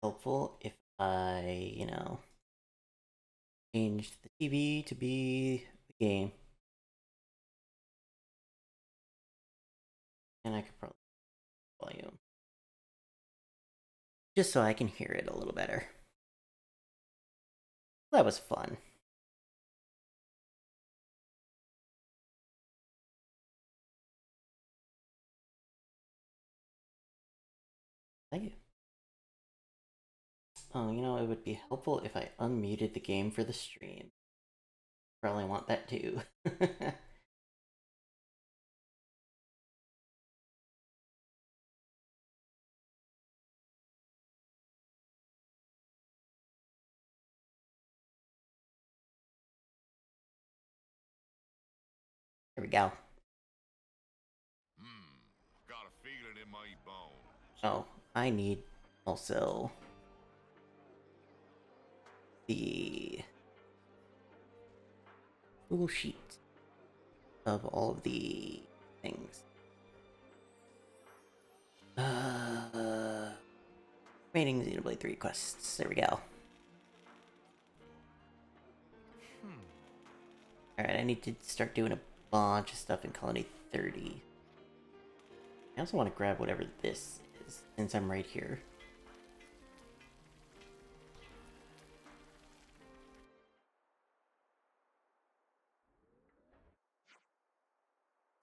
helpful if I, changed the TV to be the game. And I could probably volume. Just so I can hear it a little better. That was fun. Thank you. Oh, it would be helpful if I unmuted the game for the stream. Probably want that too. There we go. Got a feeling in my bones. Oh, I need also the Google Sheet of all of the things. Remaining Xenoblade 3 quests. There we go. Alright, I need to start doing a bunch of stuff in Colony 30. I also want to grab whatever this is, since I'm right here.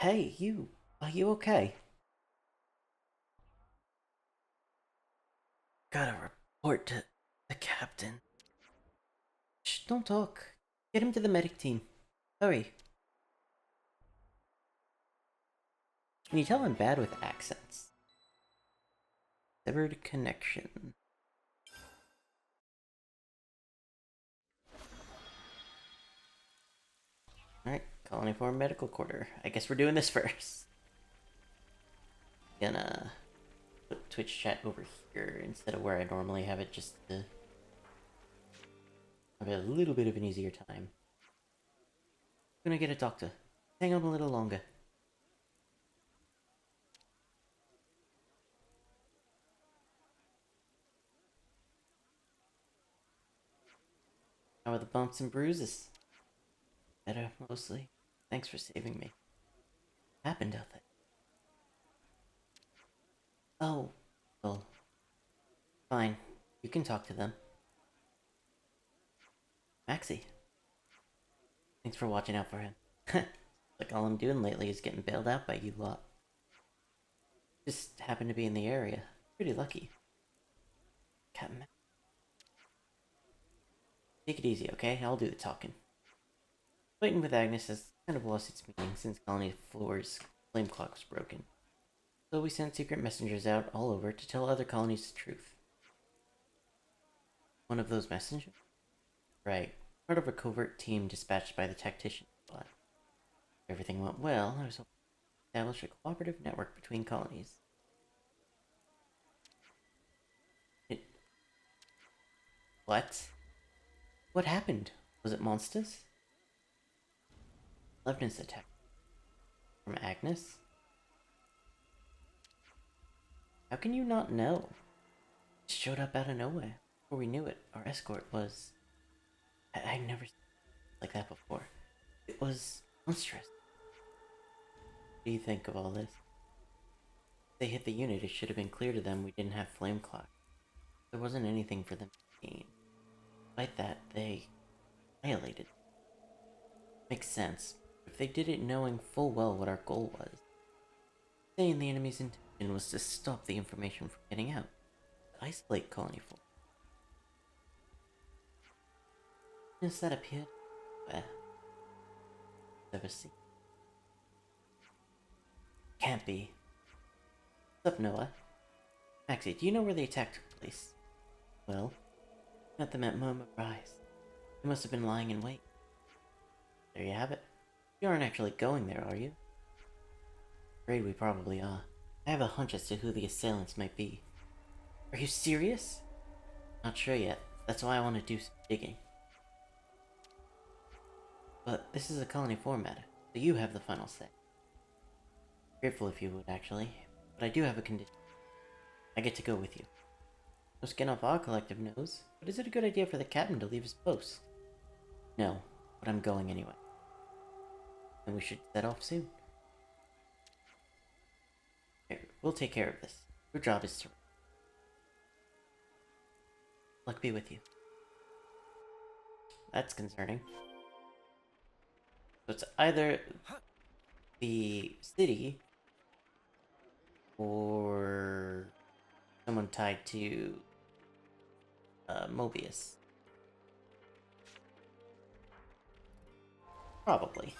Hey, you! Are you okay? Gotta report to the captain. Shh, don't talk. Get him to the medic team. Hurry. Can you tell I'm bad with accents? Severed connection. Alright, Colony 4 medical quarter. I guess we're doing this first. Gonna put Twitch chat over here instead of where I normally have it, just to have a little bit of an easier time. Gonna get a doctor. Hang on a little longer. How are the bumps and bruises? Better, mostly. Thanks for saving me. What happened out there? Oh, well, fine. You can talk to them. Maxie. Thanks for watching out for him. Like all I'm doing lately is getting bailed out by you lot. Just happened to be in the area. Pretty lucky. Captain. Take it easy, okay? I'll do the talking. Fighting with Agnes has kind of lost its meaning since Colony 4's flame clock was broken. So we sent secret messengers out all over to tell other colonies the truth. One of those messengers? Right. Part of a covert team dispatched by the tactician squad. If everything went well, I was hoping to establish a cooperative network between colonies. What? What happened? Was it monsters? Levnus attack. From Agnes? How can you not know? It showed up out of nowhere. Before we knew it, our escort was... I've never seen like that before. It was monstrous. What do you think of all this? If they hit the unit, it should have been clear to them we didn't have flame clock. There wasn't anything for them to gain. Despite that, they violated. Makes sense. If they did it knowing full well what our goal was, saying the enemy's intention was to stop the information from getting out, to isolate Colony 4. Is that appeared? Where? Ever seen? Can't be. What's up, Noah? Maxie, do you know where the attack took place? Well, met them at Murmur Rise. They must have been lying in wait. There you have it. You aren't actually going there, are you? Afraid we probably are. I have a hunch as to who the assailants might be. Are you serious? Not sure yet. That's why I want to do some digging. But this is a Colony 4 matter, so you have the final say. Grateful if you would, actually. But I do have a condition. I get to go with you. No skin off our collective nose, but is it a good idea for the captain to leave his post? No, but I'm going anyway. And we should set off soon. Here, we'll take care of this. Your job is to... Luck be with you. That's concerning. So it's either the city or someone tied to Mobius. Probably.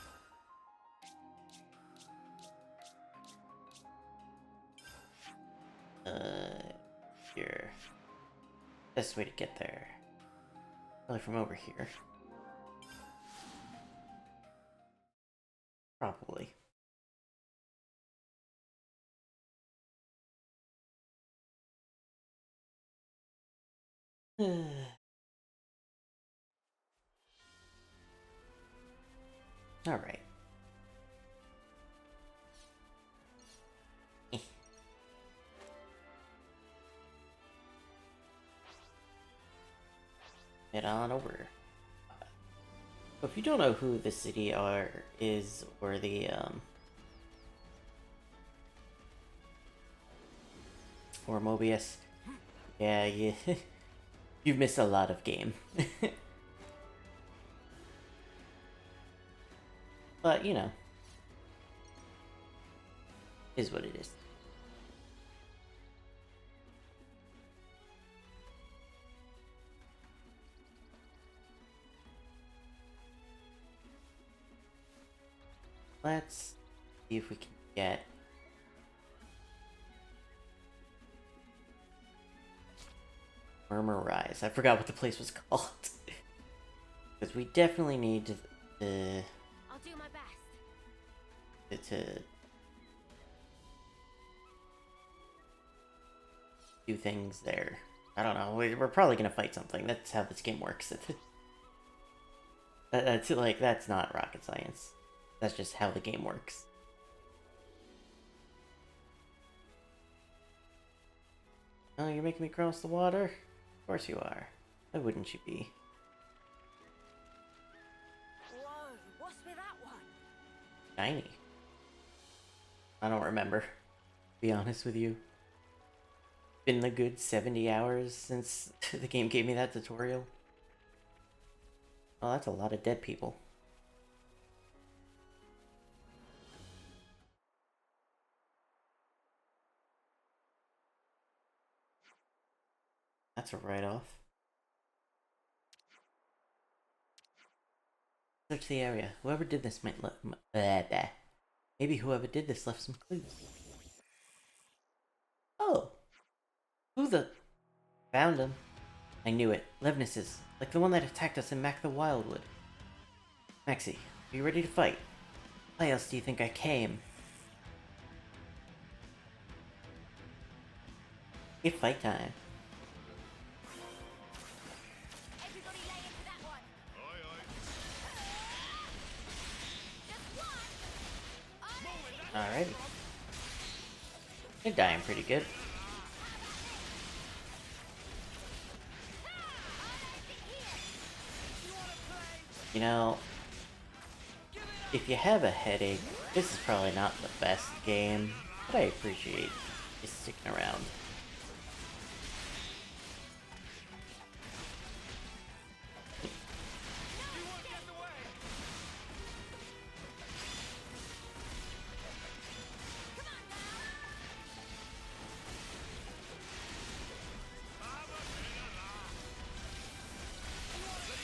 Here. Best way to get there. Probably from over here. Probably. Alright. Head on over. So if you don't know who the city is, or the, or Mobius, yeah, you've missed a lot of game. But, you know, is what it is. Let's see if we can get... Murmur Rise. I forgot what the place was called. Because we definitely need to... I'll do my best. To do things there. I don't know. We're probably gonna fight something. That's how this game works. That's not rocket science. That's just how the game works. Oh, you're making me cross the water? Of course you are. Why wouldn't you be? Whoa, what's with that one? Shiny. I don't remember, to be honest with you. Been the good 70 hours since the game gave me that tutorial. Oh, that's a lot of dead people. That's a write-off. Search the area. Whoever did this might maybe whoever did this left some clues. Oh! Who the... Found him. I knew it. Levnis's. Like the one that attacked us in Mac the Wildwood. Maxie, are you ready to fight? Why else do you think I came? It's fight time. Everybody lay into that one. Aye, aye. Just one. Alrighty. You're dying pretty good. You know, if you have a headache, this is probably not the best game, but I appreciate you sticking around.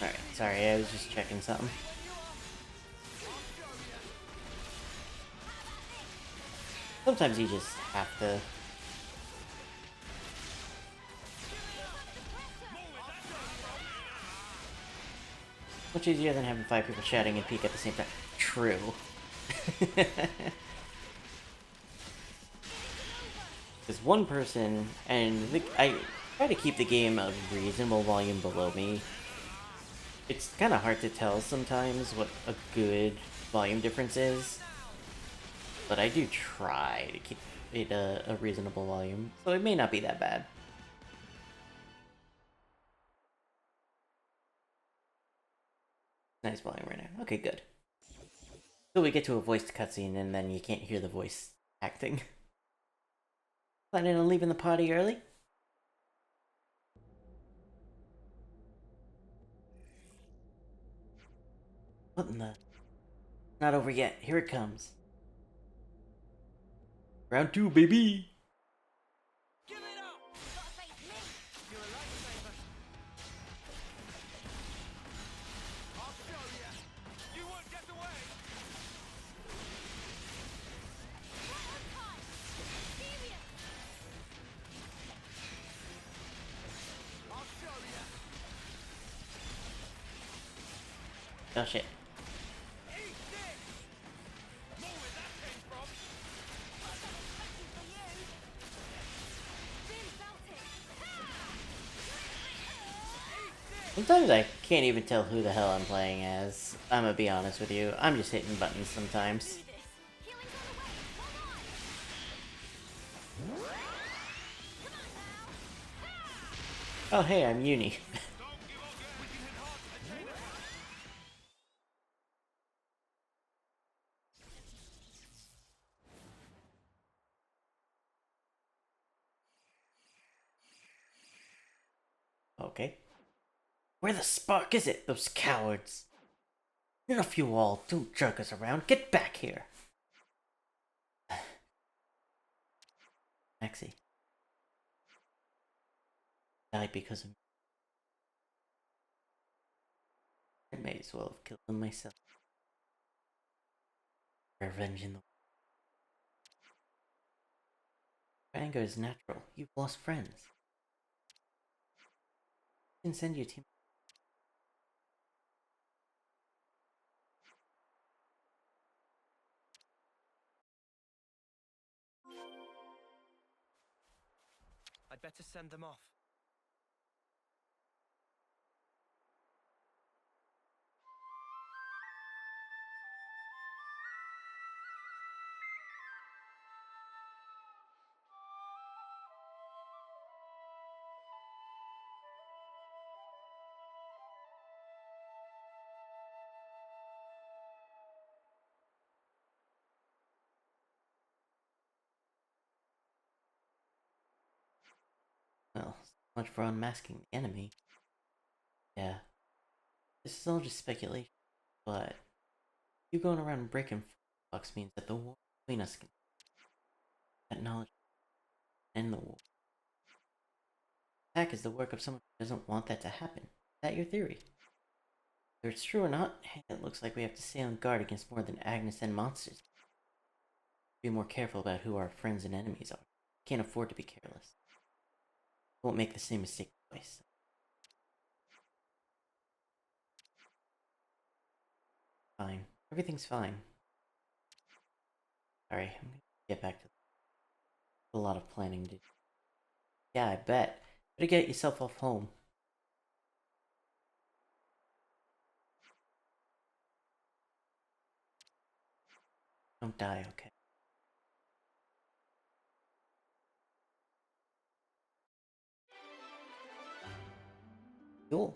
Alright, sorry, I was just checking something. Sometimes you just have to. Much easier than having 5 people shouting and peek at the same time. True. There's one person, and I try to keep the game of reasonable volume below me. It's kind of hard to tell sometimes what a good volume difference is. But I do try to keep it a reasonable volume, so it may not be that bad. Nice volume right now. Okay, good. So we get to a voiced cutscene and then you can't hear the voice acting. Planning on leaving the party early? What in the... Not over yet. Here it comes. Round 2, baby! Give it up! You gotta face me! You're a lifesaver. I'll show you. You won't get away. Right on time! Serious! I'll show you. Oh shit. Eat this. More where that came from. Got something special for you! Really felt it! Sometimes I can't even tell who the hell I'm playing as. I'm gonna be honest with you. I'm just hitting buttons sometimes. Do this! Healing's on the way! Come on! Come on now! Oh hey, I'm Uni. Don't give up. We can hit hard with the chain. Okay. Where the spark is it, those cowards? Enough you all, don't jerk us around, get back here! Maxie. Died because of me. I may as well have killed them myself. Revenge in the... Anger is natural, you've lost friends. I can send you a team. I'd better send them off. Well, so much for unmasking the enemy. Yeah. This is all just speculation, but you going around breaking box means that the war between us can... That knowledge can end the war. Attack is the work of someone who doesn't want that to happen. Is that your theory? Whether it's true or not, it looks like we have to stay on guard against more than Agnes and monsters. Be more careful about who our friends and enemies are. Can't afford to be careless. Won't make the same mistake twice. Fine. Everything's fine. Sorry, I'm gonna get back to a lot of planning to do. Yeah, I bet. Better get yourself off home. Don't die, okay? Cool.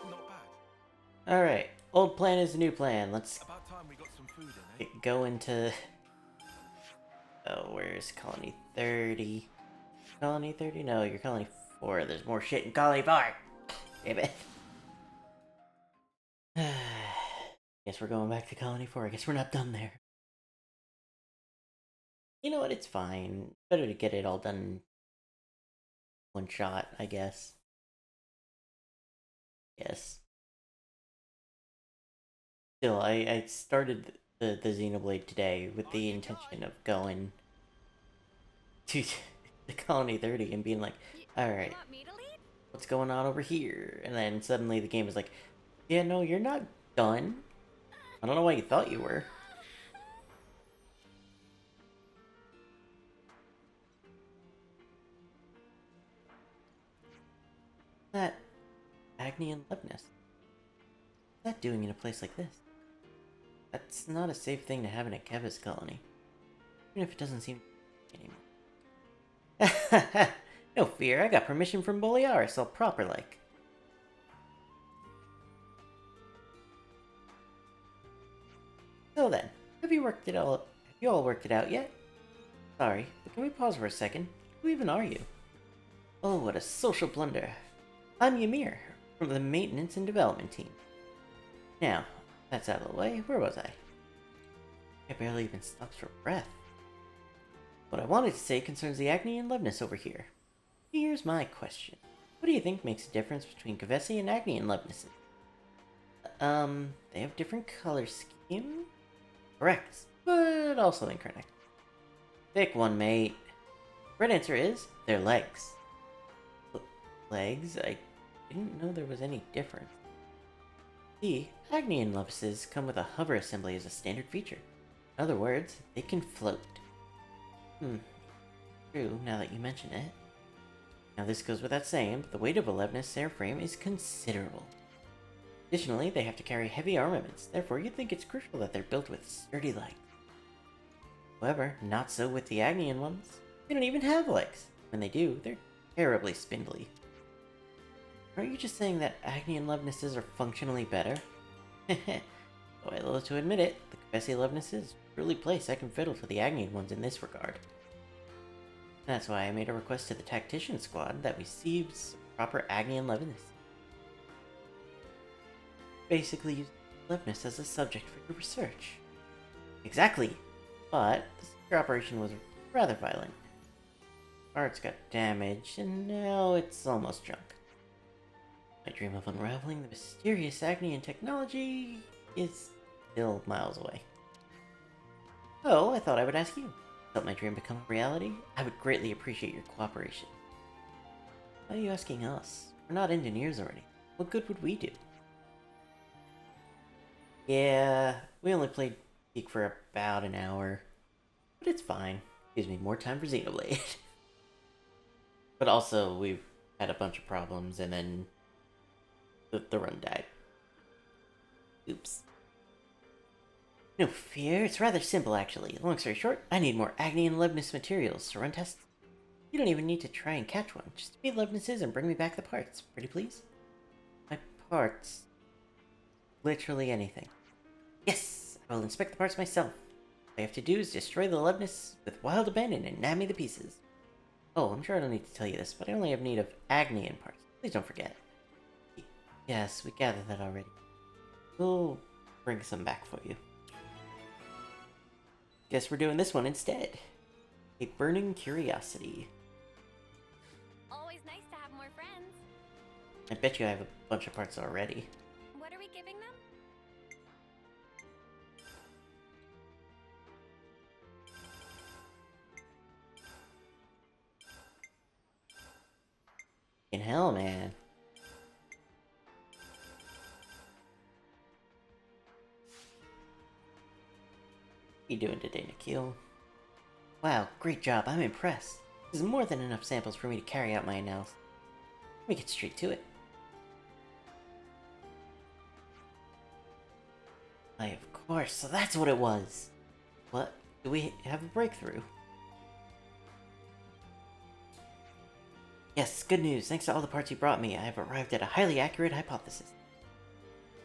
Not bad. Alright. Old plan is the new plan. Let's About time we got some food in, eh? go into... Oh, where's Colony 30? Colony 30? No, you're Colony 4. There's more shit in Colony 4! Damn it. Guess we're going back to Colony 4. I guess we're not done there. You know what? It's fine. Better to get it all done in one shot, I guess. Yes. Still, I started the Xenoblade today with the intention of going to the Colony 30 and being like, alright, Want me to lead? what's going on over here? And then suddenly the game is like, yeah, no, you're not done. I don't know why you thought you were. That Agni and Levness. What's that doing in a place like this? That's not a safe thing to have in a Kevis colony. Even if it doesn't seem anymore. No fear, I got permission from Borealis, all proper like. So then, have you all worked it out yet? Sorry, but can we pause for a second? Who even are you? Oh, what a social blunder. I'm Ymir, from the maintenance and development team. Now, that's out of the way, where was I? I barely even stopped for breath. What I wanted to say concerns the acne and leveness over here. Here's my question. What do you think makes a difference between Kavesi and acne and levenesses? They have different color scheme? Correct, but also incorrect. Pick one, mate. Right answer is their legs. Legs? I didn't know there was any difference. See, acne and levenesses come with a hover assembly as a standard feature. In other words, they can float. True, now that you mention it. Now this goes without saying, but the weight of a leveness airframe is considerable. Additionally, they have to carry heavy armaments, therefore you'd think it's crucial that they're built with sturdy legs. However, not so with the Agnian ones. They don't even have legs. When they do, they're terribly spindly. Aren't you just saying that Agnian levenesses are functionally better? Though I loathe to admit it, the Kavesi levenesses truly play second fiddle to the Agnian ones in this regard. That's why I made a request to the tactician squad that receives proper Agnian levenesses. Basically use leveness as a subject for your research. Exactly! But the secure operation was rather violent. Parts got damaged, and now it's almost junk. My dream of unraveling the mysterious Agnian technology is still miles away. Oh, I thought I would ask you. Help my dream become a reality? I would greatly appreciate your cooperation. Why are you asking us? We're not engineers already. What good would we do? Yeah, we only played Peak for about an hour. But it's fine. Gives me more time for Xenoblade. But also, we've had a bunch of problems, and then the run died. Oops. No fear, it's rather simple actually. Long story short, I need more Agni and Leibniz materials to run tests. You don't even need to try and catch one. Just feed Leibniz's and bring me back the parts. Pretty please? My parts? Literally anything. Yes! I will inspect the parts myself. All I have to do is destroy the Leibniz with wild abandon and nab me the pieces. Oh, I'm sure I don't need to tell you this, but I only have need of Agnian parts. Please don't forget. Yes, we gathered that already. We'll bring some back for you. Guess we're doing this one instead. A burning curiosity. Always nice to have more friends. I bet you I have a bunch of parts already. What are we giving them? In hell, man. What are you doing today, Nikhil? Wow, great job. I'm impressed. This is more than enough samples for me to carry out my analysis. Let me get straight to it. Why, of course. So that's what it was. What? Do we have a breakthrough? Yes, good news. Thanks to all the parts you brought me, I have arrived at a highly accurate hypothesis.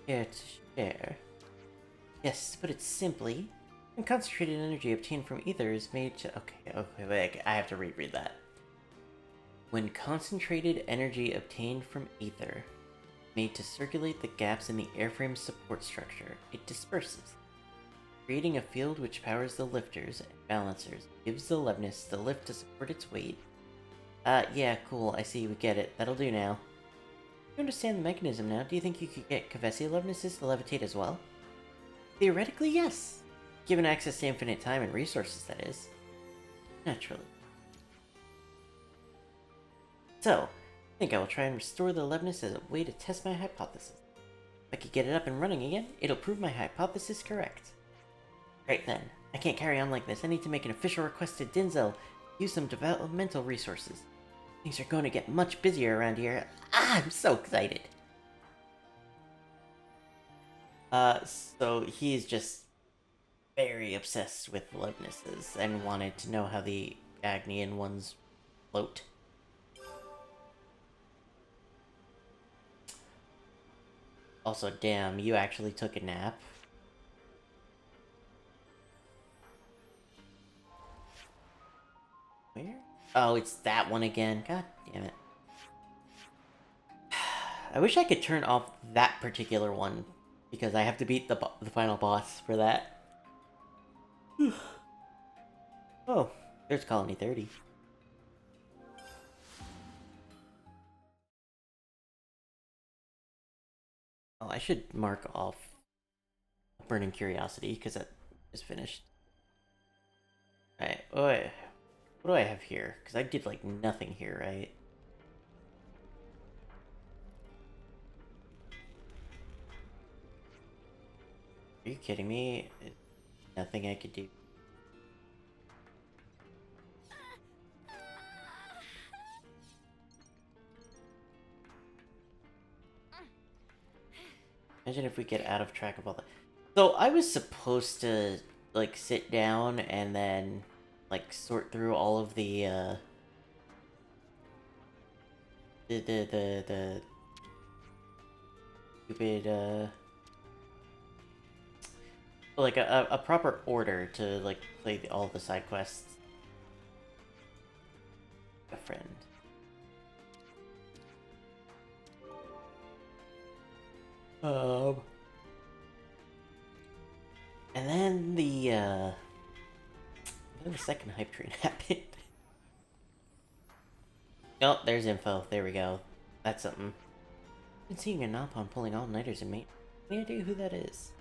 Here to share. Yes, to put it simply, when concentrated energy obtained from ether is made to... Okay, wait, I have to reread that. When concentrated energy obtained from ether made to circulate the gaps in the airframe's support structure, it disperses, creating a field which powers the lifters and balancers, gives the leveness the lift to support its weight. Yeah, cool, I see, we get it. That'll do now. You understand the mechanism now, do you think you could get Kavesi levenesses to levitate as well? Theoretically, yes. Given access to infinite time and resources, that is. Naturally. So, I think I will try and restore the leveness as a way to test my hypothesis. If I could get it up and running again, it'll prove my hypothesis correct. Right then, I can't carry on like this. I need to make an official request to Denzel. Use some developmental resources. Things are going to get much busier around here. I'm so excited. So he's just very obsessed with levenesses and wanted to know how the Agnian ones float. Also, damn, you actually took a nap. Oh, it's that one again. God damn it. I wish I could turn off that particular one, because I have to beat the final boss for that. Oh, there's Colony 30. Oh, I should mark off Burning Curiosity, because that is finished. Alright, what do I have here? Because I did, like, nothing here, right? Are you kidding me? Nothing I could do. Imagine if we get out of track of all that. So I was supposed to, like, sit down and then, like, sort through all of the stupid, like, a proper order to, like, play all the side quests. A friend. And then then the second hype train happened. Oh, there's info. There we go. That's something. I've been seeing a Napon pulling all-nighters in me. Any idea who that is?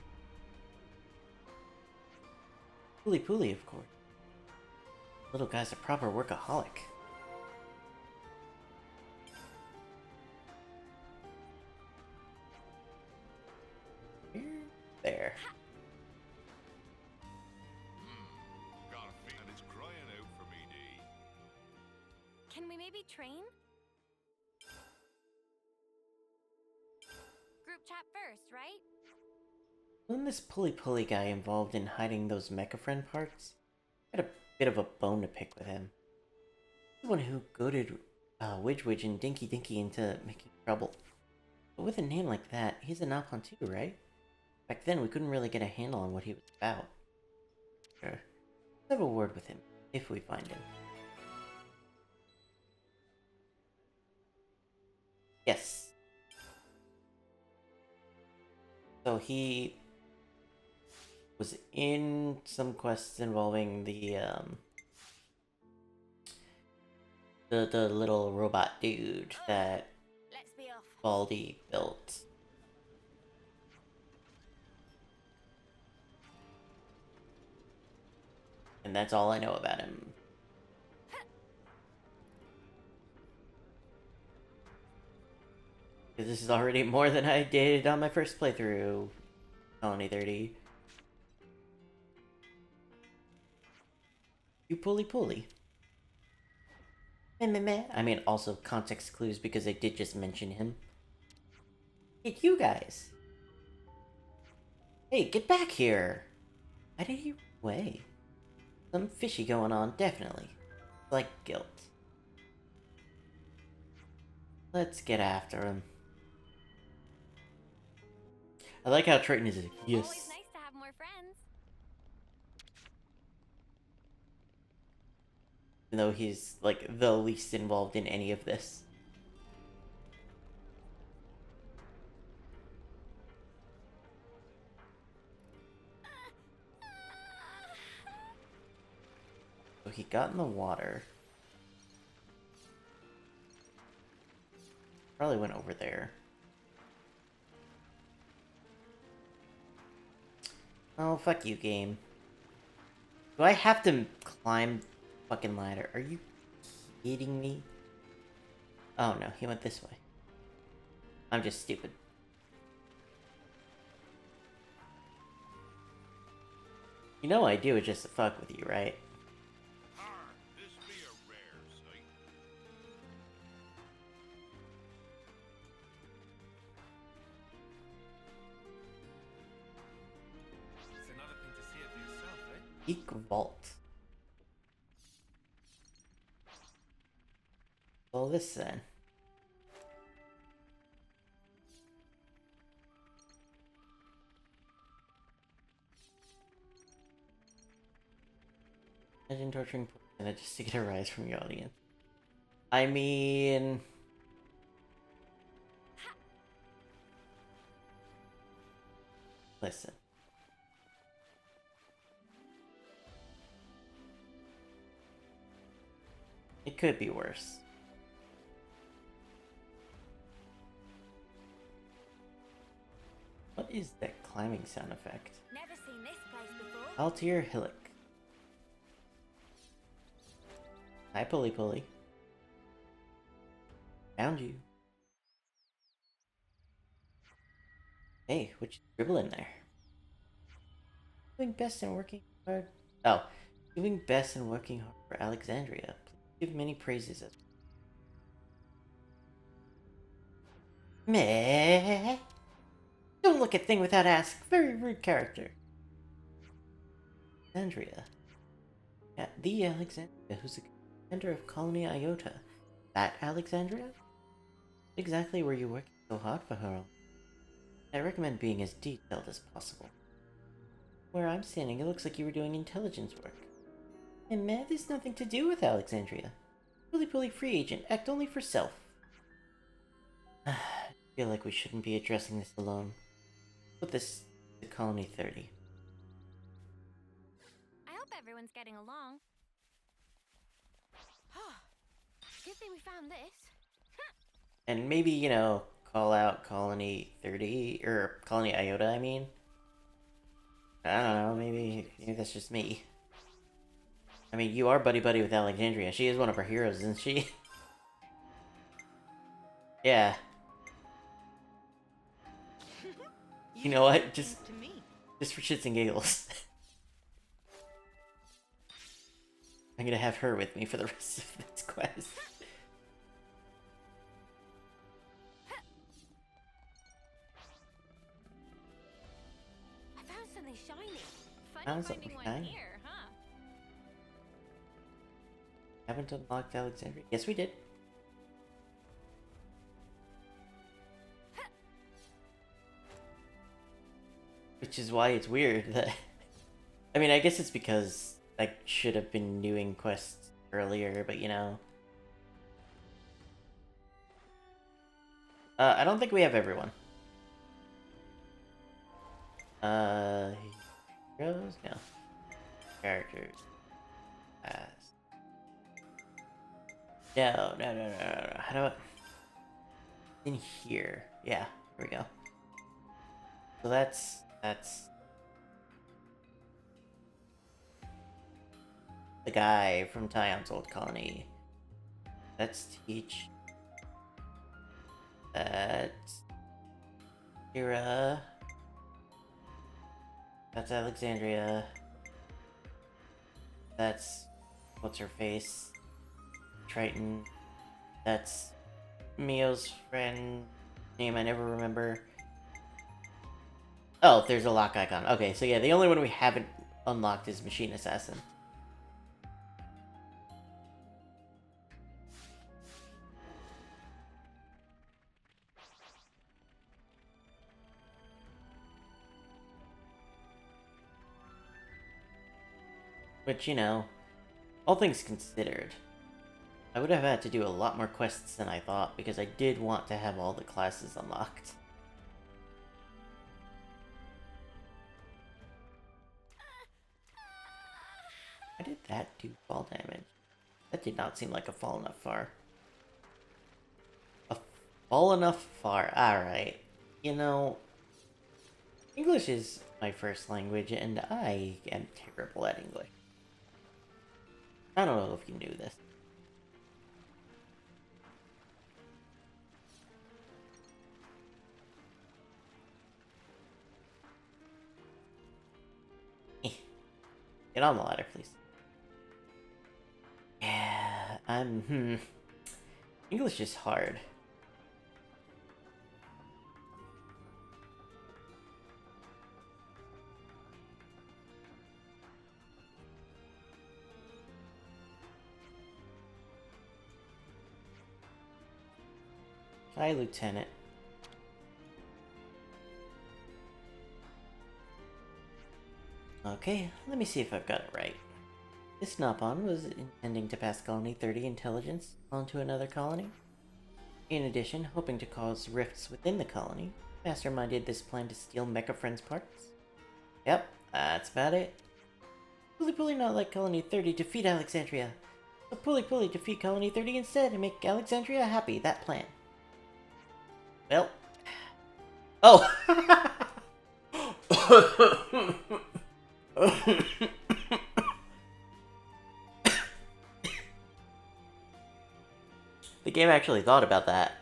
Pooly Pooly, of course. Little guy's a proper workaholic. There. Got a feeling it's crying out for me, Dee. Can we maybe train? Group chat first, right? Wasn't this Pooly Pooly guy involved in hiding those Mecha Friend parts? I had a bit of a bone to pick with him. He's the one who goaded Widge Widge and Dinky Dinky into making trouble. But with a name like that, he's a Napon too, right? Back then, we couldn't really get a handle on what he was about. Sure. Let's have a word with him, if we find him. Yes. So he was in some quests involving the little robot dude that Let's be off. Baldi built. And that's all I know about him. Because this is already more than I did on my first playthrough. Colony 30. You Pooly Pooly. Meh meh meh. I mean, also context clues because I did just mention him. Hey, you guys! Hey, get back here! Why did he run away? Some fishy going on, definitely. Like guilt. Let's get after him. I like how Triton is like, yes. Always nice to have more friends. Even though he's, like, the least involved in any of this. So he got in the water. Probably went over there. Oh, fuck you, game. Do I have to climb fucking ladder? Are you kidding me? Oh no, he went this way. I'm just stupid. You know I do it just to fuck with you, right? Har, this be a rare sight. It's another thing to see it for yourself, eh? Peak Vault. Well, this then. Imagine torturing poison just to get a rise from your audience. I mean... Listen. It could be worse. What is that climbing sound effect? Never seen this place before. Altier Hillock. Hi, Pulley Pulley. Found you. Hey, what you scribbling there? Doing best and working hard. Oh, doing best and working hard for Alexandria. Please give many praises as Meh. Don't look at thing without ask. Very rude character. Alexandria. Yeah, the Alexandria, who's the commander of Colony Iota. That Alexandria? What exactly were you working so hard for her? I recommend being as detailed as possible. Where I'm standing, it looks like you were doing intelligence work. And man, there's nothing to do with Alexandria. Pulley free agent, act only for self. I feel like we shouldn't be addressing this alone. Put this to Colony 30. I hope everyone's getting along. Good thing we found this. And maybe, you know, call out Colony 30, or Colony Iota, I mean. I don't know, maybe that's just me. I mean, you are buddy-buddy with Alexandria. She is one of our heroes, isn't she? Yeah. You know what? Just for shits and giggles. I'm gonna have her with me for the rest of this quest. I found something shiny. Funny Found finding something one shiny. here, huh? Haven't unlocked Alexandria? Yes, we did. Which is why it's weird that... I mean, I guess it's because I should have been doing quests earlier, but you know... I don't think we have everyone. Heroes? No. Characters. Pass. No. How do I... In here. Yeah, here we go. So that's... the guy from Tyon's old colony. That's Teach. That's... Kira. That's Alexandria. That's... what's her face? Triton. That's... Mio's friend... name I never remember. Oh, there's a lock icon. Okay, so yeah, the only one we haven't unlocked is Machine Assassin. Which, you know, all things considered, I would have had to do a lot more quests than I thought, because I did want to have all the classes unlocked. Why did that do fall damage? That did not seem like a fall enough far. A fall enough far, alright. You know, English is my first language, and I am terrible at English. I don't know if you knew this. Get on the ladder, please. Yeah, English is hard. Hi, Lieutenant. Okay, let me see if I've got it right. This Nopon was intending to pass Colony 30 intelligence onto another colony. In addition, hoping to cause rifts within the colony, masterminded this plan to steal Mecha Friend's parts. Yep, that's about it. Puli not let Colony 30 defeat Alexandria. So Puli defeat Colony 30 instead and make Alexandria happy, that plan. Well. Oh! The game actually thought about that.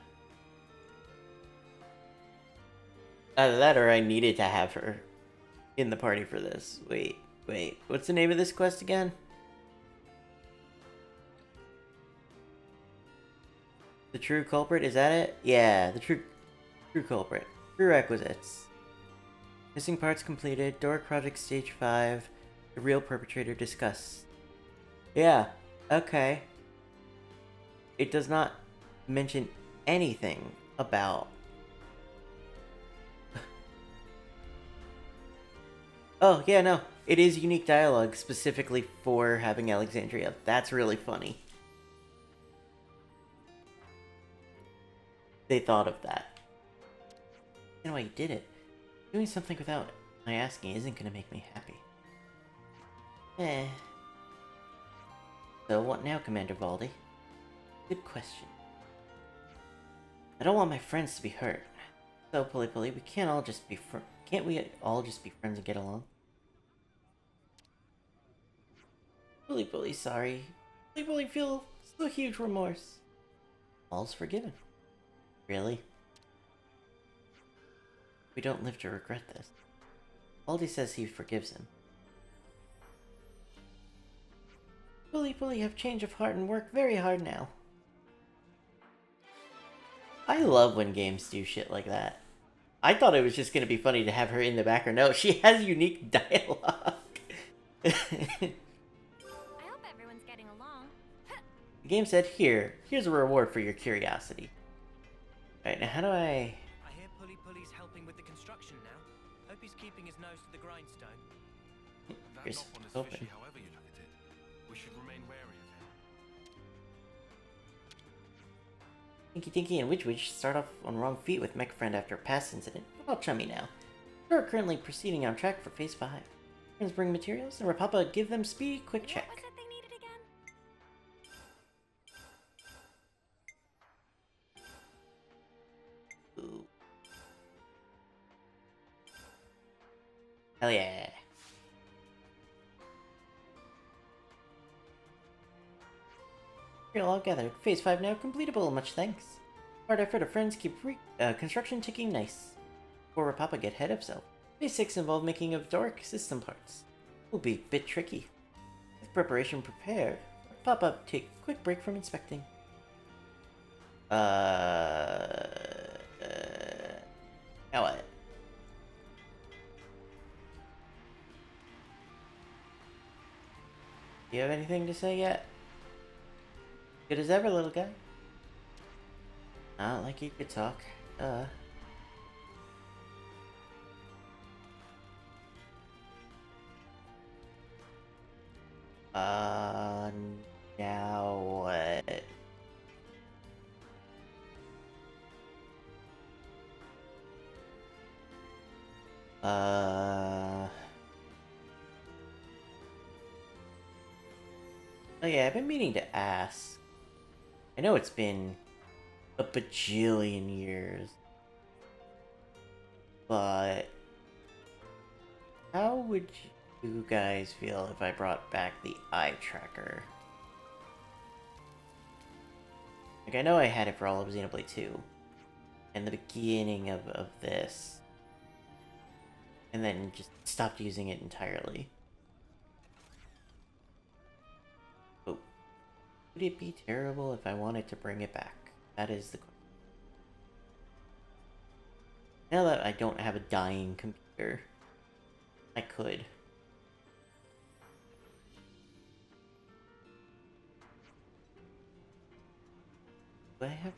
Either that or I needed to have her in the party for this. Wait. What's the name of this quest again? The true culprit, is that it? Yeah, the true culprit. Prerequisites. Missing parts completed. Doric Project Stage 5. The real perpetrator discussed. Yeah, okay. It does not mention anything about... Oh, yeah, no. It is unique dialogue specifically for having Alexandria. That's really funny. They thought of that. You know why you did it. Doing something without my asking isn't gonna make me happy. So what now, Commander Valdi? Good question. I don't want my friends to be hurt. So, Puli, we can't all just be can't we all just be friends and get along? Puli, sorry. Puli feel so huge remorse. All's forgiven. Really? We don't live to regret this. Valdi says he forgives him. Puli have change of heart and work very hard now. I love when games do shit like that. I thought it was just gonna be funny to have her in the background. No, she has unique dialogue. I hope everyone's getting along. The game said, here's a reward for your curiosity. Alright, now how do I... I hear Puli's helping with the construction now. Hope he's keeping his nose to the grindstone. That Here's Nopon is open. fishy however you look at it. We should remain wary of him. Tinky and Witch start off on wrong feet with Mech Friend after a past incident. We're all chummy now. We're currently proceeding on track for Phase 5. Friends bring materials, and Rapapa give them speedy, quick check. What was it they needed again? Ooh. Hell yeah. You're all gathered. Phase 5 now completable, much thanks. Hard effort of friends keep construction ticking nice. Before Rapapa get ahead of himself. Phase 6 involve making of Doric system parts. Will be a bit tricky. With preparation prepared, Rapapa take a quick break from inspecting. Now what? Do you have anything to say yet? Good as ever, little guy. Not like you could talk. Now what? Oh yeah, I've been meaning to ask. I know it's been a bajillion years, but how would you guys feel if I brought back the eye tracker? Like, I know I had it for all of Xenoblade 2, and the beginning of this, and then just stopped using it entirely. But would it be terrible if I wanted to bring it back? That is the question. Now that I don't have a dying computer, I could. Do I have...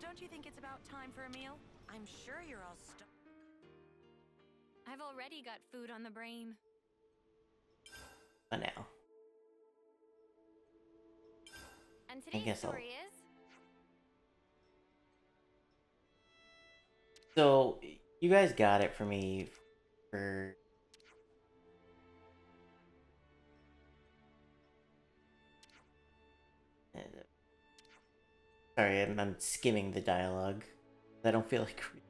Don't you think it's about time for a meal? I'm sure you're all I've already got food on the brain. for now. And I today's guess I'll... story is... So, you guys got it for me for... Sorry, I'm skimming the dialogue. I don't feel like reading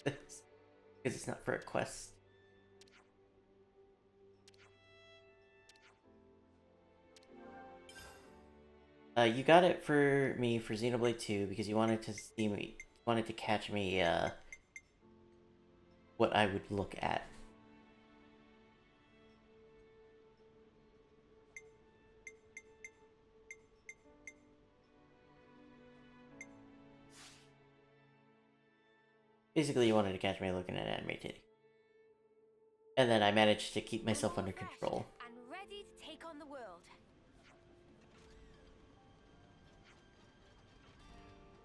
this because it's not for a quest. You got it for me for Xenoblade 2 because you wanted to see me, wanted to catch me, what I would look at. Basically, you wanted to catch me looking at anime titty. And then I managed to keep myself under control. And ready to take on the world.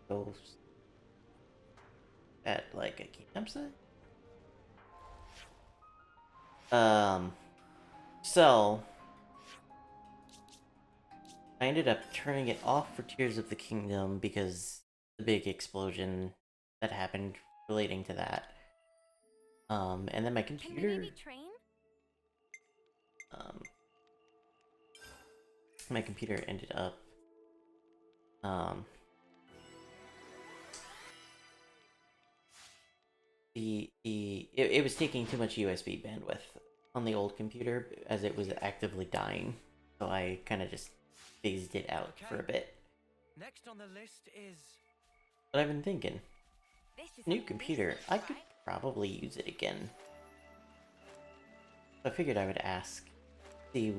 Go at like a campsite. So I ended up turning it off for Tears of the Kingdom because the big explosion that happened relating to that. And then my Can we computer, maybe train? my computer ended up, it was taking too much USB bandwidth on the old computer as it was actively dying. So I kind of just phased it out for a bit. Next on the list is... But I've been thinking, This is new something computer, recent, I could right? probably use it again. So I figured I would ask, see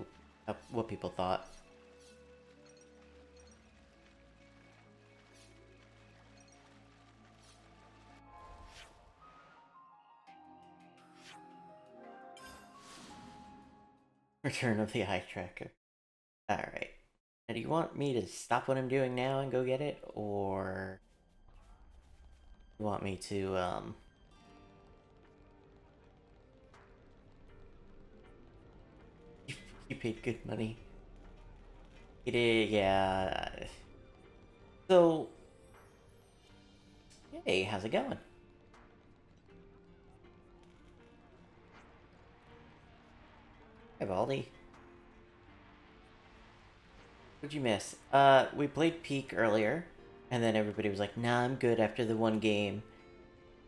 what people thought. Return of the Eye Tracker. Alright. Now, do you want me to stop what I'm doing now and go get it? Or... you want me to, You paid good money. It is, yeah. So... hey, how's it going? Hey, Baldy. What'd you miss? We played Peak earlier, and then everybody was like, nah, I'm good after the one game.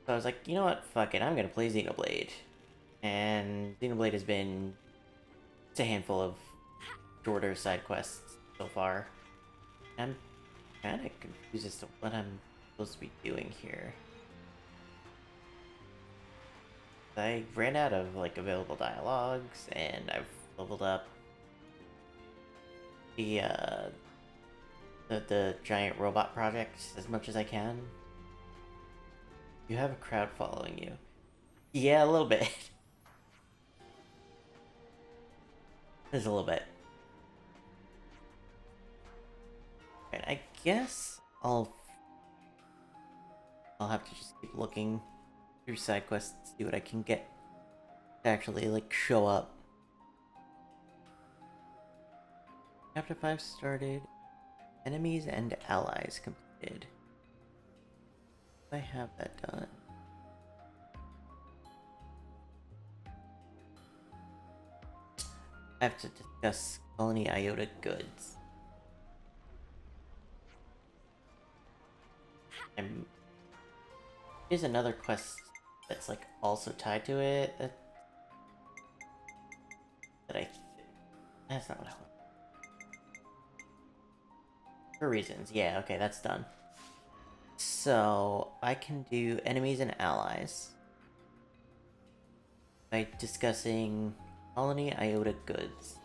So I was like, you know what? Fuck it, I'm gonna play Xenoblade. And Xenoblade has been just a handful of shorter side quests so far. I'm kinda confused as to what I'm supposed to be doing here. I ran out of, like, available dialogues, and I've leveled up the giant robot project as much as I can. You have a crowd following you. Yeah, a little bit. There's a little bit. And I guess I'll have to just keep looking through side quests to see what I can get to actually, like, show up. Chapter 5 started. Enemies and allies completed. I have that done. I have to discuss Colony Iota goods. Here's another quest that's like also tied to it. That's not what I want. For reasons, yeah, okay, that's done. So I can do enemies and allies by discussing Colony Iota goods.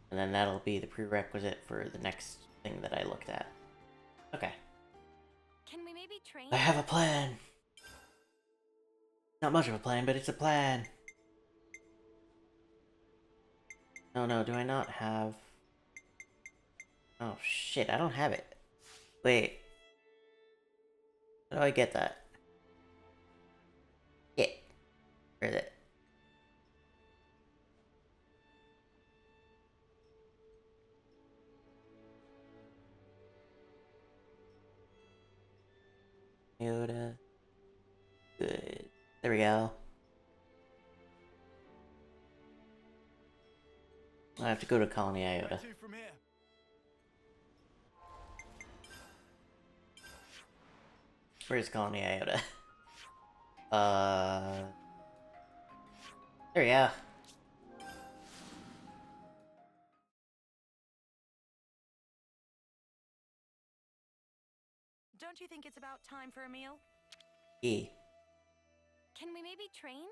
And then that'll be the prerequisite for the next thing that I looked at. Okay. Can we maybe train? I have a plan! Not much of a plan, but it's a plan! Oh no, do I not have... oh shit, I don't have it. Wait. How do I get that? Yeah. Where is it? Iota. Good. There we go. I have to go to Colony Iota. Where to from here? Where's Colony Iota? There we go. Don't you think it's about time for a meal? E. Can we maybe train?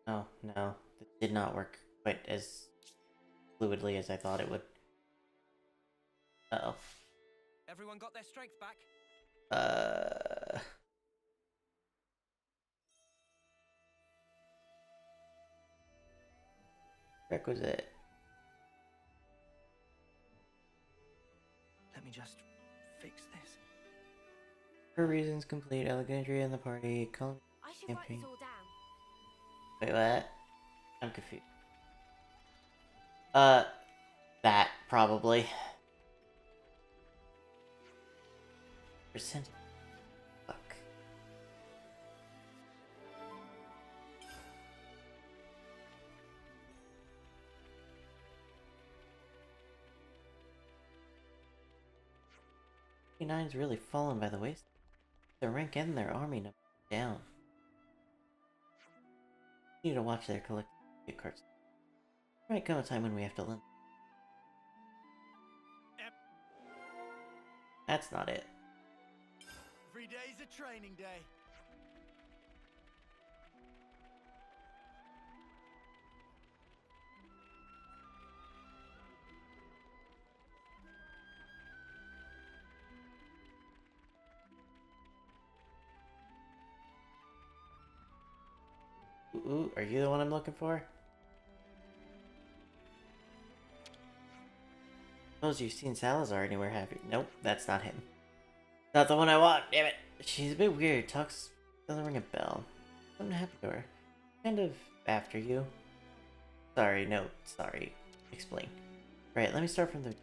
Oh, no. That did not work quite as fluidly as I thought it would. Uh-oh. Everyone got their strength back? Requisite. Let me just fix this. For reasons complete, Alexandria and the party. Colony I should write campaign. this all down. Wait, what? I'm confused. That, probably. Percentage. Fuck. Nine's really fallen by the waist. Their rank and their army number down. Need to watch their collective cards. There might come a time when we have to limit. That's not it. Every day's a training day. Ooh, are you the one I'm looking for? Suppose you've seen Salazar anywhere, have you? Nope, that's not him. Not the one I want, damn it! She's a bit weird, talks, doesn't ring a bell. Something happened to her. Kind of after you. Sorry, no, sorry. Explain. Right, let me start from the...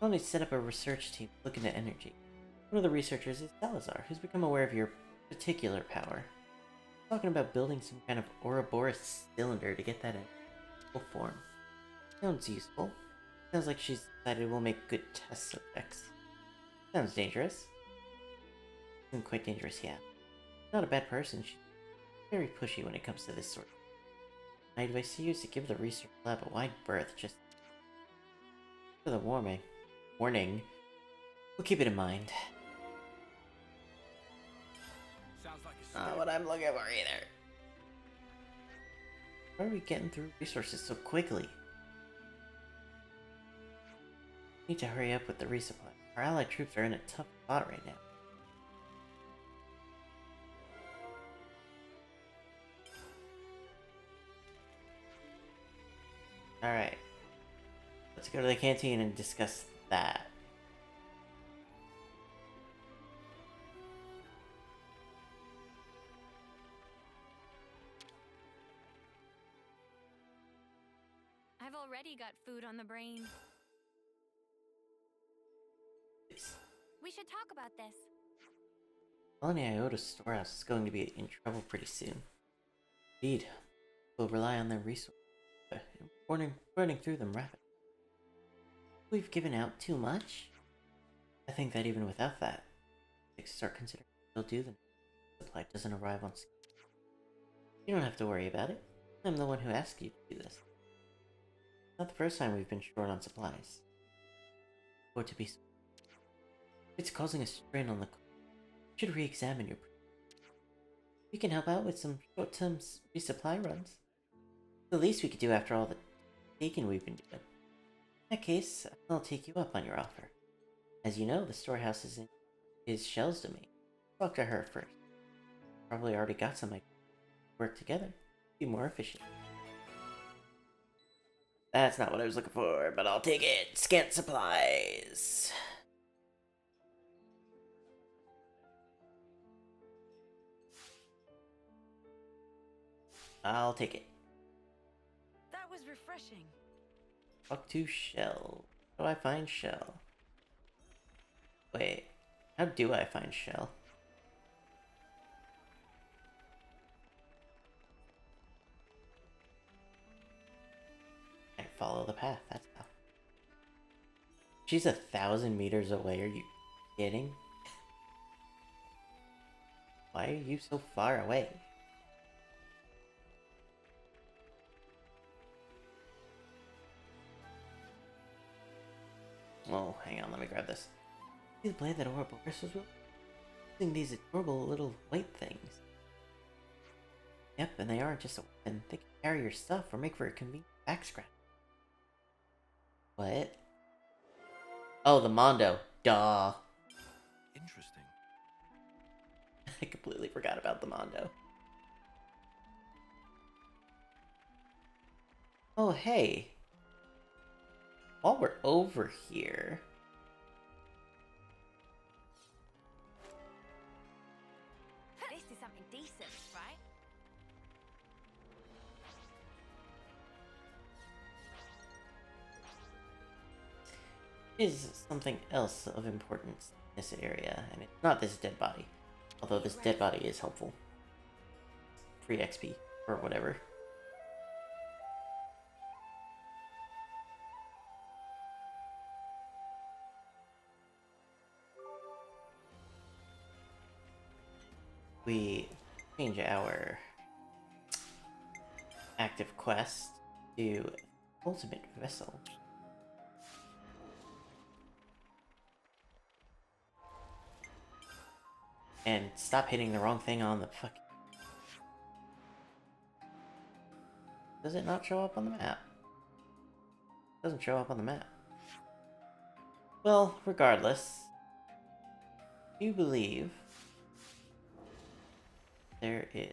I need to set up a research team looking at energy. One of the researchers is Salazar, who's become aware of your particular power. Talking about building some kind of Ouroboros cylinder to get that in full form. Sounds useful. Sounds like she's decided we'll make good test subjects. Sounds dangerous. Isn't quite dangerous, yeah. Not a bad person, she's very pushy when it comes to this sort of thing. My advice to you is to give the research lab a wide berth, just for the warning. We'll keep it in mind. Sounds like a Not what I'm looking for either. Why are we getting through resources so quickly? Need to hurry up with the resupply. Our allied troops are in a tough spot right now. Alright. Let's go to the canteen and discuss that. I've already got food on the brain. We should talk about this. Colony Iota's storehouse is going to be in trouble pretty soon. Indeed, we'll rely on their resources, burning through them rapidly. We've given out too much? I think that even without that, they start considering they'll do the supply doesn't arrive on schedule. You don't have to worry about it. I'm the one who asked you to do this. Not the first time we've been short on supplies. Or to be... It's causing a strain on the... You should re-examine your... We can help out with some short-term resupply runs. The least we could do after all the taking we've been doing. In that case, I'll take you up on your offer. As you know, the storehouse is in his Shell's domain. Talk to her first. Probably already got some ideas. Work together. Be more efficient. That's not what I was looking for, but I'll take it. Scant supplies. I'll take it. That was refreshing. Talk to Shell. How do I find Shell? Wait, how do I find Shell? I follow the path, that's how. She's 1,000 meters away, are you kidding? Why are you so far away? Oh, hang on, let me grab this. See the blade that horrible crystals will? Using these adorable little white things. Yep, and they aren't just a weapon. They can carry your stuff or make for a convenient back scratch. What? Oh, the Mondo. Duh. Interesting. I completely forgot about the Mondo. Oh, hey. While we're over here... This is something decent, right? is something else of importance in this area, and it's not this dead body. Although this dead body is helpful. Free XP, or whatever. We change our active quest to Ultimate Vessel. And stop hitting the wrong thing on the fucking... Does it not show up on the map? It doesn't show up on the map. Well, regardless, do you believe there is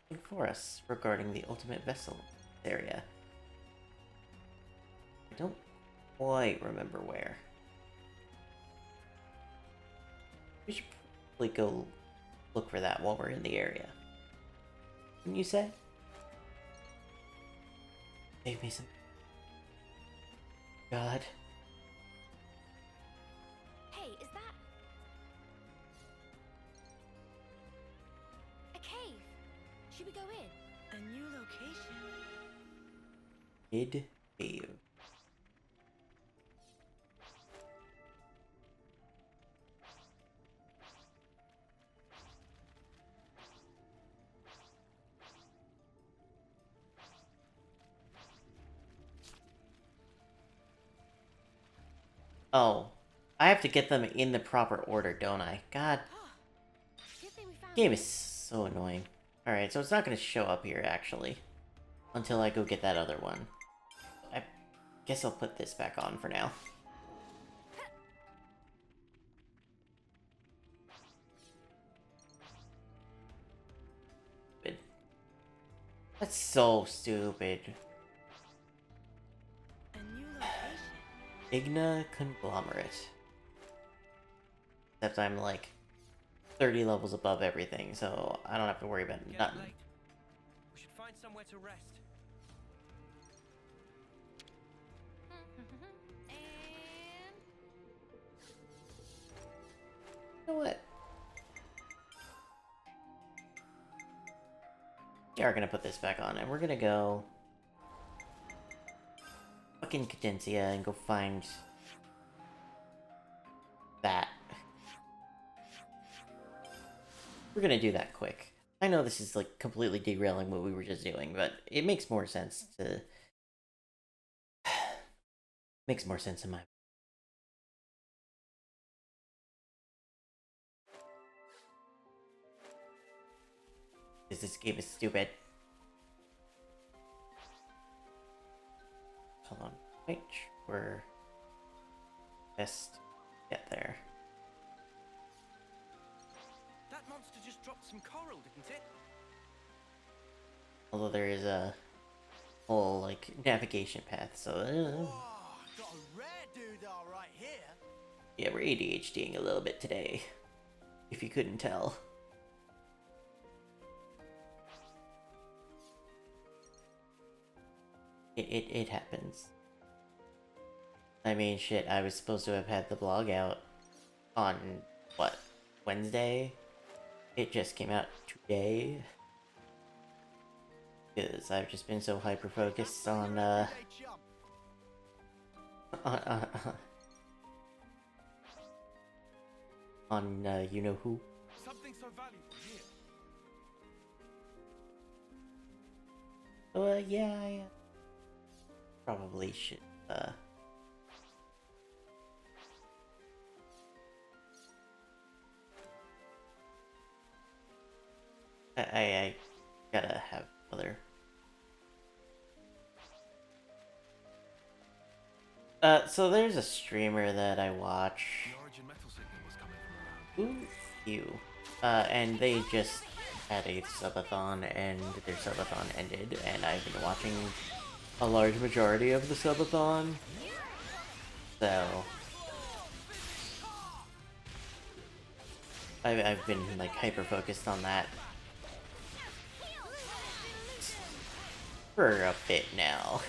something for us regarding the Ultimate Vessel area? I don't quite remember where. We should probably go look for that while we're in the area. Wouldn't you say? Save me some... God. Hey, is that a cave? Should we go in? A new location. Id Cave. Oh, I have to get them in the proper order, don't I? God, Good thing we found game is so annoying. Alright, so it's not going to show up here, actually. Until I go get that other one. I guess I'll put this back on for now. Stupid. That's so stupid. A new location. Igna Conglomerate. Except I'm like 30 levels above everything, so I don't have to worry about Getting nothing. late. We should find somewhere to rest. and You know what? We are gonna put this back on, and we're gonna go fucking Cadencia and go find that. We're gonna do that quick. I know this is like completely derailing what we were just doing, but it makes more sense to... makes more sense in my... Because this game is stupid. Hold on. Wait, we're best get there. That monster just dropped some coral, didn't it? Although there is a whole like navigation path, so Whoa, got a rare doodah right here. yeah, we're ADHDing a little bit today, if you couldn't tell. It happens. I mean, shit, I was supposed to have had the blog out on, what, Wednesday? It just came out today. Because I've just been so hyper-focused on, on, on, you know who. Something so valuable here. So, yeah, I probably should, I gotta have other. So there's a streamer that I watch. The origin metal signal was coming from around. Ooh, you. And they just had a subathon, and their subathon ended, and I've been watching a large majority of the subathon. So I've been like hyper focused on that for a bit now.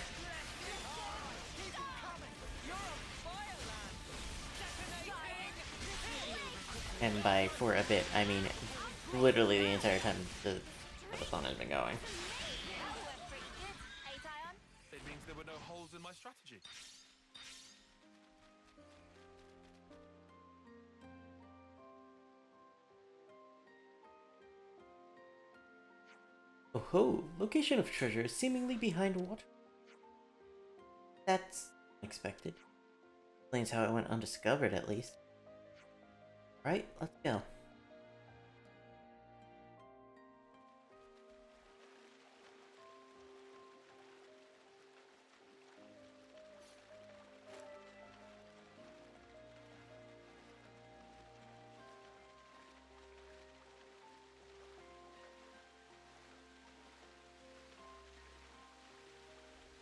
And by for a bit, I mean literally the entire time the subathon has been going. It means there were no holes in my strategy. Oh ho! Location of treasure seemingly behind water. That's unexpected. Explains how it went undiscovered, at least. Right, let's go.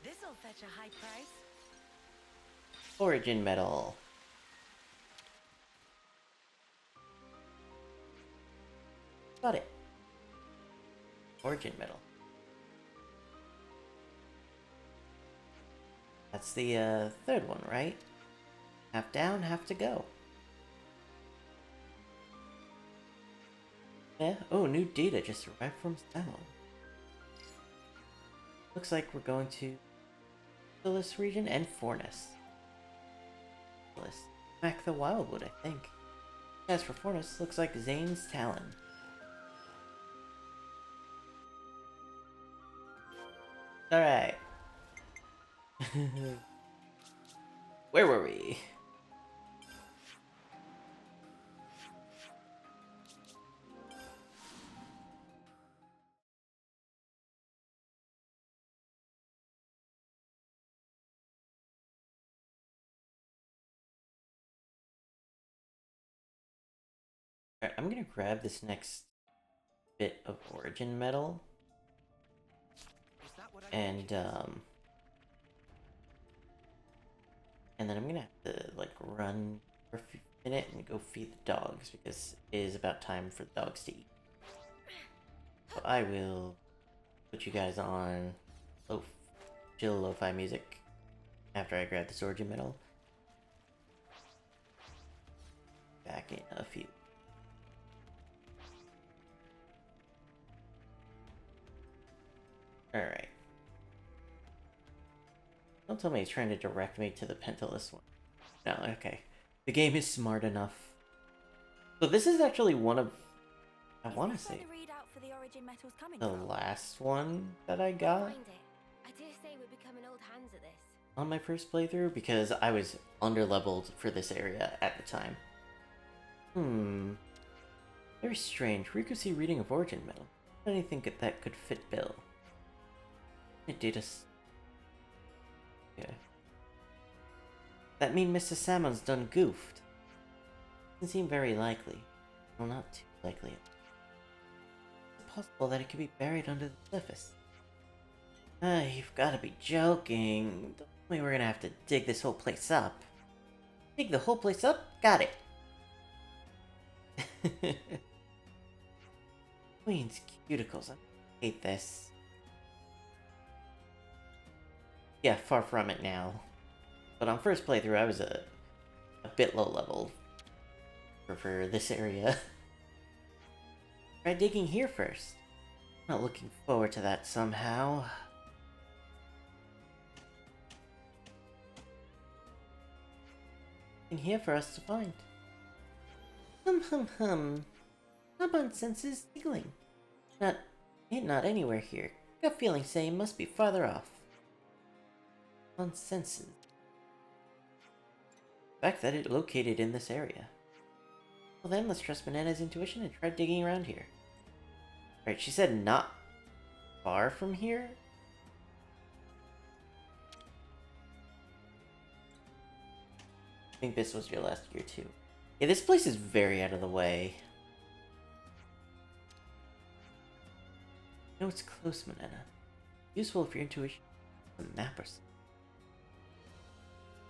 This'll fetch a high price. Origin medal. Got it. Origin medal. That's the third one, right? Half down, half to go. Yeah. Oh, new data just arrived from Stone. Looks like we're going to this region and Forness. Back the Wildwood, I think. As for Forness, looks like Zane's Talon. Alright. Where were we? Alright, I'm gonna grab this next bit of origin metal. And then I'm gonna have to, like, run for a minute and go feed the dogs, because it is about time for the dogs to eat. So I will put you guys on chill lo-fi music after I grab this origin metal. Back in a few. Alright. Don't tell me he's trying to direct me to the Pentalist one. No, okay. The game is smart enough. So this is actually one of, I want to say, the last one that I got I dare say we're becoming old hands at this. on my first playthrough, because I was underleveled for this area at the time. Very strange. Frequency reading of origin metal. Anything that could fit Bill. It did us. Okay. That mean Mr. Salmon's done goofed. Doesn't seem very likely. Well, not too likely. It's possible that it could be buried under the surface. You've got to be joking. Don't tell me we're gonna have to dig this whole place up. Dig the whole place up? Got it. Queen's cuticles. I hate this. Yeah, far from it now. But on first playthrough, I was a bit low level. for this area. Try digging here first. Not looking forward to that somehow. Nothing here for us to find. Hum. Common sense is tingling. Not anywhere here. Gut feeling saying must be farther off. On senses. The fact that it located in this area. Well then, let's trust Banana's intuition and try digging around here. Right, she said not far from here? I think this was your last year too. Yeah, this place is very out of the way. No, it's close, Manana. Useful if your intuition is a map or something.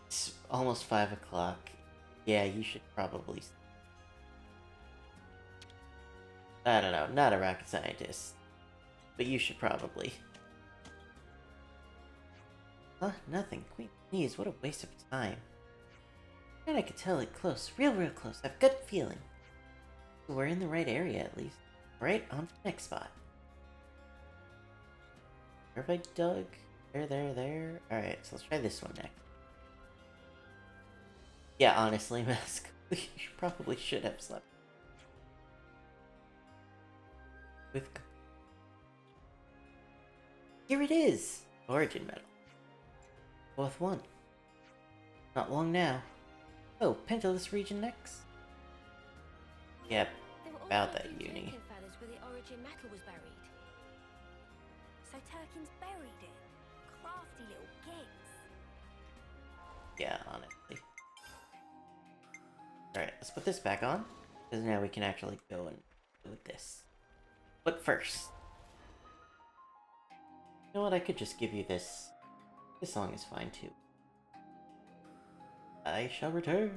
It's almost 5 o'clock. Yeah, you should probably... I don't know, not a rocket scientist. But you should probably... Huh? Nothing. Queen please, what a waste of time. And I could tell it close, real close. I've gut feeling. We're in the right area at least. Right, on to the next spot. Where have I dug? There. Alright, so let's try this one next. Yeah, honestly, Mask, you probably should have slept. With... Here it is! Origin medal. Fourth one. Not long now. Oh, Pentalus region next? Yep, There were also about that two uni. Turkin feathers where the origin metal was buried. So Turkin's buried it. Crafty little gigs. Yeah, honestly. Alright, let's put this back on. Because now we can actually go and do with this. But first... You know what, I could just give you this. This song is fine too. I shall return.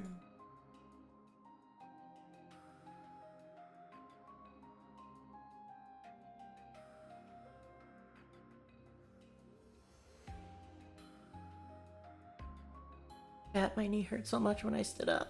God, my knee hurt so much when I stood up.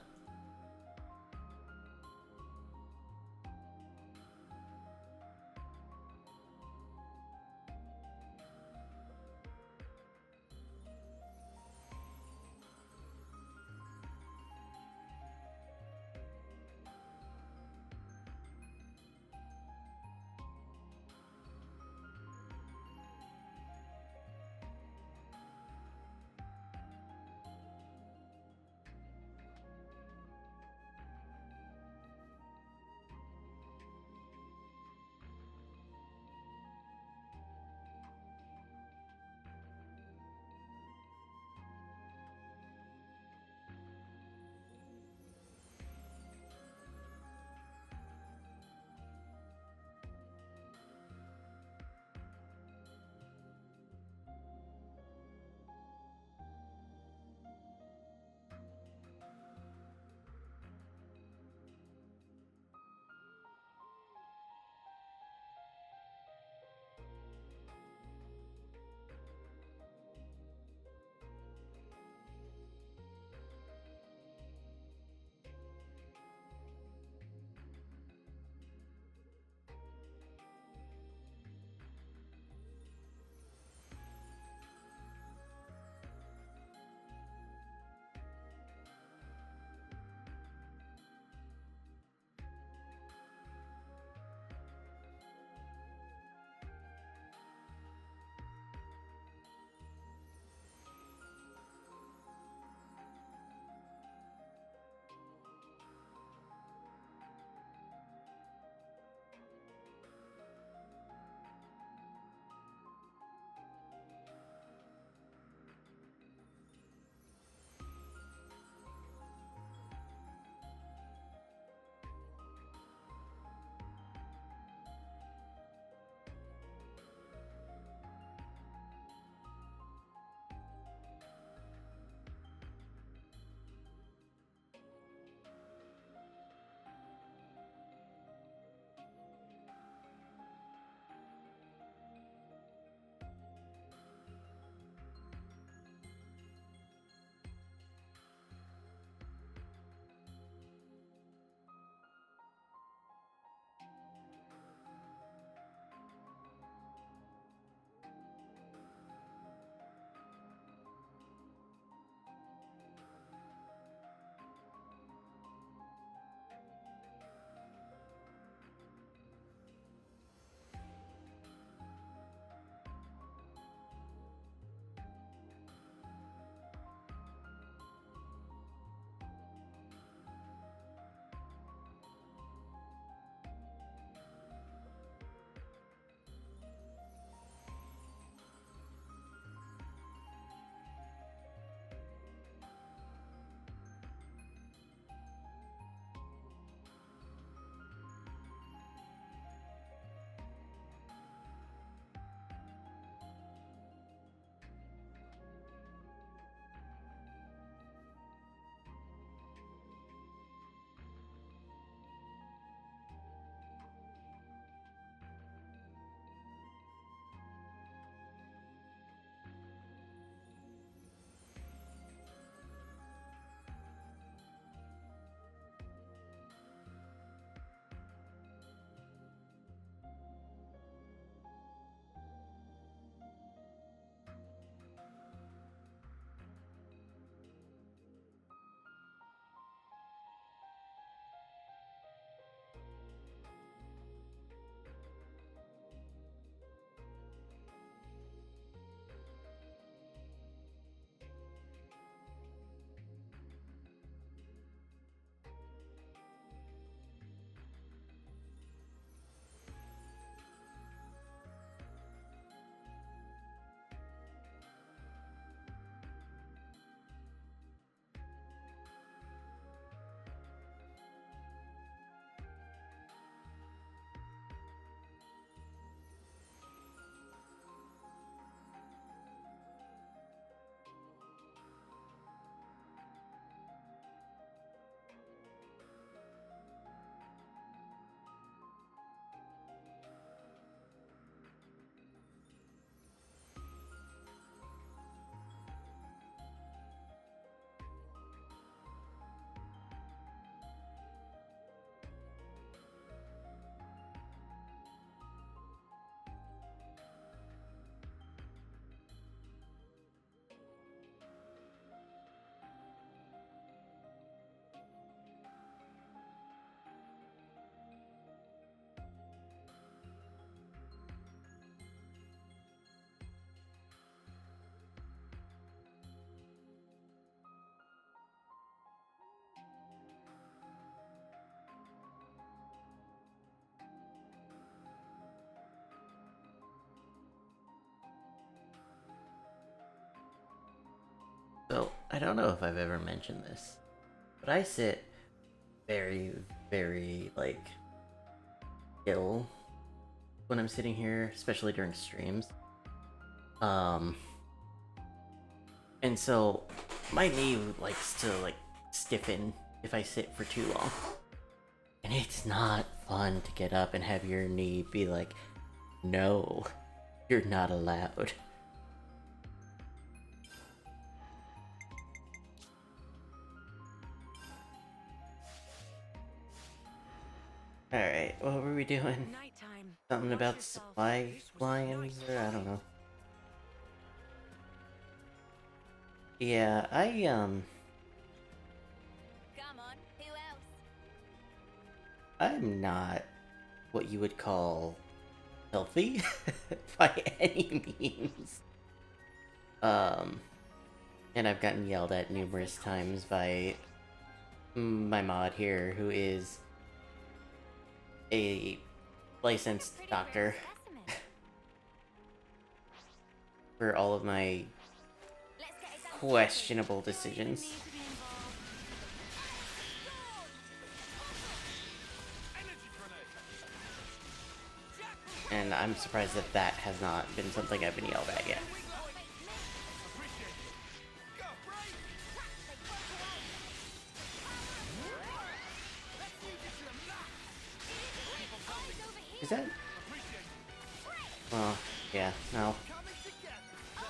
I don't know if I've ever mentioned this, but I sit very, very, like, ill when I'm sitting here, especially during streams. And so my knee likes to, like, stiffen if I sit for too long. And it's not fun to get up and have your knee be like, no, you're not allowed. Alright, what were we doing? Nighttime. Something Wash about yourself. supply lions, or I don't know. Yeah, Come on, who else? I'm not what you would call healthy by any means. And I've gotten yelled at numerous times by my mod here, who is a licensed Pretty doctor, rare specimen. for all of my Let's get it done. questionable decisions. Need to be involved. Energy grenade. And I'm surprised that that has not been something I've been yelled at yet. Appreciate it. Go, break. Let's use it to the max. Is that? Appreciate it. Well, yeah, no. Coming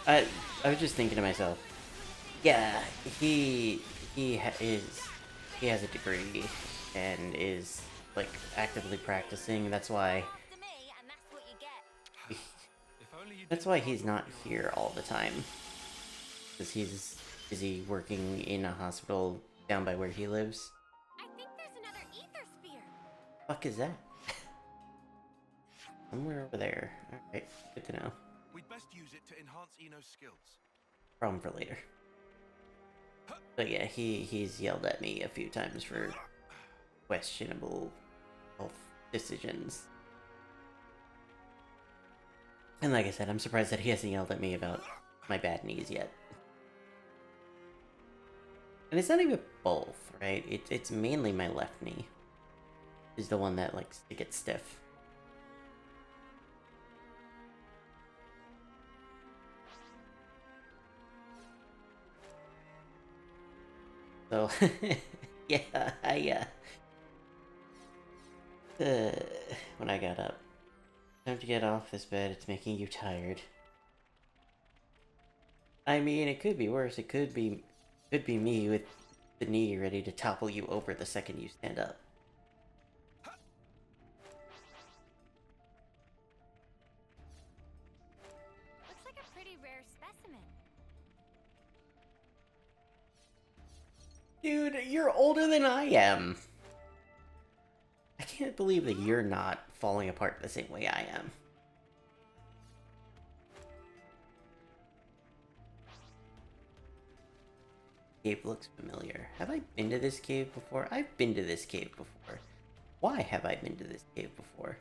together. I was just thinking to myself, yeah, he has a degree and is, like, actively practicing. That's why After me, and that's what you get. If only you that's why he's not here all the time, because he's busy working in a hospital down by where he lives. I think there's another ether sphere. Fuck is that? Somewhere over there. Alright, good to know. We'd best use it to enhance Eno's skills. Problem for later. But yeah, he's yelled at me a few times for questionable health decisions. And like I said, I'm surprised that he hasn't yelled at me about my bad knees yet. And it's not even both, right? It's mainly my left knee is the one that likes to get stiff. So, yeah, when I got up. Time to get off this bed, it's making you tired. I mean, it could be worse. It could be me with the knee ready to topple you over the second you stand up. Looks like a pretty rare specimen. Dude, you're older than I am. I can't believe that you're not falling apart the same way I am. Cave looks familiar. Have I been to this cave before? I've been to this cave before. Why have I been to this cave before?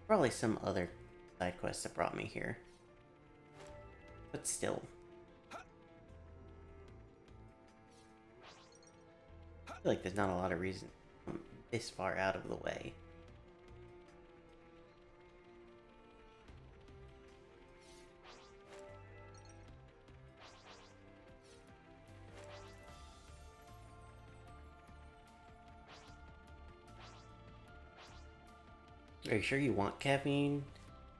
Probably some other side quest that brought me here. But still. I feel like there's not a lot of reason to come this far out of the way. Are you sure you want caffeine?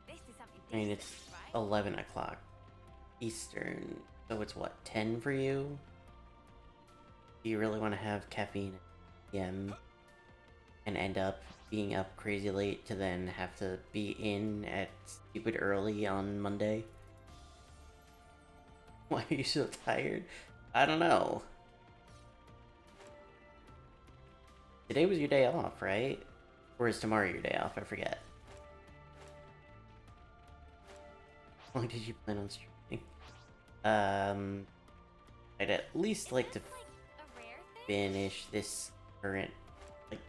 This is something I mean, decent, it's right? 11 o'clock Eastern, so it's what, 10 for you? Do you really want to have caffeine at PM and end up being up crazy late to then have to be in at stupid early on Monday? Why are you so tired? I don't know. Today was your day off, right? Or is tomorrow your day off? I forget. How long did you plan on streaming? I'd at least like to... Is this, like, a rare thing? finish this current, like,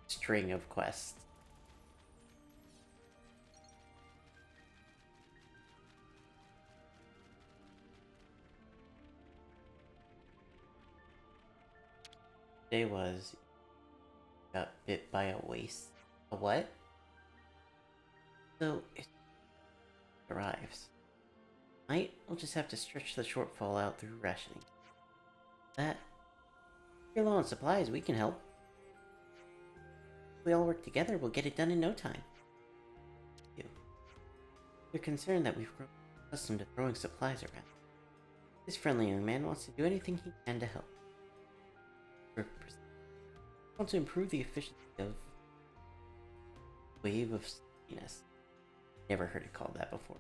string of quests. Today was got bit by a waste. A what? So it arrives. Tonight, we'll just have to stretch the shortfall out through rationing. That. If you're low on supplies, we can help. If we all work together, we'll get it done in no time. You're concerned that we've grown accustomed to throwing supplies around. This friendly young man wants to do anything he can to help. We want to improve the efficiency of wave of stickiness. Never heard it called that before.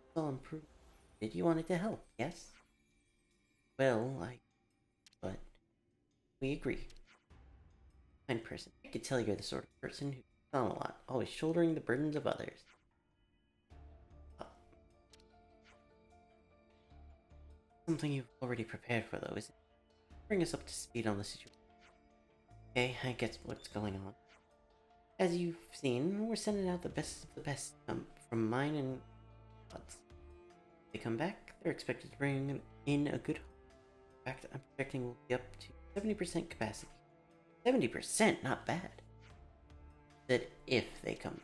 It's all improved. Did you want it to help? Yes? Well, but we agree. Kind person. I could tell you're the sort of person who's on a lot, always shouldering the burdens of others. Something you've already prepared for, though, isn't it? Bring us up to speed on the situation. Okay, I get what's going on. As you've seen, we're sending out the best of the best from mine and odds. If they come back, they're expected to bring in a good. In fact, I'm projecting we'll be up to 70% capacity. 70%, not bad. That if they come back.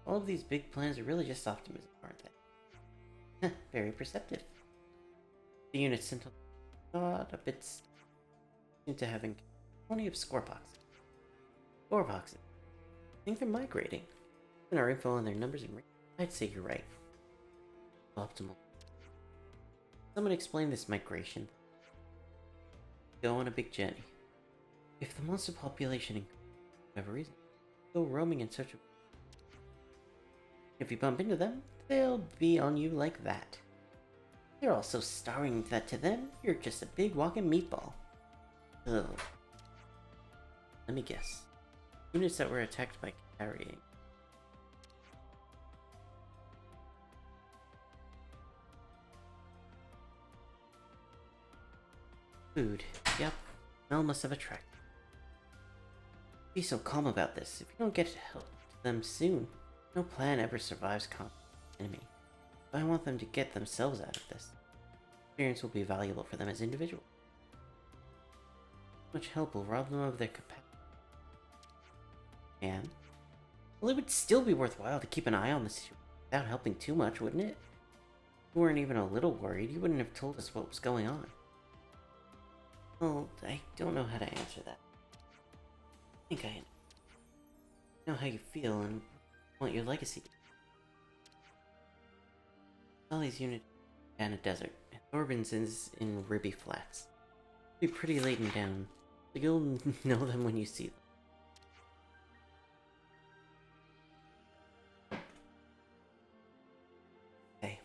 All of these big plans are really just optimism, aren't they? Very perceptive. The unit sent a bit into having plenty of score boxes. Score boxes. I think they're migrating. Given our info on their numbers and range, I'd say you're right. Optimal. Someone explain this migration. Go on a big journey. If the monster population, for whatever reason, go roaming in search of. If you bump into them, they'll be on you like that. They're all so starving that to them, you're just a big walking meatball. Ugh. Let me guess. Units that were attacked by carrying. Food. Yep. Smell must have attracted. Be so calm about this. If you don't get help to them soon, no plan ever survives conflict with the enemy. I want them to get themselves out of this. Experience will be valuable for them as individuals. Much help will rob them of their capacity. And? Well, it would still be worthwhile to keep an eye on the situation without helping too much, wouldn't it? If you weren't even a little worried, you wouldn't have told us what was going on. Well, I don't know how to answer that. I think I know how you feel and want your legacy. Ollie's unit down a desert, and Thorben's is in Ribby Flats. Be pretty laden down, so you'll know them when you see them. Okay.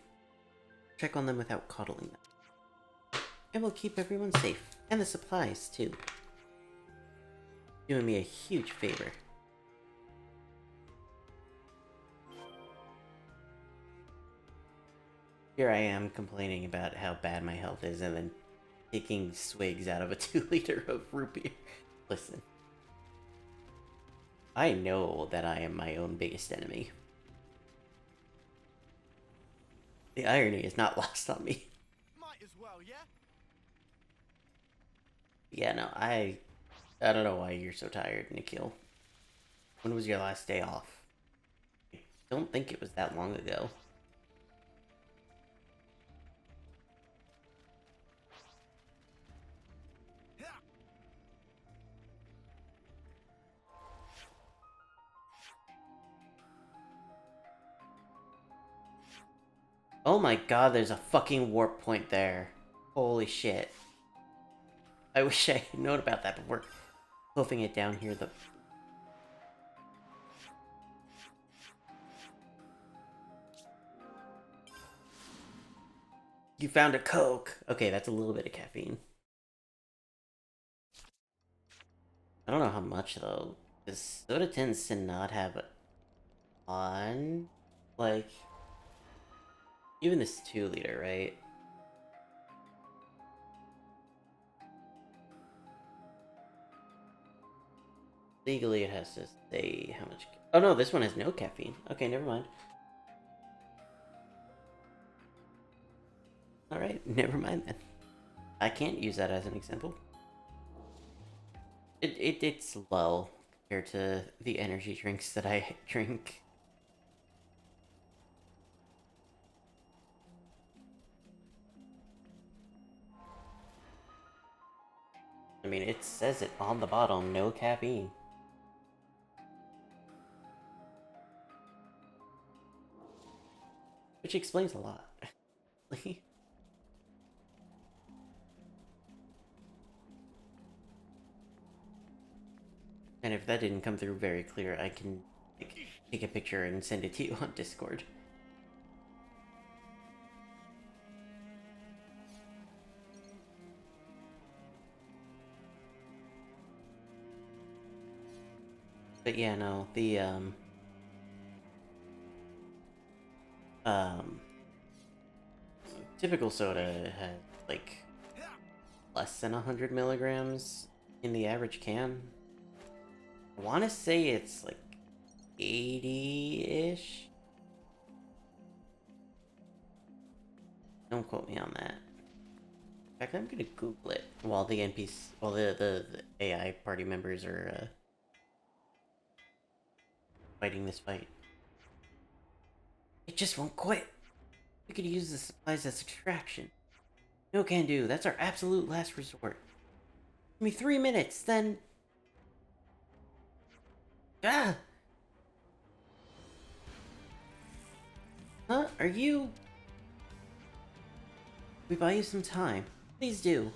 Check on them without coddling them. And we'll keep everyone safe, and the supplies, too. Doing me a huge favor. Here I am complaining about how bad my health is and then taking swigs out of a 2-liter of root beer. Listen. I know that I am my own biggest enemy. The irony is not lost on me. Might as well, yeah? Yeah, no, I don't know why you're so tired, Nikhil. When was your last day off? I don't think it was that long ago. Oh my god, there's a fucking warp point there. Holy shit. I wish I had known about that before hoofing it down here. You found a Coke! Okay, that's a little bit of caffeine. I don't know how much though, because soda tends to not have a ton. Like, even this 2-liter, right? Legally, it has to say how much. Oh no, this one has no caffeine. Okay, never mind. Alright, never mind then. I can't use that as an example. It's low compared to the energy drinks that I drink. I mean, it says it on the bottom, no caffeine. Which explains a lot. And if that didn't come through very clear, I can take a picture and send it to you on Discord. But yeah, no, the typical soda has like less than 100 milligrams in the average can. I want to say it's like 80-ish. Don't quote me on that. In fact, I'm gonna Google it while the the AI party members are fighting this fight. It just won't quit. We could use the supplies as extraction. No can do. That's our absolute last resort. Give me 3 minutes, then. Ah! Huh? Are you? We buy you some time. Please do.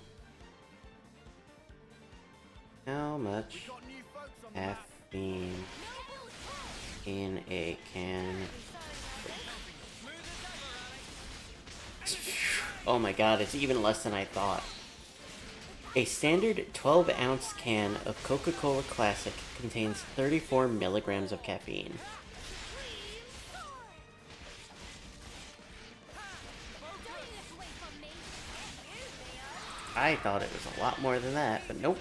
How much Got new folks on the map. caffeine in a can? Oh my god, it's even less than I thought. A standard 12-ounce can of Coca-Cola Classic contains 34 milligrams of caffeine. I thought it was a lot more than that, but nope.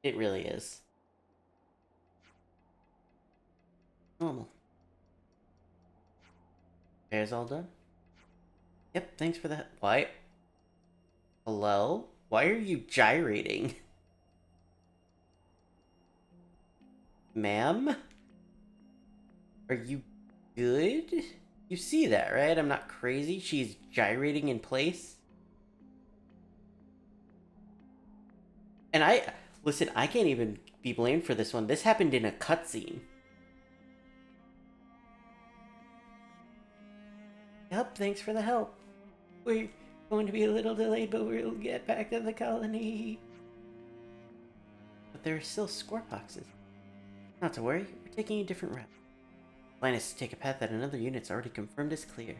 It really is. Normal. Repairs all done? Yep, thanks for that. Why? Hello? Why are you gyrating? Ma'am? Are you good? You see that, right? I'm not crazy. She's gyrating in place. And listen, I can't even be blamed for this one. This happened in a cutscene. Yep, thanks for the help. We're going to be a little delayed, but we'll get back to the colony. But there are still score boxes. Not to worry, we're taking a different route. Plan is to take a path that another unit's already confirmed is clear.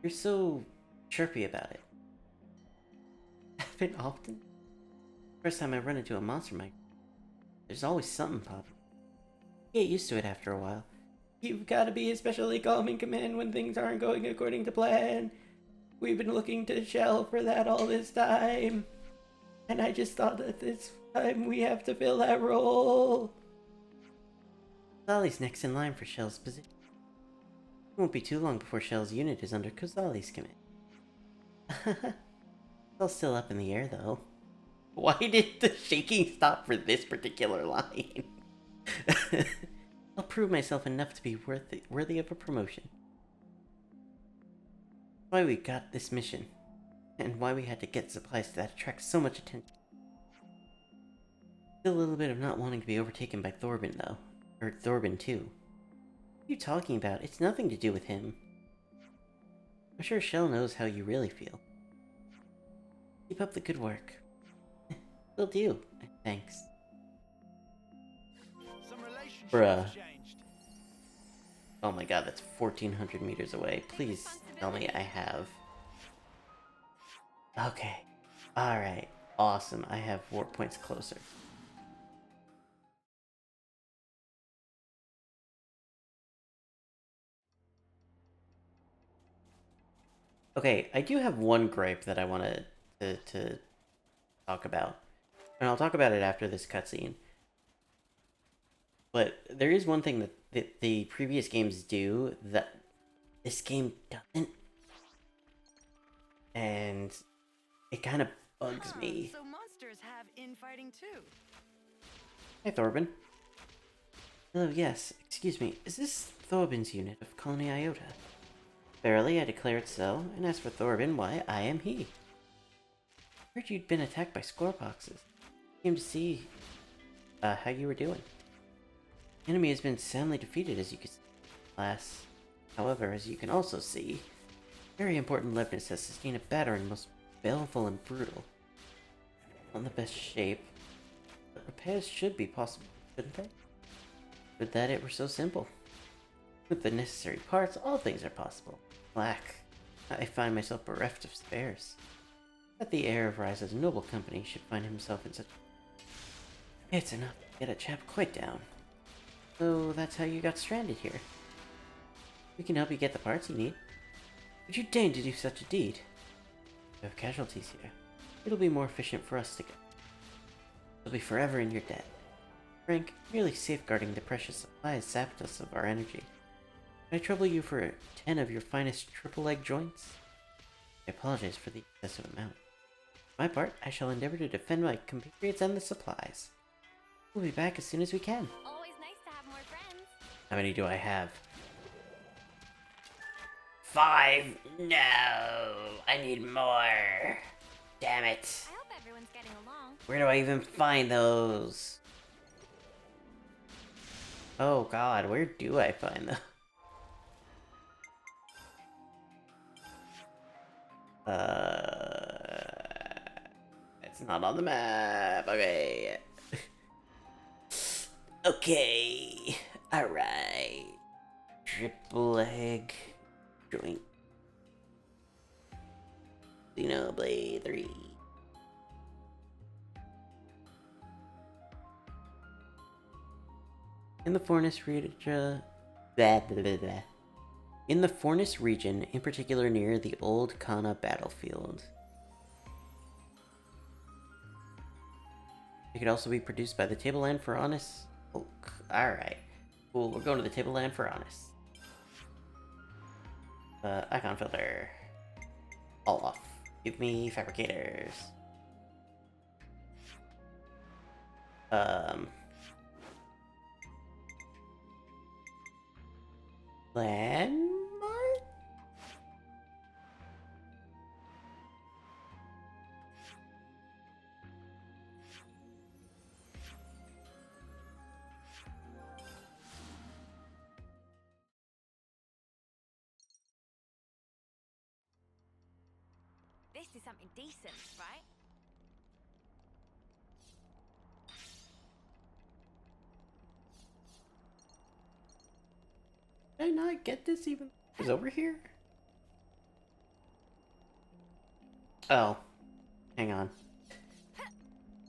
You're so chirpy about it. Happen often? First time I run into a monster mic, there's always something popping. Get used to it after a while. You've got to be especially calm in command when things aren't going according to plan. We've been looking to Shell for that all this time. And I just thought that this time we have to fill that role. Kozali's next in line for Shell's position. It won't be too long before Shell's unit is under Kozali's command. It's all still up in the air though. Why did the shaking stop for this particular line? I'll prove myself enough to be worthy of a promotion. Why we got this mission, and why we had to get supplies that attract so much attention. Still a little bit of not wanting to be overtaken by Thorben, though. Or Thorben, too. What are you talking about? It's nothing to do with him. I'm sure Shell knows how you really feel. Keep up the good work. Will do. Thanks. Some relationships Bruh. changed. Oh my god, that's 1,400 meters away. Please tell me I have... Okay. Alright. Awesome. I have 4 points closer. Okay, I do have one gripe that I want to talk about. And I'll talk about it after this cutscene. But there is one thing that the previous games do that this game doesn't. And it kind of bugs me. So monsters have infighting too. Hi, Thorben. Oh, yes. Excuse me. Is this Thorben's unit of Colony Iota? Verily, I declare it so. And as for Thorben, why, I am he. I heard you'd been attacked by scoreboxes. Came to see how you were doing. The enemy has been soundly defeated, as you can see, class. However, as you can also see, very important Leibniz has sustained a battering most baleful and brutal. Not in the best shape, but repairs should be possible, shouldn't they? Would that it were so simple. With the necessary parts, all things are possible. Lack. I find myself bereft of spares. That the heir of Rise's noble company should find himself in such... It's enough to get a chap quite down. So that's how you got stranded here. We can help you get the parts you need. Would you deign to do such a deed? We have casualties here. It'll be more efficient for us to go. We'll be forever in your debt. Frank, merely safeguarding the precious supplies sapped us of our energy. Can I trouble you for 10 of your finest triple leg joints? I apologize for the excessive amount. For my part, I shall endeavor to defend my compatriots and the supplies. We'll be back as soon as we can. Always nice to have more friends. How many do I have? 5? No! I need more! Damn it! I hope everyone's getting along. Where do I even find those? Oh god, where do I find them? It's not on the map. Okay. Okay. Alright. Triple egg joint. Xenoblade 3. In the Fornus region, in the Fornus region, in particular near the old Kana battlefield. It could also be produced by the Tableland for Honest Oak. Alright. Cool, we're going to the Tableland for Honest. Icon filter. All off. Give me fabricators. Landmark? This is something decent, right? Did I not get this even? Is over here? Oh. Hang on.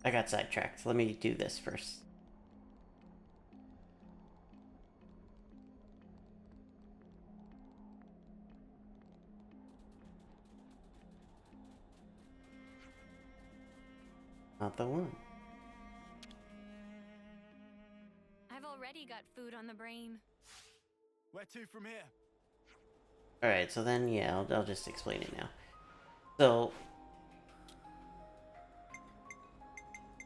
I got sidetracked. Let me do this first. Not the one. I've already got food on the brain. Where to from here? Alright, so then, yeah, I'll just explain it now. So,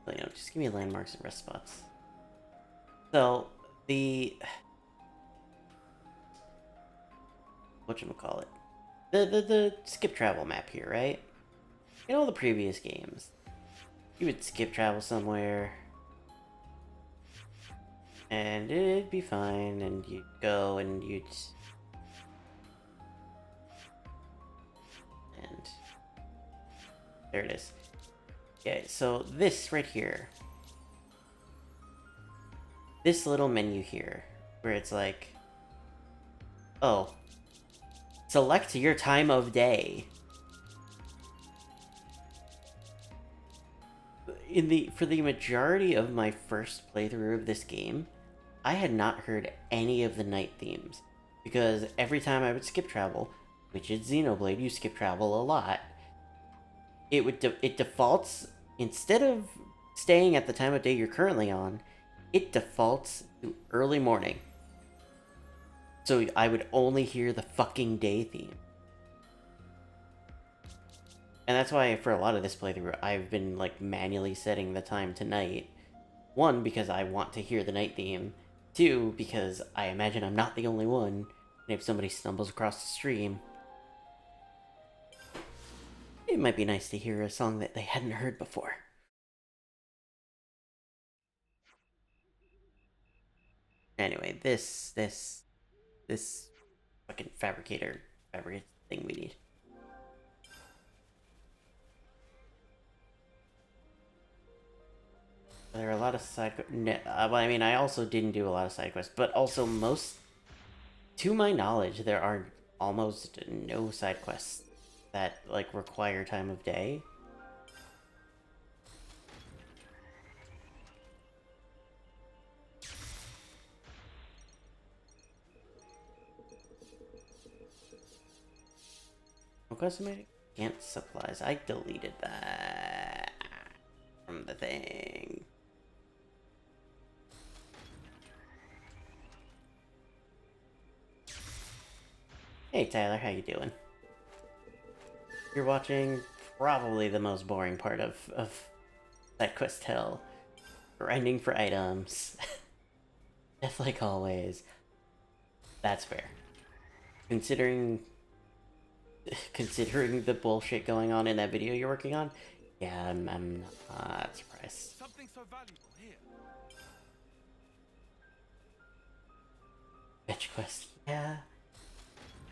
you know, just give me landmarks and rest spots. So, the... whatchamacallit? The skip travel map here, right? In all the previous games, you would skip travel somewhere, and it'd be fine, and you'd go, and you'd... and... there it is. Okay, so this right here. This little menu here, where it's like... Oh. Select your time of day. For the majority of my first playthrough of this game, I had not heard any of the night themes. Because every time I would skip travel, which is Xenoblade, you skip travel a lot, it defaults, instead of staying at the time of day you're currently on, it defaults to early morning. So I would only hear the fucking day theme. And that's why for a lot of this playthrough, I've been like manually setting the time to night. One, because I want to hear the night theme. Two, because I imagine I'm not the only one. And if somebody stumbles across the stream, it might be nice to hear a song that they hadn't heard before. Anyway, this fucking fabricator thing we need. There are a lot of side quests. Well, I mean, I also didn't do a lot of side quests, but also to my knowledge, there are almost no side quests that, like, require time of day. Cosmetic can't supplies. I deleted that from the thing. Hey Tyler, how you doing? You're watching probably the most boring part of that quest hell. Grinding for items. Just like always. That's fair. Considering the bullshit going on in that video you're working on, yeah, I'm not surprised. Something so valuable here. Fetch quest, yeah.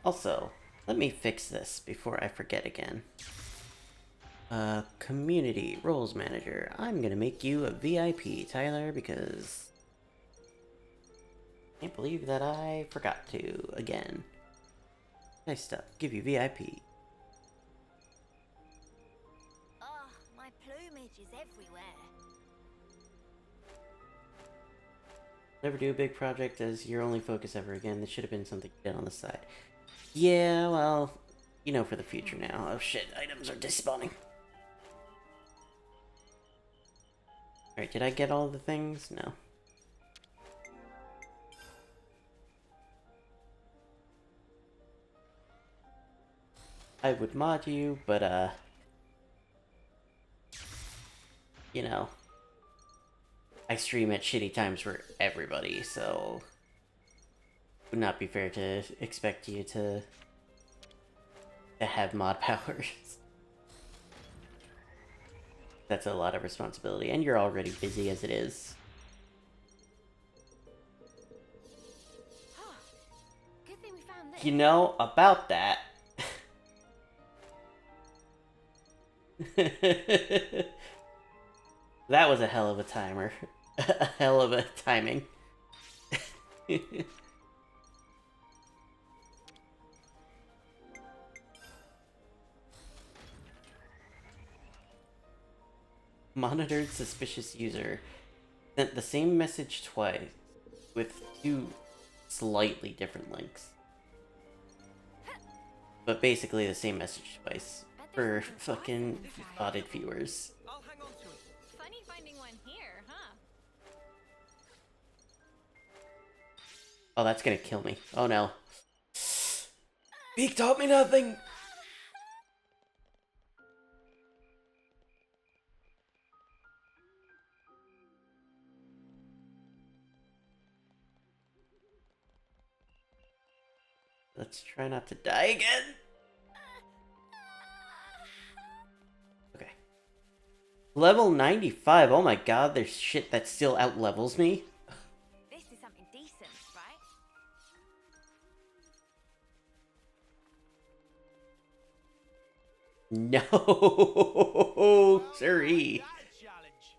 Also, let me fix this before I forget again. Community roles manager. I'm gonna make you a VIP, Tyler, because I can't believe that I forgot to again. Nice stuff. Give you VIP. Oh, my plumage is everywhere. Never do a big project as your only focus ever again. This should have been something you did on the side. Yeah, well, you know for the future now. Oh shit, items are despawning. Alright, did I get all the things? No. I would mod you, but, you know, I stream at shitty times for everybody, so it would not be fair to expect you to have mod powers. That's a lot of responsibility, and you're already busy as it is. Good thing we found this. You know, about that... That was a hell of a timer. A hell of a timing. Monitored suspicious user sent the same message twice with two slightly different links. But basically the same message twice for fucking spotted viewers. I'll hang on to it. Funny finding one here, huh? Oh, that's gonna kill me. Oh no. Beak taught me nothing! Let's try not to die again. Okay. Level 95. Oh my god, there's shit that still out-levels me. This is something decent, right? No, sorry. That challenge.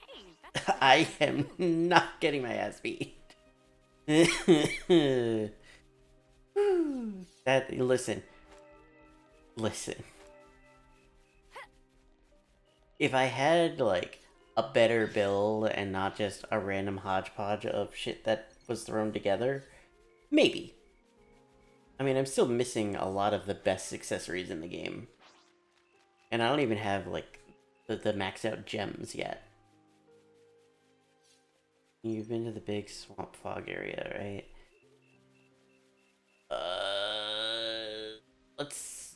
Hey, that's I am not getting my ass beat. That listen. If I had like a better build and not just a random hodgepodge of shit that was thrown together, maybe. I mean, I'm still missing a lot of the best accessories in the game. And I don't even have like the maxed out gems yet. You've been to the big swamp fog area, right? Let's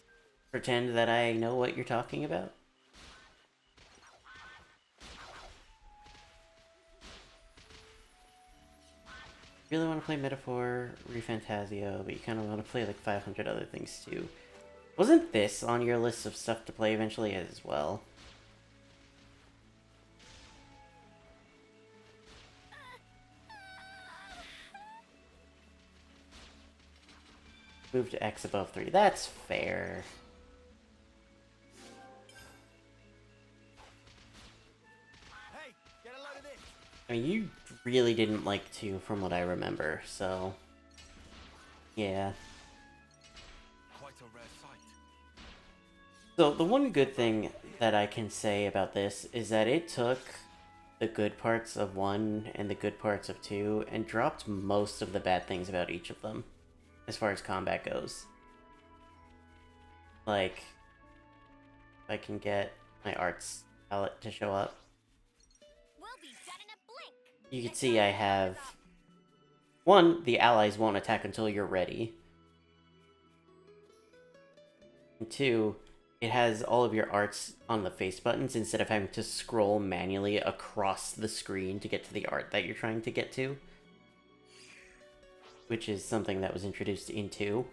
pretend that I know what you're talking about. You really want to play Metaphor, ReFantazio, but you kind of want to play like 500 other things too. Wasn't this on your list of stuff to play eventually as well? Move to X above 3. That's fair. Hey, get a load of this. I mean, you really didn't like 2 from what I remember, so... yeah. Quite a rare sight. So, the one good thing that I can say about this is that it took the good parts of 1 and the good parts of 2 and dropped most of the bad things about each of them, as far as combat goes. Like, if I can get my arts palette to show up, We'll be done in a blink. you can see I have... 1, the allies won't attack until you're ready. And 2, it has all of your arts on the face buttons instead of having to scroll manually across the screen to get to the art that you're trying to get to. Which is something that was introduced in 2.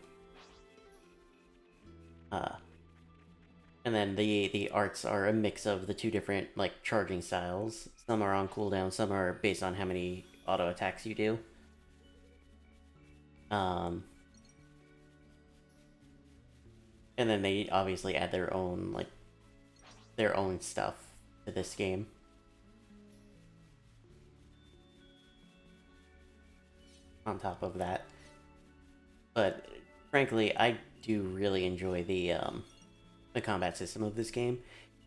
And then the arts are a mix of the 2 different, like, charging styles. Some are on cooldown, some are based on how many auto attacks you do. And then they obviously add their own, like, their own stuff to this game. On top of that. But, frankly, I do really enjoy the combat system of this game.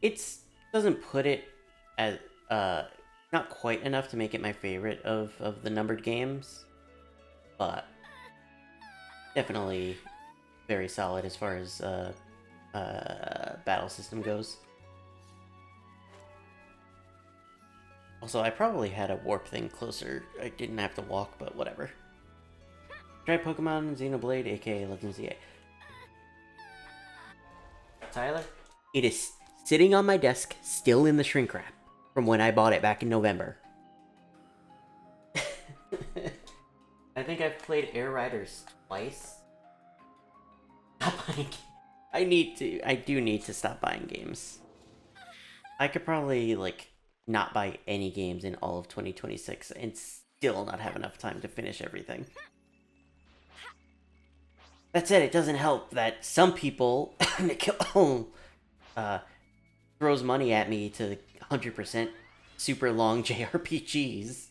It doesn't put it as, not quite enough to make it my favorite of the numbered games, but definitely very solid as far as battle system goes. Also, I probably had a warp thing closer. I didn't have to walk, but whatever. Try Pokemon Xenoblade, aka Legends ZA. Tyler? It is sitting on my desk, still in the shrink wrap, from when I bought it back in November. I think I've played Air Riders twice. Stop buying. I do need to stop buying games. I could probably, like, not buy any games in all of 2026 and still not have enough time to finish everything. That said, it doesn't help that some people throws money at me to 100% super long JRPGs.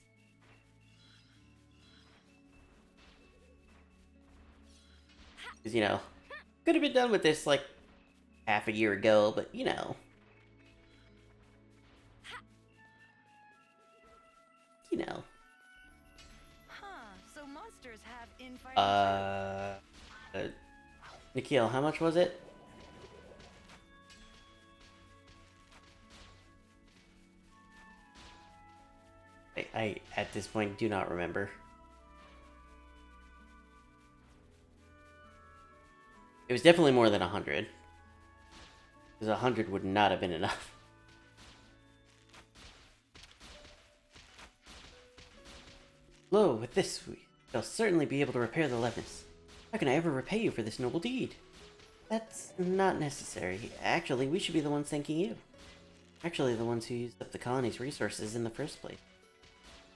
Because, you know, could have been done with this, like, half a year ago, but, you know. You know. Huh, so monsters have infighting. Nikhil, how much was it? I at this point do not remember. It was definitely more than 100. Because 100 would not have been enough. Lo, with this, we shall certainly be able to repair the Levis. How can I ever repay you for this noble deed? That's not necessary. Actually, we should be the ones thanking you. Actually, the ones who used up the colony's resources in the first place.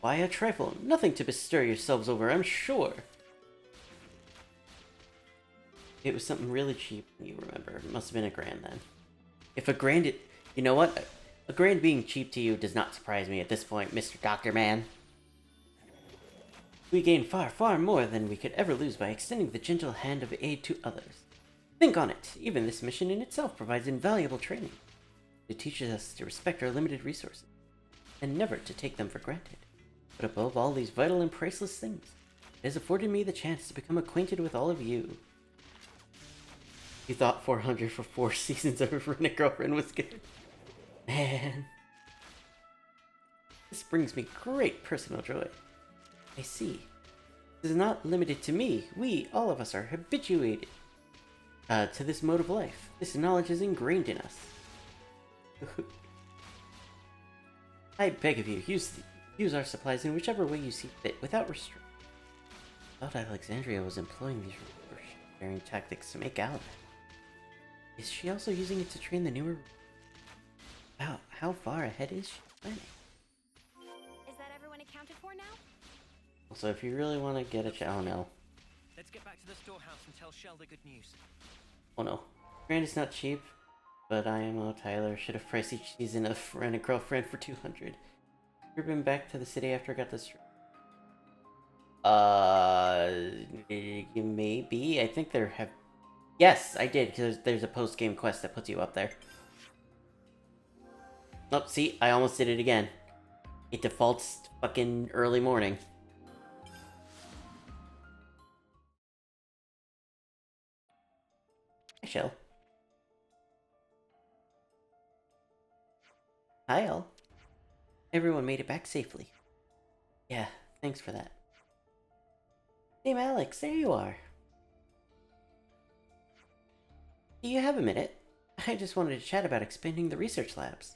Why a trifle? Nothing to bestir yourselves over, I'm sure. It was something really cheap, you remember. It must have been $1,000 then. If $1,000... You know what? $1,000 being cheap to you does not surprise me at this point, Mr. Doctor Man. We gain far, far more than we could ever lose by extending the gentle hand of aid to others. Think on it. Even this mission in itself provides invaluable training. It teaches us to respect our limited resources, and never to take them for granted. But above all these vital and priceless things, it has afforded me the chance to become acquainted with all of you. You thought 400 for 4 seasons of Rent a Girlfriend was good? Man. This brings me great personal joy. I see. This is not limited to me. We, all of us, are habituated to this mode of life. This knowledge is ingrained in us. I beg of you, use our supplies in whichever way you see fit, without restraint. I thought Alexandria was employing these sharing tactics to make out. Is she also using it to train the newer? Wow, how far ahead is she planning? Is that everyone accounted for now? Also, if you really want to get a oh no. Let's get back to the storehouse and tell Shell the good news. Oh no. Grant is not cheap, but IMO Tyler should have priced each season of Rent a Girlfriend for 200. Ever been back to the city after I got this? Maybe. I think there have. Yes, I did, because there's a post-game quest that puts you up there. Oh, see, I almost did it again. It defaults to fucking early morning. Hi, Shell. Hi, all. Everyone made it back safely. Yeah, thanks for that. Hey, Alex, there you are. Do you have a minute? I just wanted to chat about expanding the research labs.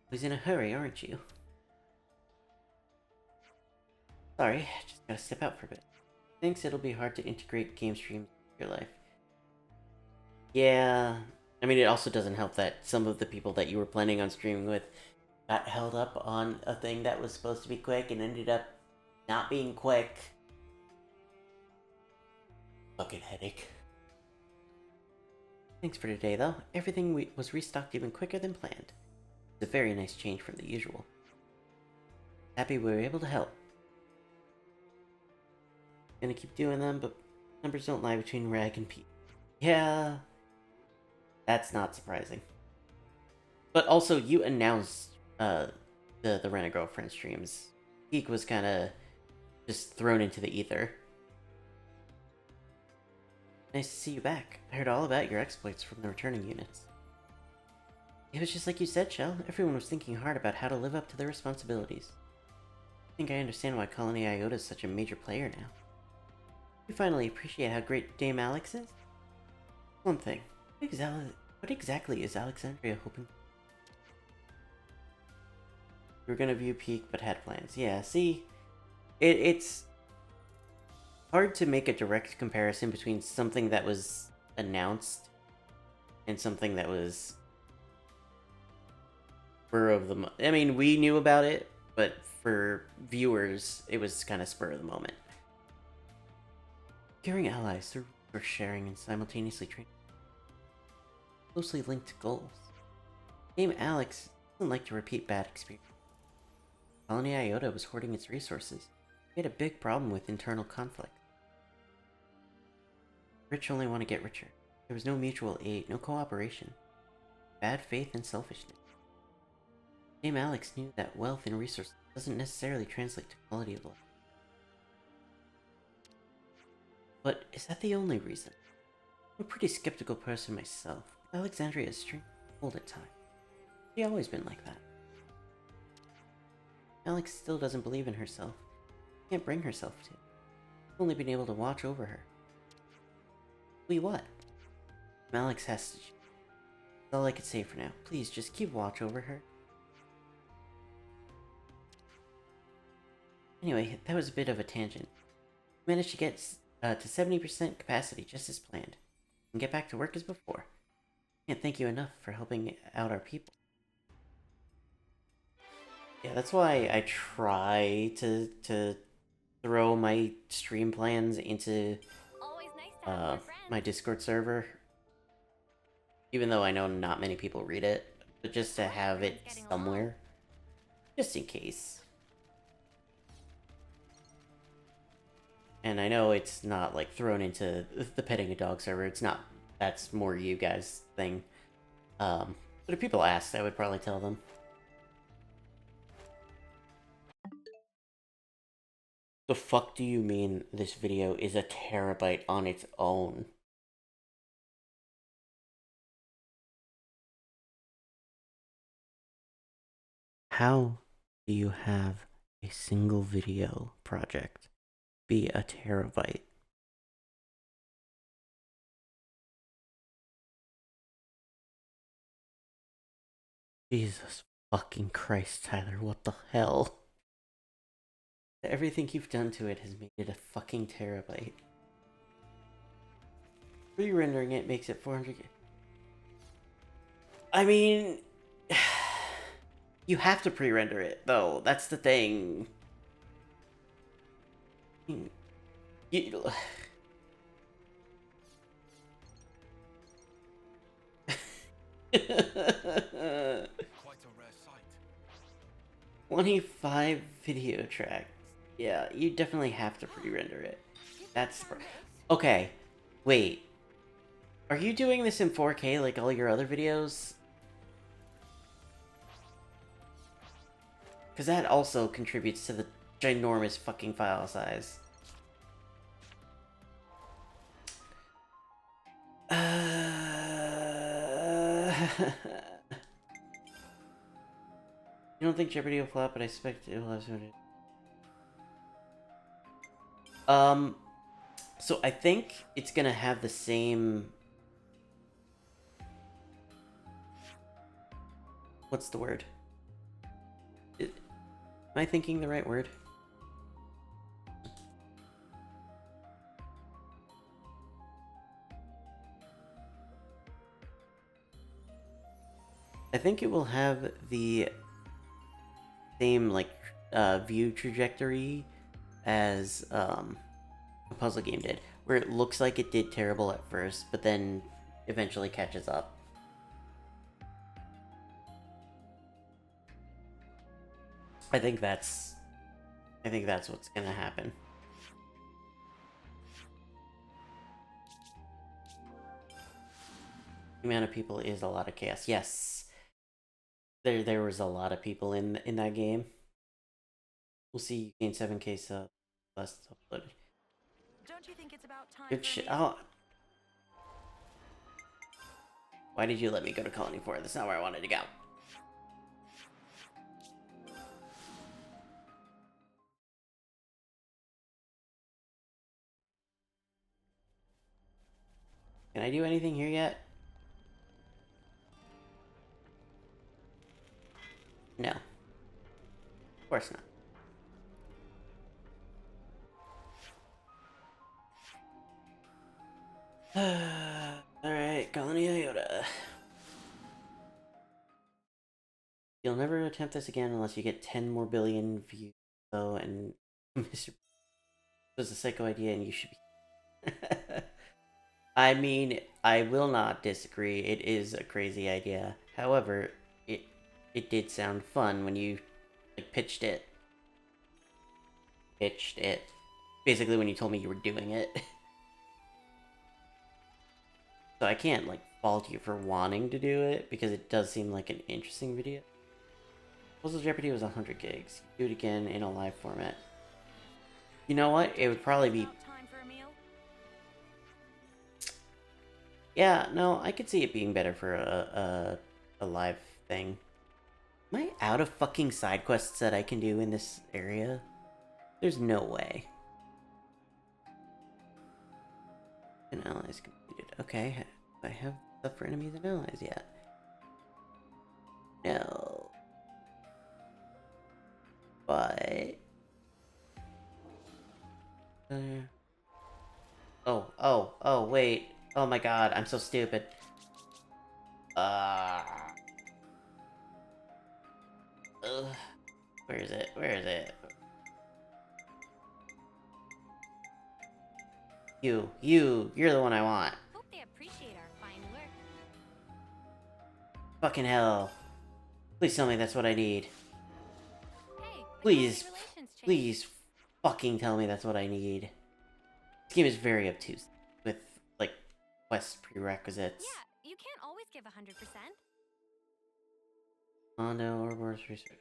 Always in a hurry, aren't you? Sorry, just gotta step out for a bit. Thinks it'll be hard to integrate game streams into your life. Yeah, I mean, it also doesn't help that some of the people that you were planning on streaming with got held up on a thing that was supposed to be quick and ended up not being quick. Fucking headache. Thanks for today, though. Everything was restocked even quicker than planned. It's a very nice change from the usual. Happy we were able to help. Gonna keep doing them, but numbers don't lie between Rag and Pete. Yeah, that's not surprising. But also, you announced the Rent a Girlfriend streams. Geek was kind of just thrown into the ether. Nice to see you back. I heard all about your exploits from the returning units. It was just like you said, Shell. Everyone was thinking hard about how to live up to their responsibilities. I think I understand why Colony Iota is such a major player now. We finally appreciate how great Dame Alex is. One thing. What exactly is Alexandria hoping for? We were gonna view Peak, but had plans. Yeah, see? It's hard to make a direct comparison between something that was announced and something that was spur of the moment. I mean, we knew about it, but for viewers, it was kind of spur of the moment. Securing allies through resource sharing and simultaneously training closely linked goals. Dame Alex doesn't like to repeat bad experiences. Colony Iota was hoarding its resources. We had a big problem with internal conflict. Rich only want to get richer. There was no mutual aid, no cooperation. Bad faith and selfishness. Dame Alex knew that wealth and resources doesn't necessarily translate to quality of life. But is that the only reason? I'm a pretty skeptical person myself. Alexandria is strange cold at times. She's always been like that. Alex still doesn't believe in herself. Can't bring herself to. I've only been able to watch over her. What? Alex has to. That's all I could say for now. Please, just keep watch over her. Anyway, that was a bit of a tangent. We managed to get to 70% capacity, just as planned, and get back to work as before. Can't thank you enough for helping out our people. Yeah, that's why I try to throw my stream plans into Always nice to have more friends. my Discord server, even though I know not many people read it, but just to have it somewhere, just in case. And I know it's not like thrown into the petting a dog server. It's not. That's more you guys thing. But if people asked, I would probably tell them. The fuck do you mean this video is a terabyte on its own? How do you have a single video project be a terabyte? Jesus fucking Christ, Tyler, what the hell? Everything you've done to it has made it a fucking terabyte. Re-rendering it makes it 400. I mean, you have to pre-render it, though. That's the thing. You... Quite a rare sight. 25 video tracks. Yeah, you definitely have to pre-render it. That's... Okay, wait. Are you doing this in 4K like all your other videos? Because that also contributes to the ginormous fucking file size. You don't think Jeopardy will flop, but I expect it will have some... So I think it's gonna have the same... What's the word? Am I thinking the right word? I think it will have the same, like, view trajectory as, a puzzle game did, where it looks like it did terrible at first, but then eventually catches up. I think that's what's gonna happen. The amount of people is a lot of chaos. Yes. There was a lot of people in that game. We'll see you gain 7K subs. Less uploaded. Don't you think it's about time Good for shit. me? Oh. Why did you let me go to Colony 4? That's not where I wanted to go. Can I do anything here yet? No. Of course not. Alright, Colony Iota. You'll never attempt this again unless you get 10 more billion views, though, and Mr. was a psycho idea and you should be... I mean, I will not disagree. It is a crazy idea. However, it did sound fun when you, like, pitched it. Basically when you told me you were doing it. So I can't, like, fault you for wanting to do it, because it does seem like an interesting video. Puzzle Jeopardy was 100 gigs. Do it again in a live format. You know what? It would probably be... About time for a meal? Yeah, no, I could see it being better for a live thing. Am I out of fucking side quests that I can do in this area? There's no way. An allies completed. Okay, do I have stuff for enemies and allies yet? No. But... Oh, wait. Oh my god, I'm so stupid. Where is it? Where is it? You're the one I want. Hope they appreciate our fine work. Fucking hell. Please tell me that's what I need. Hey, Please, congratulations, Chase. please fucking tell me that's what I need. This game is very obtuse with, like, quest prerequisites. Yeah, you can't always give 100%. Oh no, or worse research.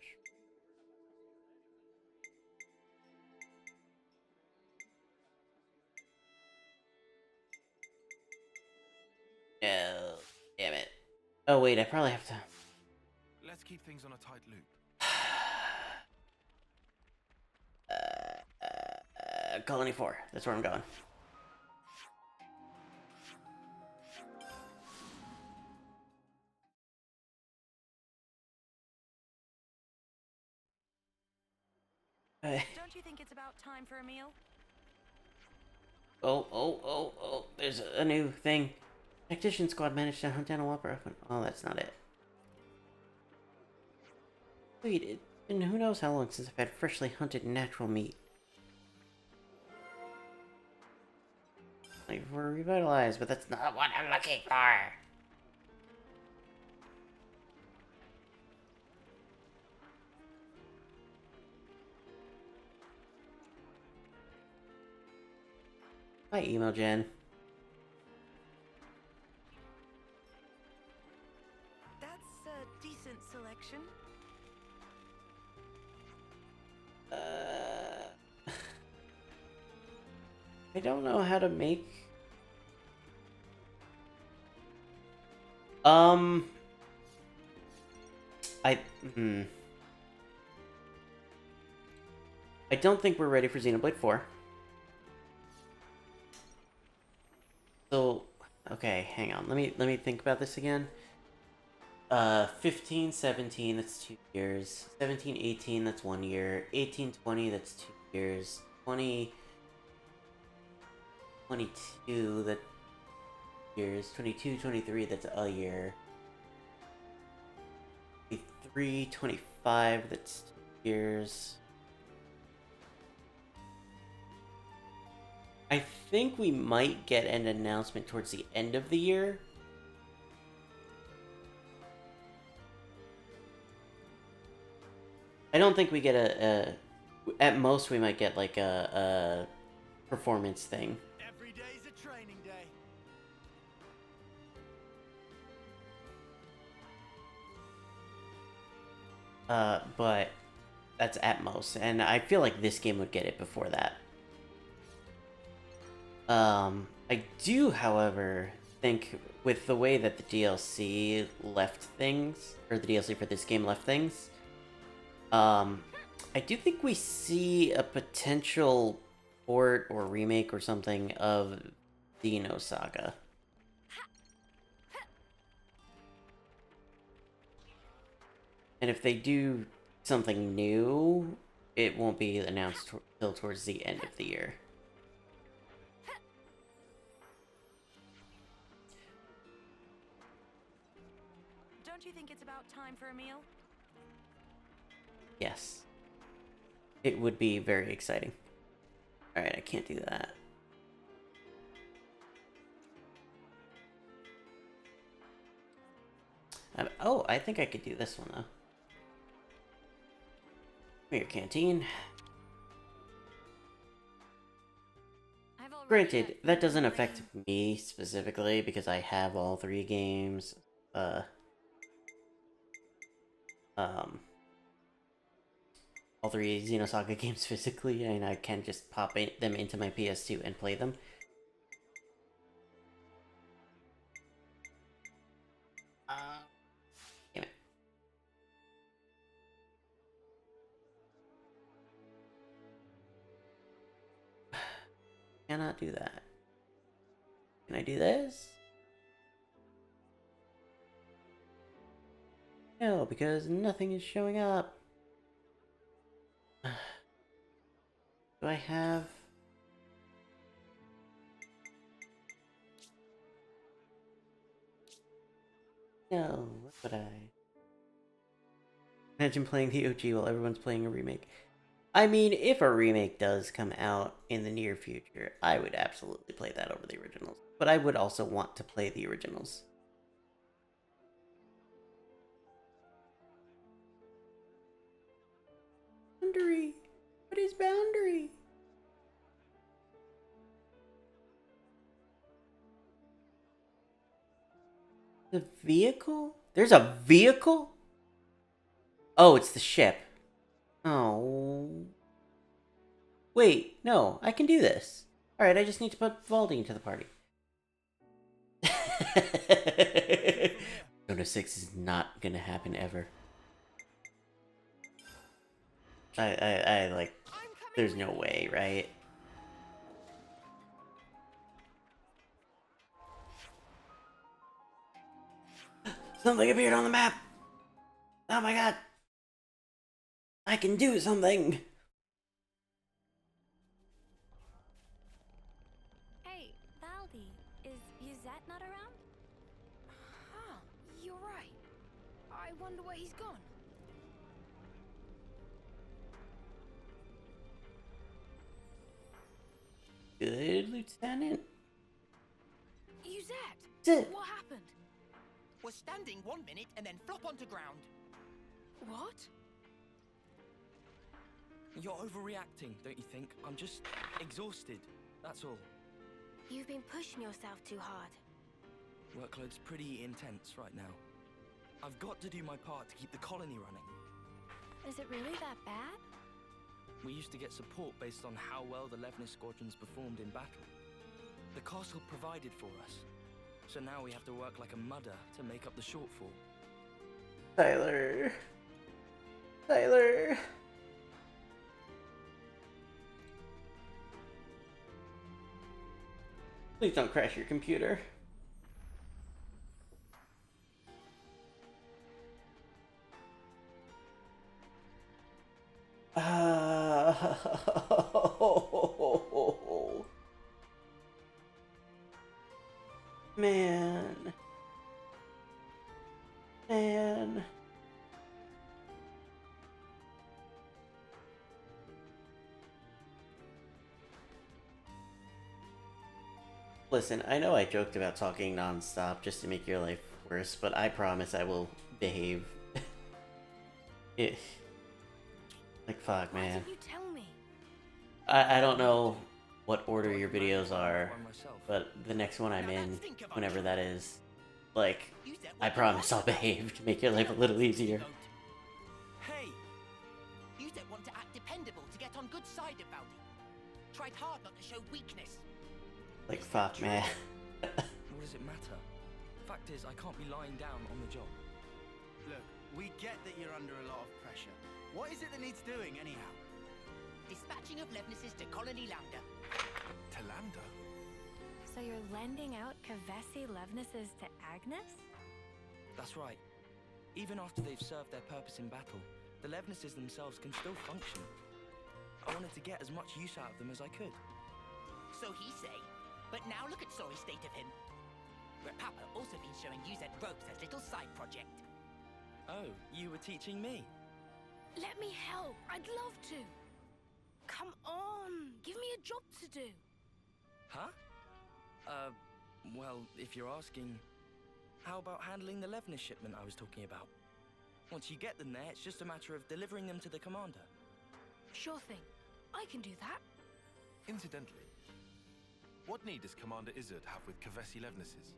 No, damn it. Oh wait, I probably have to. Let's keep things on a tight loop. Colony 4. That's where I'm going. Don't you think it's about time for a meal? Oh. There's a new thing. Tactician squad managed to hunt down a whopper. Oh, that's not it. Wait, it's been who knows how long since I've had freshly hunted natural meat. Like, we're revitalized, but that's not what I'm looking for. Hi, Emo Gen. That's a decent selection. I don't know how to make... I don't think we're ready for Xenoblade 4. So, okay, hang on. Let me think about this again. 15, 17, that's 2 years. 17, 18, that's 1 year. 18, 20, that's 2 years. 20, 22, that's years. 22, 23, that's a year. 23, 25, that's 2 years. I think we might get an announcement towards the end of the year. I don't think we get at most we might get like a performance thing. Every day's a training day. But that's at most, and I feel like this game would get it before that. I do, however, think with the way that the DLC left things, or the DLC for this game left things, I do think we see a potential port or remake or something of Xeno Saga. And if they do something new, it won't be announced till towards the end of the year. Don't you think it's about time for a meal? Yes. It would be very exciting. Alright, I can't do that. Oh, I think I could do this one, though. Come here, canteen. I've already Granted, had that doesn't food affect me specifically, because I have all 3 games. All 3 Xenosaga games physically, and I can just pop them into my PS2 and play them. Damn it. Cannot do that. Can I do this? No, because nothing is showing up. Do I have... No, what would I... Imagine playing the OG while everyone's playing a remake. I mean, if a remake does come out in the near future, I would absolutely play that over the originals. But I would also want to play the originals. Boundary? What is boundary? The vehicle? There's a vehicle? Oh, it's the ship. Oh. Wait, no, I can do this. Alright, I just need to put Valdi into the party. Persona 6 is not gonna happen ever. I like, there's no way, right? Something appeared on the map! Oh my god! I can do something! Hey, Valdi, is Yuzette not around? Huh, you're right. I wonder where he's gone. Good, Lieutenant. Yuzette, what happened? We're standing 1 minute and then flop onto ground. What? You're overreacting, don't you think? I'm just exhausted, that's all. You've been pushing yourself too hard. Workload's pretty intense right now. I've got to do my part to keep the colony running. Is it really that bad? We used to get support based on how well the Levnis squadrons performed in battle. The castle provided for us, so now we have to work like a mudder to make up the shortfall. Tyler. Tyler. Please don't crash your computer. Man. Man. Listen, I know I joked about talking nonstop just to make your life worse, but I promise I will behave. Like, fuck, Why man. didn't you tell me? I don't know what order your videos are, By myself. but the next one I'm Now in, let's think about whenever it. that is, like, Yuzette I won't promise I'll want to. behave to make your life a little easier. Hey! Yuzette want to act dependable to get on good side of Valdi. Tried hard not to show weakness. Like, fuck, man. What does it matter? Fact is, I can't be lying down on the job. Look, we get that you're under a lot of pressure. What is it that needs doing, anyhow? Dispatching of Levnises to Colony Lambda. To Lambda? So you're lending out Kavesi Levnises to Agnes? That's right. Even after they've served their purpose in battle, the Levnises themselves can still function. I wanted to get as much use out of them as I could. So he say. But now look at sorry state of him. Where Papa also been showing Yuzette ropes as little side project. Oh, you were teaching me? Let me help. I'd love to. Come on, give me a job to do. Huh? Well, if you're asking, how about handling the Levnis shipment I was talking about? Once you get them there, it's just a matter of delivering them to the commander. Sure thing. I can do that. Incidentally, what need does Commander Izzard have with Kavesi Levnises?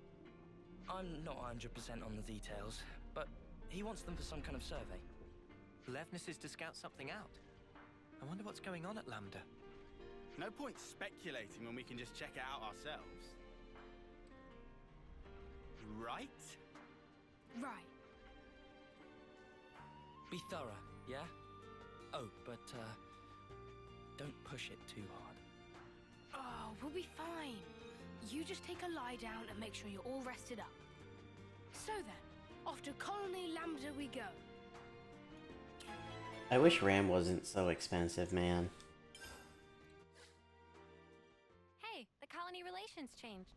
I'm not 100% on the details, but he wants them for some kind of survey. Levnis is to scout something out. I wonder what's going on at Lambda. No point speculating when we can just check it out ourselves. Right? Right. Be thorough, yeah? Oh, but, don't push it too hard. Oh, we'll be fine. You just take a lie down and make sure you're all rested up. So then, off to Colony Lambda we go. I wish RAM wasn't so expensive, man. Hey, the colony relations changed.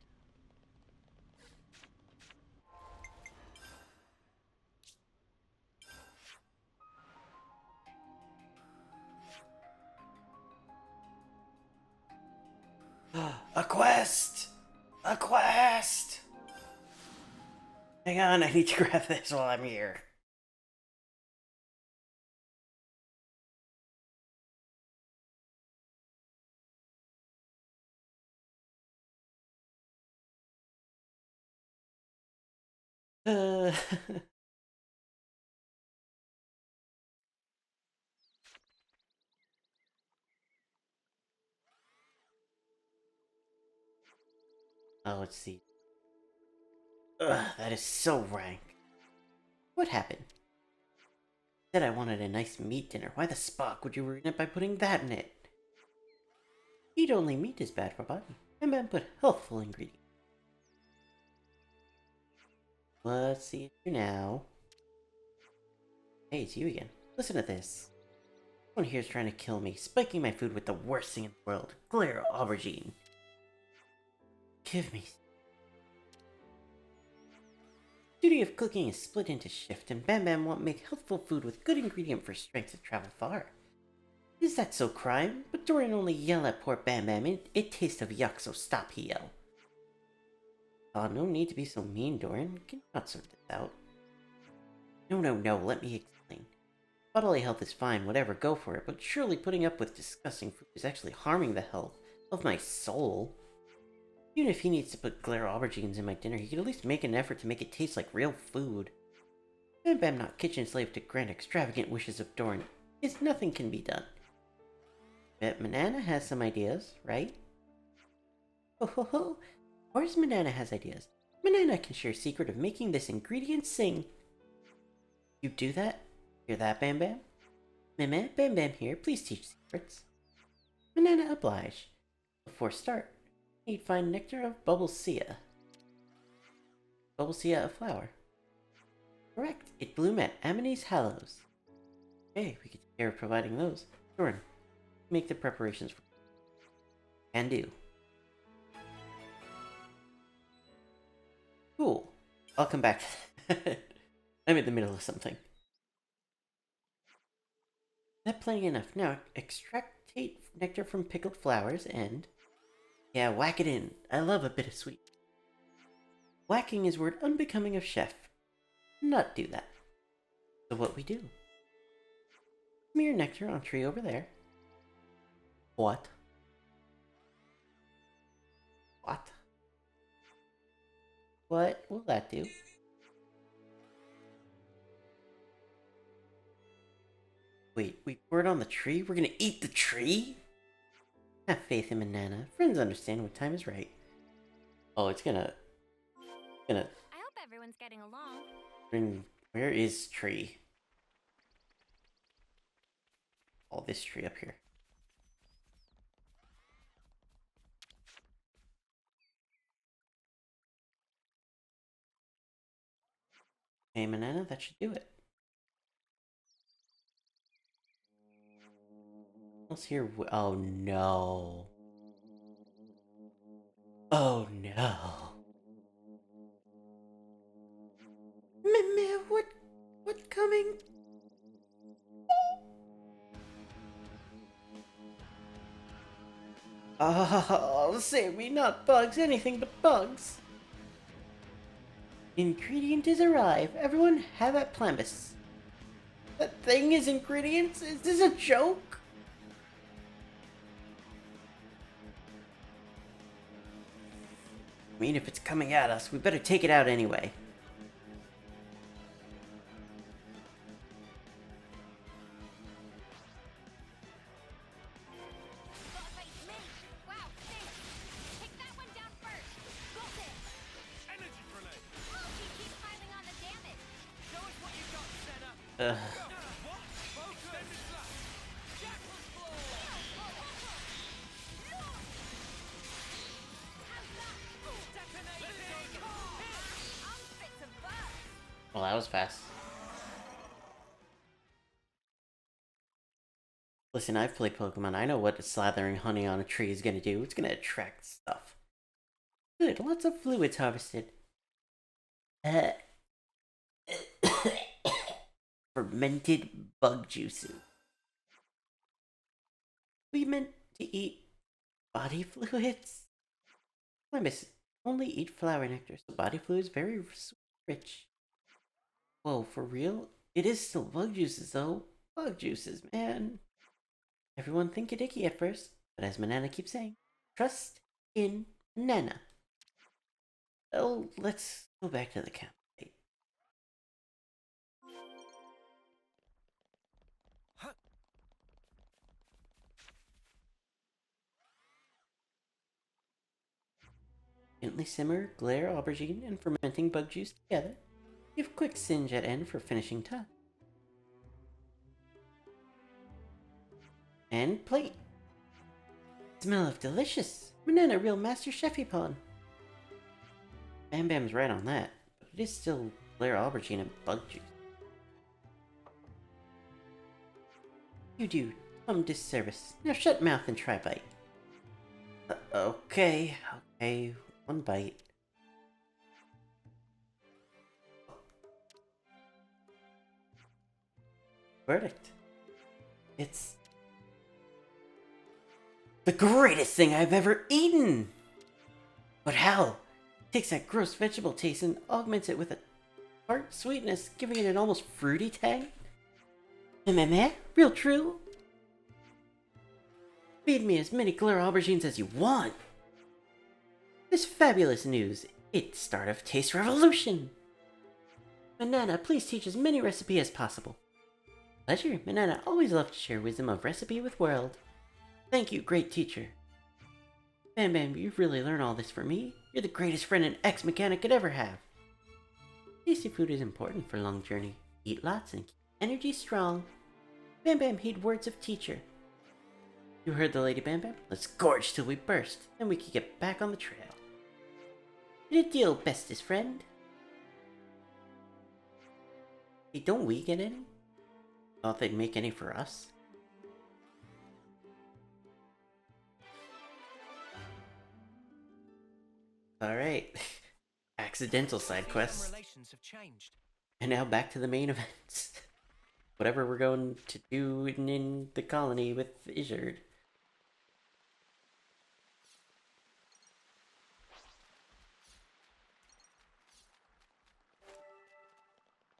A quest! A quest! Hang on, I need to grab this while I'm here. Uh... Oh, let's see. Ugh, that is so rank. What happened? Said I wanted a nice meat dinner. Why the Spock would you ruin it by putting that in it? Eat only meat is bad for body. And then put healthful ingredients. Let's see you now. Hey, it's you again. Listen to this. Someone here's trying to kill me, spiking my food with the worst thing in the world, glare aubergine. Give me. Duty of cooking is split into shift, and Bam Bam won't make healthful food with good ingredient for strength to travel far. Is that so crime? But Dorian only yell at poor Bam Bam, it tastes of yuck, so stop, he yell. Oh, no need to be so mean, Dorian. Can you not sort this out? No, let me explain. Bodily health is fine, whatever, go for it, but surely putting up with disgusting food is actually harming the health of my soul. Even if he needs to put glare aubergines in my dinner, he could at least make an effort to make it taste like real food. Bam Bam not kitchen slave to grant extravagant wishes of Dorian, is nothing can be done. Bet Manana has some ideas, right? Ho ho ho! Of course Manana has ideas. Manana can share a secret of making this ingredient sing. You do that? Hear that, Bam Bam? Meh, Bam Bam here, please teach secrets. Manana oblige. Before start, need find nectar of Bubblesia. Bubblesia, a flower. Correct, it bloom at Ammonese Hallows. Okay, we can take care of providing those. Jordan, make the preparations for can do. Cool. I'll come back. I'm in the middle of something. That plenty enough. Now, extractate nectar from pickled flowers and... Yeah, whack it in. I love a bit of sweet. Whacking is word unbecoming of chef. Not do that. So what we do? Smear nectar on tree over there. What? What? What will that do? Wait, we pour it on the tree? We're gonna eat the tree? Have faith in Manana. Friends understand when time is right. Oh, it's gonna... I hope everyone's getting along. Bring... Where is tree? Oh, this tree up here. Hey, Manana, that should do it. Let's hear... Oh, no. Oh, no. What coming? Oh, save me, not bugs, anything but bugs. Ingredient is arrive. Everyone have at Plambus. That thing is ingredients? Is this a joke? I mean, if it's coming at us, we better take it out anyway. Gotta face me. Wow, thanks. Take that one down first. Got it. Energy grenade! Oh, he keeps piling on the damage. Show us what you've got, Senna. What? Extended slash! Jackal's claw! Detonating! I'm fit to burst. Well, that was fast. Listen, I've played Pokemon. I know what slathering honey on a tree is gonna do. It's gonna attract stuff. Good, lots of fluids harvested. Fermented bug juices. We meant to eat body fluids? I miss only eat flower nectar, so body fluid is very rich. Whoa, for real? It is still bug juices though. Bug juices, man. Everyone think it icky at first, but as Manana keeps saying, trust in Nana. Oh, let's go back to the camp. Gently simmer glare aubergine and fermenting bug juice together. Give quick singe at end for finishing touch. And plate. Smell of delicious. Banana real master chefy pun. Bam Bam's right on that, but it is still glare aubergine and bug juice. You do some disservice. Now shut mouth and try bite. Okay, one bite. Verdict. It's the greatest thing I've ever eaten! But how? Takes that gross vegetable taste and augments it with a tart sweetness, giving it an almost fruity tang? Meh, real true? Feed me as many glare aubergines as you want! This fabulous news, it's start of taste revolution! Banana, please teach as many recipes as possible. Pleasure, Banana always loved to share wisdom of recipe with world. Thank you, great teacher. Bam Bam, you've really learned all this for me. You're the greatest friend an ex-mechanic could ever have. Tasty food is important for long journey. Eat lots and keep energy strong. Bam Bam, heed words of teacher. You heard the lady, Bam Bam? Let's gorge till we burst, then we can get back on the trail. Did it deal, bestest friend? Hey, don't we get any? Thought they'd make any for us? Alright. Accidental side quests. Relations have changed. And now back to the main events. Whatever we're going to do in the colony with Izzard.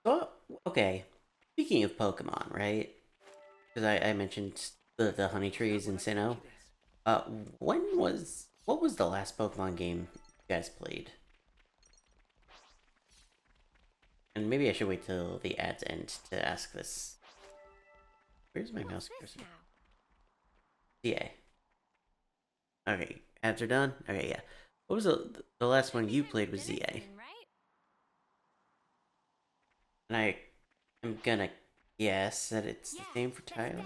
Oh, okay. Speaking of Pokemon, right? Because I mentioned the honey trees in Sinnoh. What was the last Pokemon game you guys played? And maybe I should wait till the ads end to ask this. Where's my mouse cursor? ZA. Okay, ads are done? Okay, yeah. What was the last one you played was ZA? And I am gonna guess that it's the same for Tyler.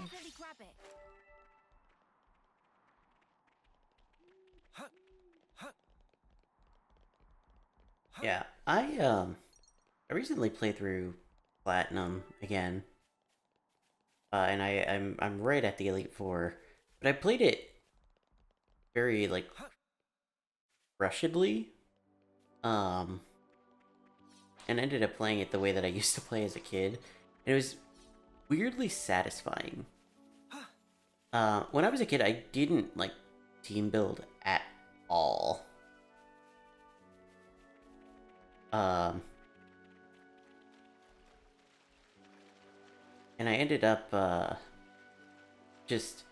Yeah, I recently played through Platinum again. And I'm right at the Elite Four. But I played it very like rushedly. And ended up playing it the way that I used to play as a kid. And it was weirdly satisfying. When I was a kid, I didn't like team build at all. And I ended up just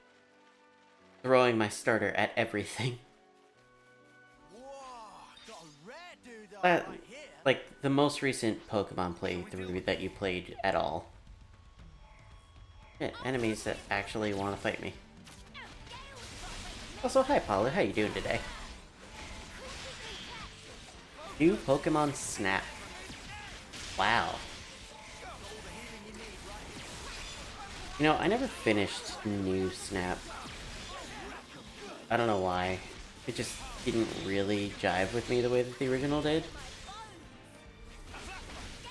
throwing my starter at everything. Like the most recent Pokemon playthrough that you played at all. Yeah, enemies that actually want to fight me. Also, hi Paula, how you doing today? New Pokemon Snap. Wow. You know, I never finished New Snap. I don't know why. It just didn't really jive with me the way that the original did.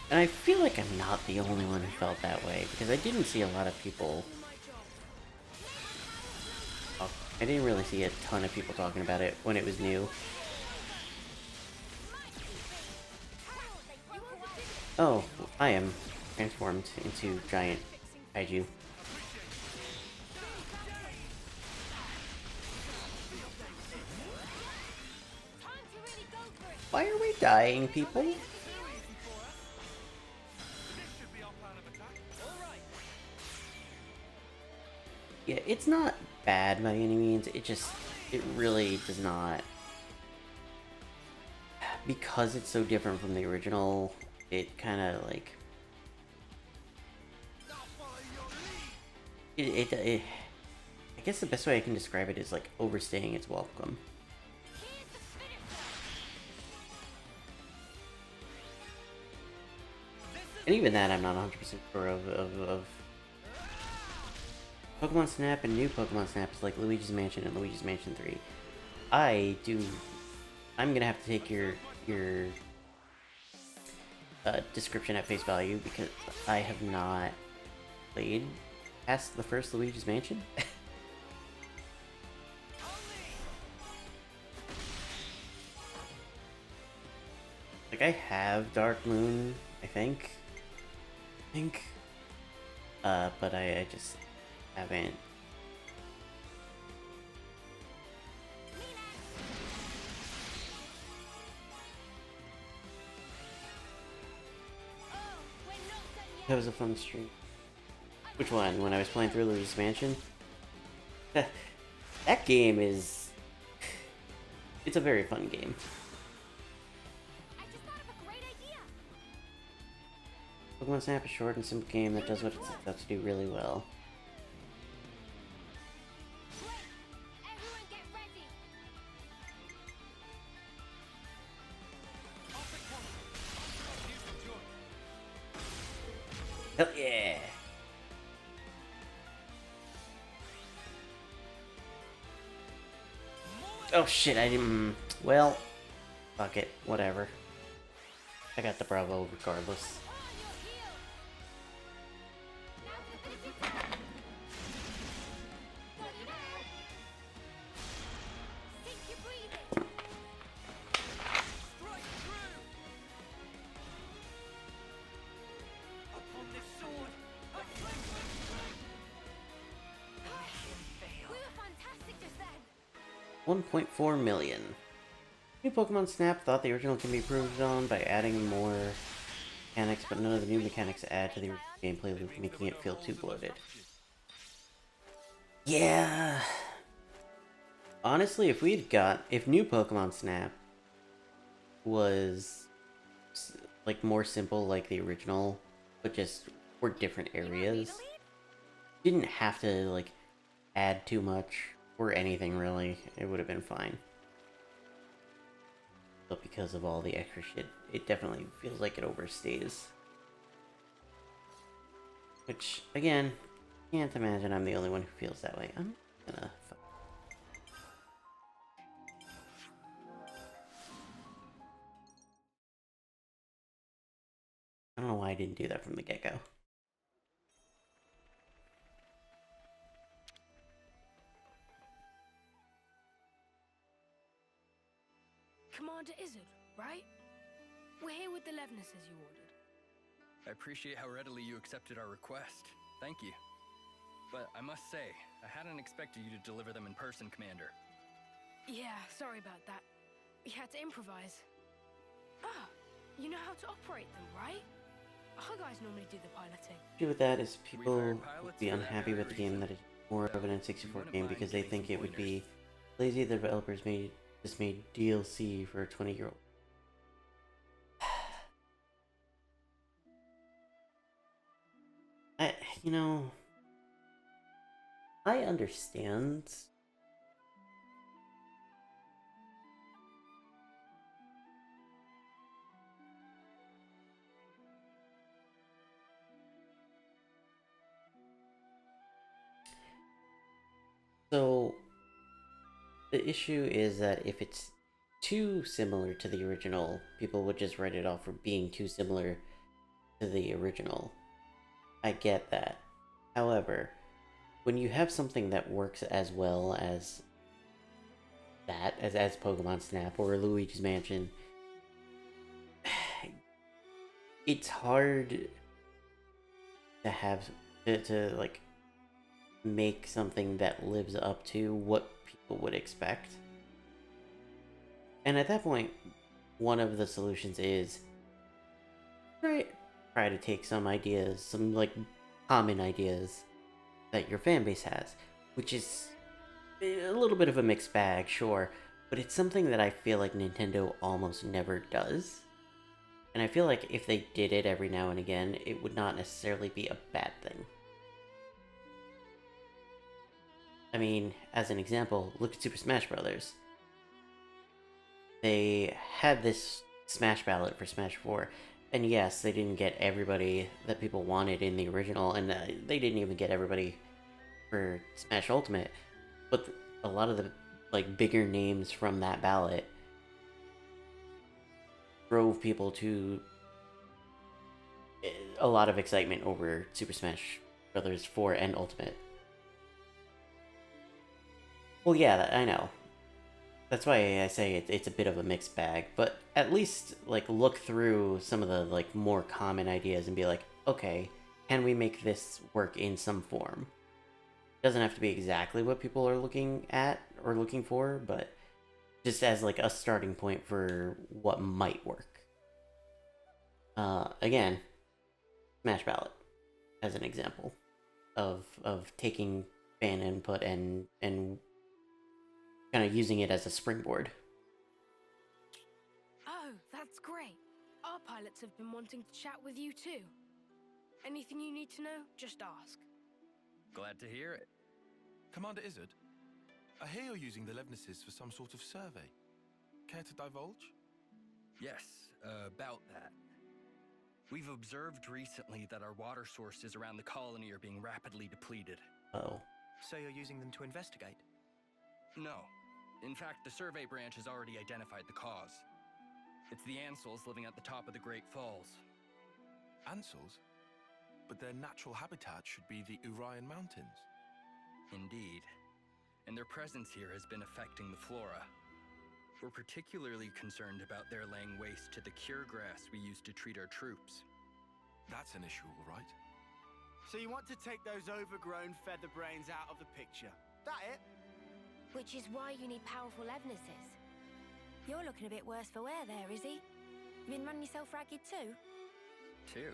And I feel like I'm not the only one who felt that way, because I didn't see a lot of people... Oh, I didn't really see a ton of people talking about it when it was new. Oh, I am transformed into giant kaiju. Why are we dying, people? Yeah, it's not bad by any means, it really does not... Because it's so different from the original, it kind of like... I guess the best way I can describe it is like overstaying its welcome. And even that I'm not 100% sure of. Pokemon Snap and new Pokemon Snap is like Luigi's Mansion and Luigi's Mansion 3. I'm gonna have to take your description at face value because I have not played past the first Luigi's Mansion. Like, I have Dark Moon, I think. But I just haven't. That was a fun stream. Which one? When I was playing through Luigi's Mansion? That game is... It's a very fun game. I just thought of a great idea. Pokemon Snap is a short and simple game that does what it's supposed to do really well. Great. Everyone get ready. Hell yeah! Oh shit, I didn't... Well, fuck it, whatever. I got the Bravo regardless. We were fantastic just then. 1.4 million. New Pokemon Snap thought the original can be improved on by adding more mechanics, but none of the new mechanics add to the original gameplay loop, making it feel too bloated. Yeah. Honestly, if new Pokemon Snap was like more simple like the original, but just for different areas, didn't have to like add too much or anything really, it would have been fine. But because of all the extra shit, it definitely feels like it overstays. Which, again, can't imagine I'm the only one who feels that way. I'm gonna... I don't know why I didn't do that from the get-go. Commander Izzard, right? We're here with the Levnesses you ordered. I appreciate how readily you accepted our request. Thank you. But I must say, I hadn't expected you to deliver them in person, Commander. Yeah, sorry about that. We had to improvise. Ah, you know how to operate them, right? Our guys normally do the piloting. The issue with that is people hired would pilots be for that unhappy very with the game that is more of an N64 game because they think it would be pointers. lazy. The developers just made DLC for a 20-year-old. You know, I understand. So, the issue is that if it's too similar to the original, people would just write it off for being too similar to the original. I get that. However, when you have something that works as well as that, as Pokemon Snap or Luigi's Mansion, it's hard to have to like make something that lives up to what people would expect. And at that point, one of the solutions is try to take some ideas, some like common ideas that your fan base has, which is a little bit of a mixed bag, sure, but it's something that I feel like Nintendo almost never does. And I feel like if they did it every now and again, it would not necessarily be a bad thing. I mean, as an example, look at Super Smash Bros. They had this Smash ballot for Smash 4, And yes, they didn't get everybody that people wanted in the original, and they didn't even get everybody for Smash Ultimate. But a lot of the like bigger names from that ballot drove people to a lot of excitement over Super Smash Brothers 4 and Ultimate. Well, yeah, I know. That's why I say it's a bit of a mixed bag, but at least like look through some of the like more common ideas and be like, okay, can we make this work in some form? It doesn't have to be exactly what people are looking at or looking for, but just as like a starting point for what might work. Again, Smash Ballot as an example of taking fan input and kind of using it as a springboard. Oh, that's great. Our pilots have been wanting to chat with you too. Anything you need to know, just ask. Glad to hear it. Commander Izzard, I hear you're using the Levnesses for some sort of survey. Care to divulge? Yes, about that. We've observed recently that our water sources around the colony are being rapidly depleted. Oh. So you're using them to investigate? No. In fact, the survey branch has already identified the cause. It's the Ansels living at the top of the Great Falls. Ansels? But their natural habitat should be the Urian Mountains. Indeed. And their presence here has been affecting the flora. We're particularly concerned about their laying waste to the cure grass we use to treat our troops. That's an issue, all right. So you want to take those overgrown feather brains out of the picture? That it? Which is why you need powerful Levnesses. You're looking a bit worse for wear there, Izzy. You been running yourself ragged too? Two?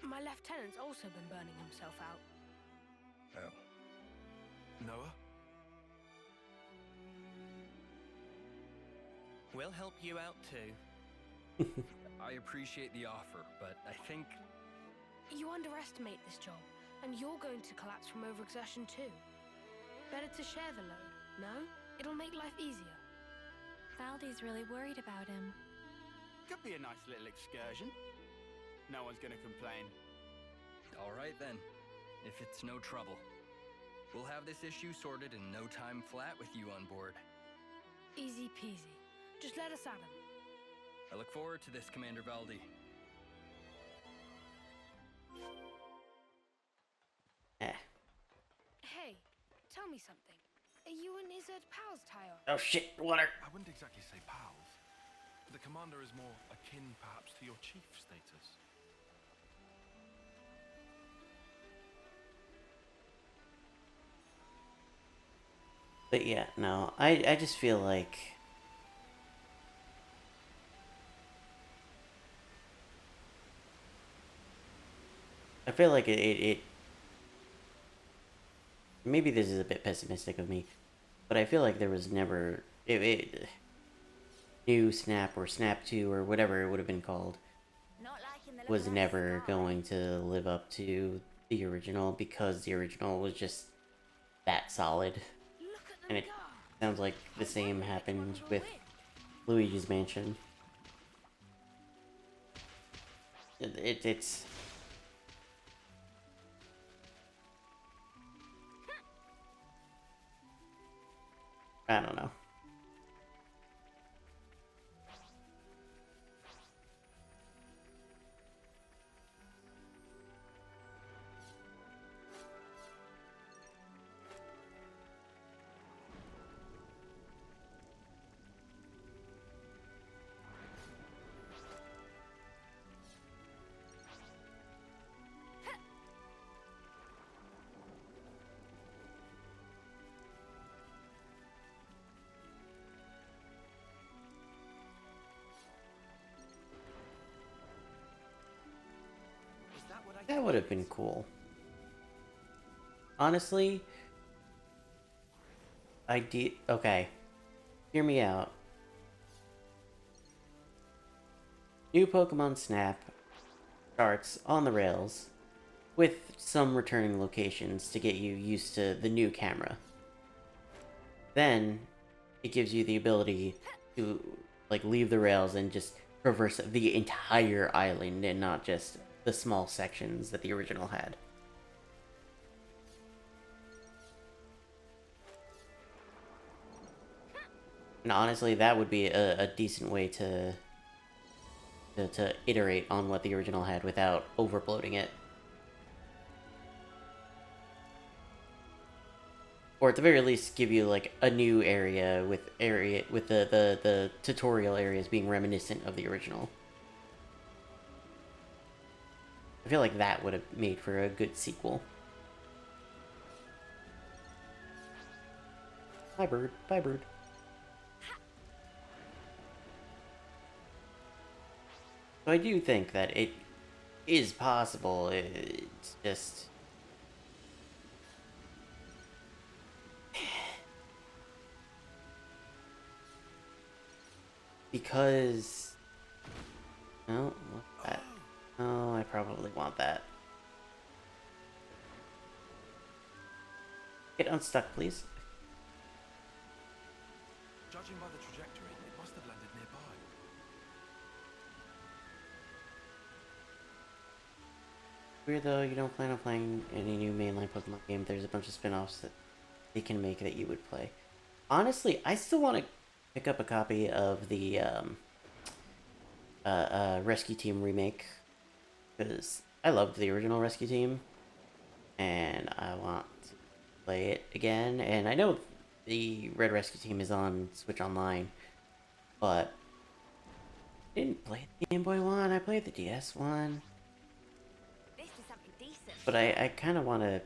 My lieutenant's also been burning himself out. Oh. Noah? We'll help you out too. I appreciate the offer, but I think... You underestimate this job, and you're going to collapse from overexertion too. Better to share the load, no? It'll make life easier. Valdi's really worried about him. Could be a nice little excursion. No one's gonna complain. All right then, if it's no trouble. We'll have this issue sorted in no time flat with you on board. Easy peasy. Just let us at him. I look forward to this, Commander Valdi. Hey, tell me something. Are you and Izzard pals, Tayo? Oh shit, water! I wouldn't exactly say pals. The commander is more akin, perhaps, to your chief status. But yeah, no, I just feel like... I feel like it maybe this is a bit pessimistic of me, but I feel like there was never... New Snap or Snap 2 or whatever it would have been called was never going to live up to the original because the original was just that solid. And it sounds like the same happened with Luigi's Mansion. It's... I don't know. That would have been cool. Honestly, okay, hear me out. New Pokemon Snap starts on the rails with some returning locations to get you used to the new camera. Then it gives you the ability to like leave the rails and just traverse the entire island and not just the small sections that the original had. And honestly, that would be a decent way to iterate on what the original had without overbloating it. Or at the very least, give you like a new area with the tutorial areas being reminiscent of the original. I feel like that would have made for a good sequel. Bye, bird. Bye, bird. So I do think that it is possible. It's just... because... Oh, what's that? Oh, I probably want that. Get unstuck, please. Judging by the trajectory, it must have landed nearby. Weird though, you don't plan on playing any new mainline Pokemon game. There's a bunch of spin-offs that they can make that you would play. Honestly, I still want to pick up a copy of the Rescue Team remake, because I loved the original Rescue Team, and I want to play it again. And I know the Red Rescue Team is on Switch Online, but I didn't play the Game Boy one. I played the DS one. This is something decent. But I kind of want to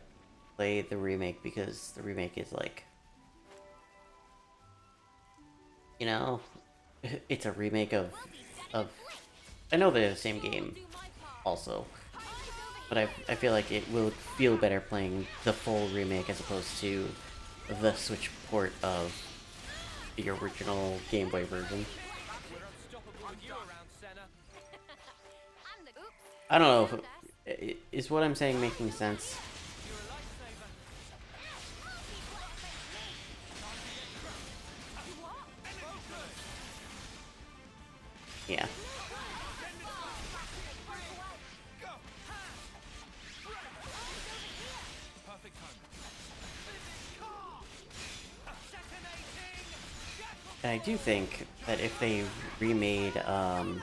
play the remake because the remake is like, you know, it's a remake of I know they're the same game also, but I feel like it will feel better playing the full remake as opposed to the Switch port of the original Game Boy version. I don't know if is what I'm saying making sense. Yeah. And I do think that if they remade the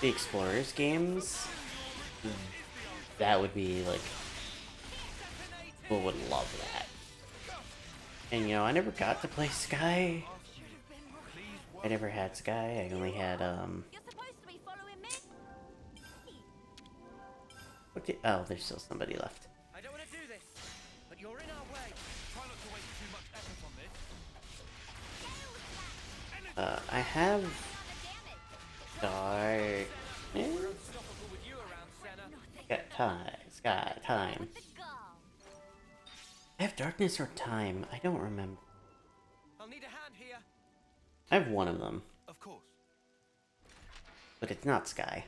Explorers games, that would be like, people would love that. And you know, I never got to play Sky. I never had Sky. I only had You're supposed to be following me. what did, oh, there's still somebody left. I don't want to do this, but you're in our way. Try not to waste too much effort on this. I have Dark. Unstoppable with you around, Senna. Got time. Sky. Time. I have Darkness or Time. I don't remember. I'll need a hand here. I have one of them, Of course. but it's not Sky.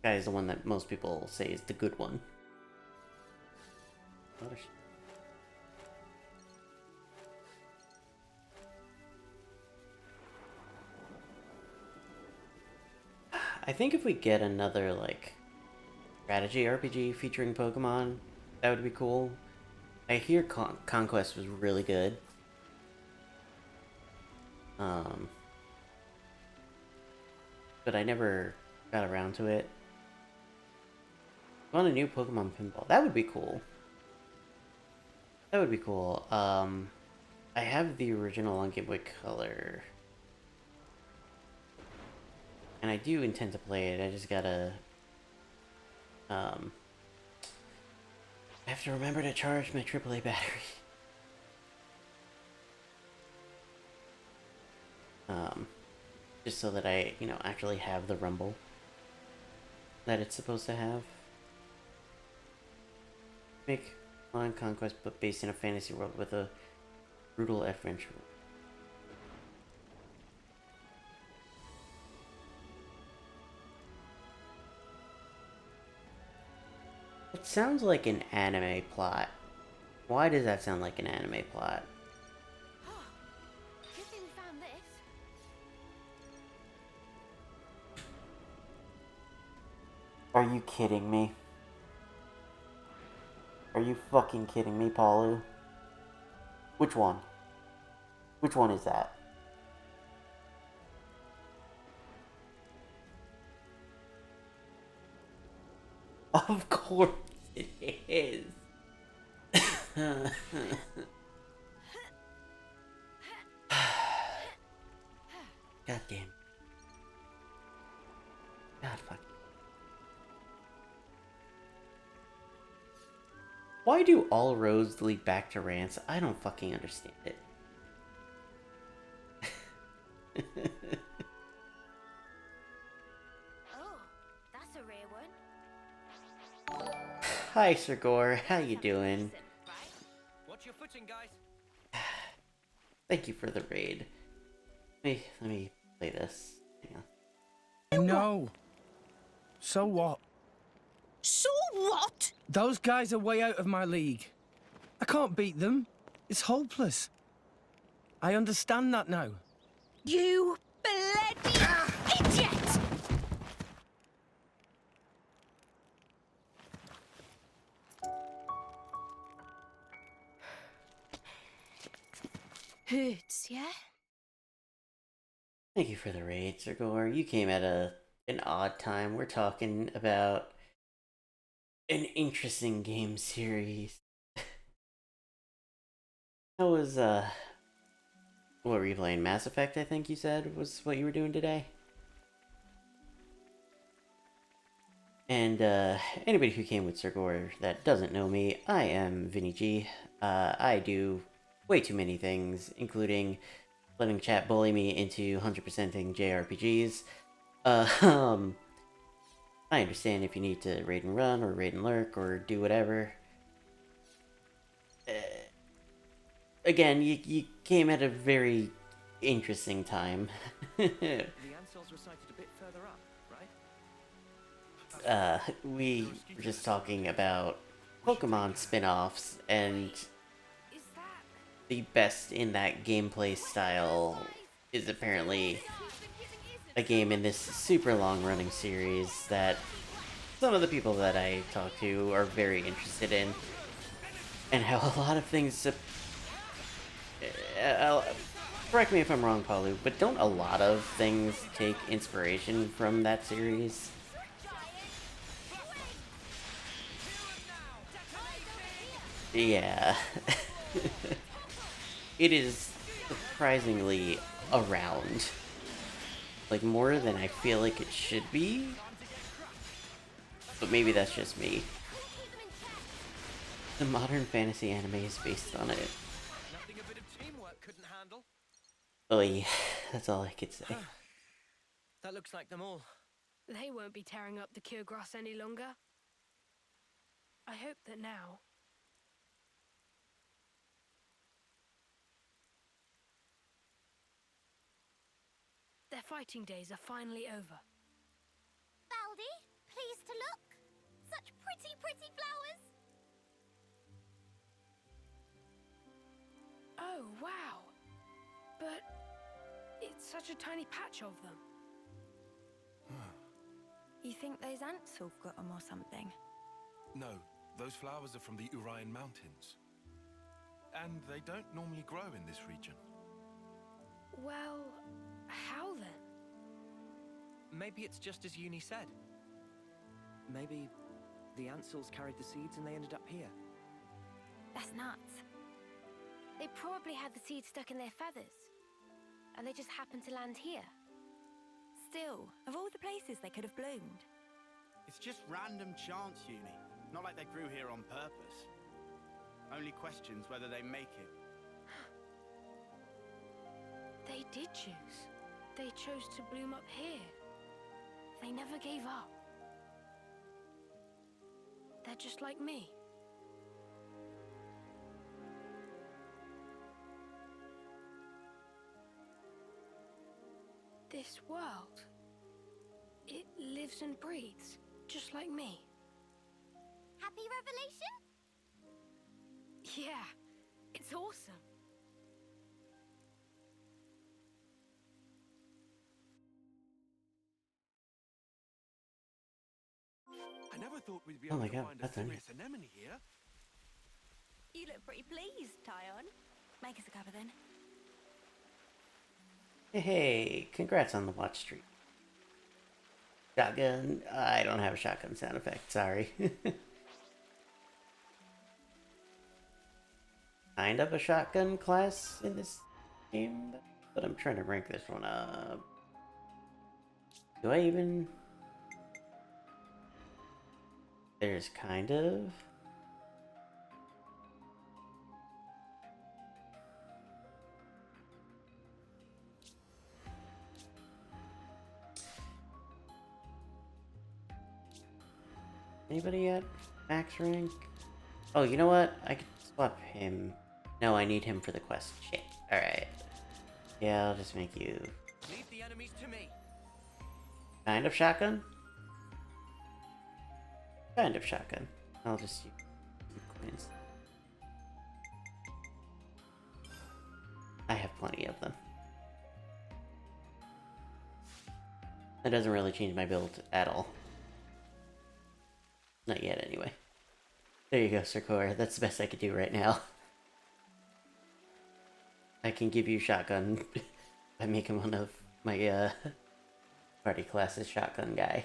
Sky is the one that most people say is the good one. What a I think if we get another, like, strategy RPG featuring Pokemon, that would be cool. I hear Conquest was really good. But I never got around to it. I want a new Pokemon pinball. That would be cool. That would be cool. I have the original on Game Boy Color. And I do intend to play it. I just gotta... I have to remember to charge my AAA battery. Just so that I, you know, actually have the rumble that it's supposed to have. Make online conquest, but based in a fantasy world with a brutal adventure. It sounds like an anime plot. Why does that sound like an anime plot? Good thing we found on this. Are you kidding me? Are you fucking kidding me, Paulu? Which one? Which one is that? Of course it is. God damn. God fuck. Why do all roads lead back to Rance? I don't fucking understand it. Oh, that's a rare one. Hi, Sir Gore. How you doing? Decent, right? Watch your footing, guys. Thank you for the raid. Let me play this. Hang on. No. So what? So what? Those guys are way out of my league. I can't beat them. It's hopeless. I understand that now. You bloody idiot! Hurts, yeah? Thank you for the raid, Sir Gore. You came at an odd time. We're talking about an interesting game series. How was, what were you playing? Mass Effect, I think you said, was what you were doing today? And, anybody who came with Sir Gore that doesn't know me, I am Vinny G. I do way too many things, including letting chat bully me into 100%ing JRPGs. I understand if you need to raid and run, or raid and lurk, or do whatever. Again, you came at a very interesting time. The Ansel's were sighted a bit further up, right? We were just talking about Pokemon spin-offs, and Is that... the best in that gameplay style is apparently a game in this super long-running series that some of the people that I talk to are very interested in, and how a lot of things... correct me if I'm wrong, Paulu, but don't a lot of things take inspiration from that series? Yeah. It is surprisingly around. Like, more than I feel like it should be. But maybe that's just me. The modern fantasy anime is based on it. Nothing a bit of teamwork couldn't handle. Oh yeah, that's all I could say. That looks like them all. They won't be tearing up the cure grass any longer. I hope that now... their fighting days are finally over. Baldy, pleased to look. Such pretty, pretty flowers. Oh, wow. But it's such a tiny patch of them. You think those ants have got them or something? No, those flowers are from the Urian Mountains. And they don't normally grow in this region. Well, how then? Maybe it's just as Uni said. Maybe the Ansels carried the seeds and they ended up here. That's nuts. They probably had the seeds stuck in their feathers. And they just happened to land here. Still, of all the places they could have bloomed. It's just random chance, Uni. Not like they grew here on purpose. Only questions whether they make it. They did choose. They chose to bloom up here. They never gave up. They're just like me. This world, it lives and breathes, just like me. Happy revelation? Yeah, it's awesome. I never thought we'd be Oh able my to god, find a that's onion. serious anemone here. You look pretty pleased, Tyon. Make us a cuppa then. Hey, congrats on the watch streak. Shotgun. I don't have a shotgun sound effect, sorry. Kind of a shotgun class in this game, but I'm trying to rank this one up. Do I even... There's kind of... Anybody at max rank? Oh, you know what? I could swap him. No, I need him for the quest. Shit. Alright. Yeah, I'll just make you... Leave the enemies to me. Kind of shotgun? Kind of shotgun. I'll just use some coins. I have plenty of them. That doesn't really change my build at all. Not yet, anyway. There you go, Sirkor. That's the best I could do right now. I can give you shotgun by making one of my party classes shotgun guy.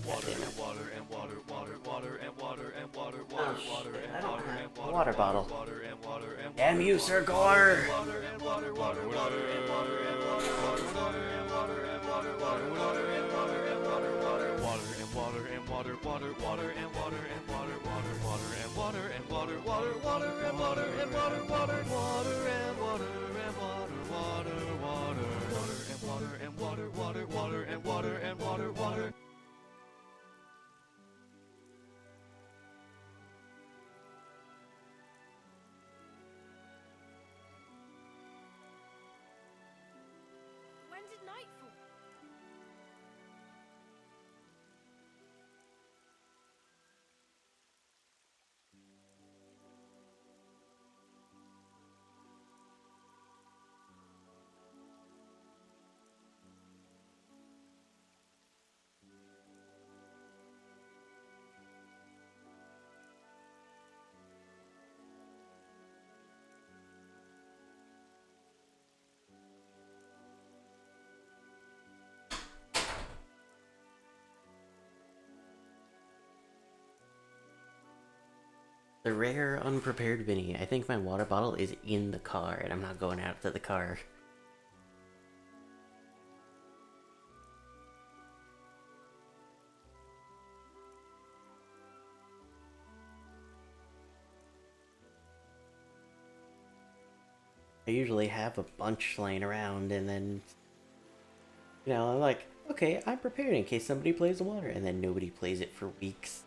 Water and water and water, water, water and water and water, water, water and water and water, water bottle. Water and water and Damn you, Sirkor! water and water, water, water and water and water, water and water and water, water, water and water and water, water, water and water and water, water, water and water and water, water, water and water and water, water, water and water and water, water, water and water and water, water, water, water and water and water, water, water and water and water, water. When did night fall? The rare unprepared Vinny. I think my water bottle is in the car and I'm not going out to the car. I usually have a bunch laying around and then, you know, I'm like, okay, I'm prepared in case somebody plays the water, and then nobody plays it for weeks.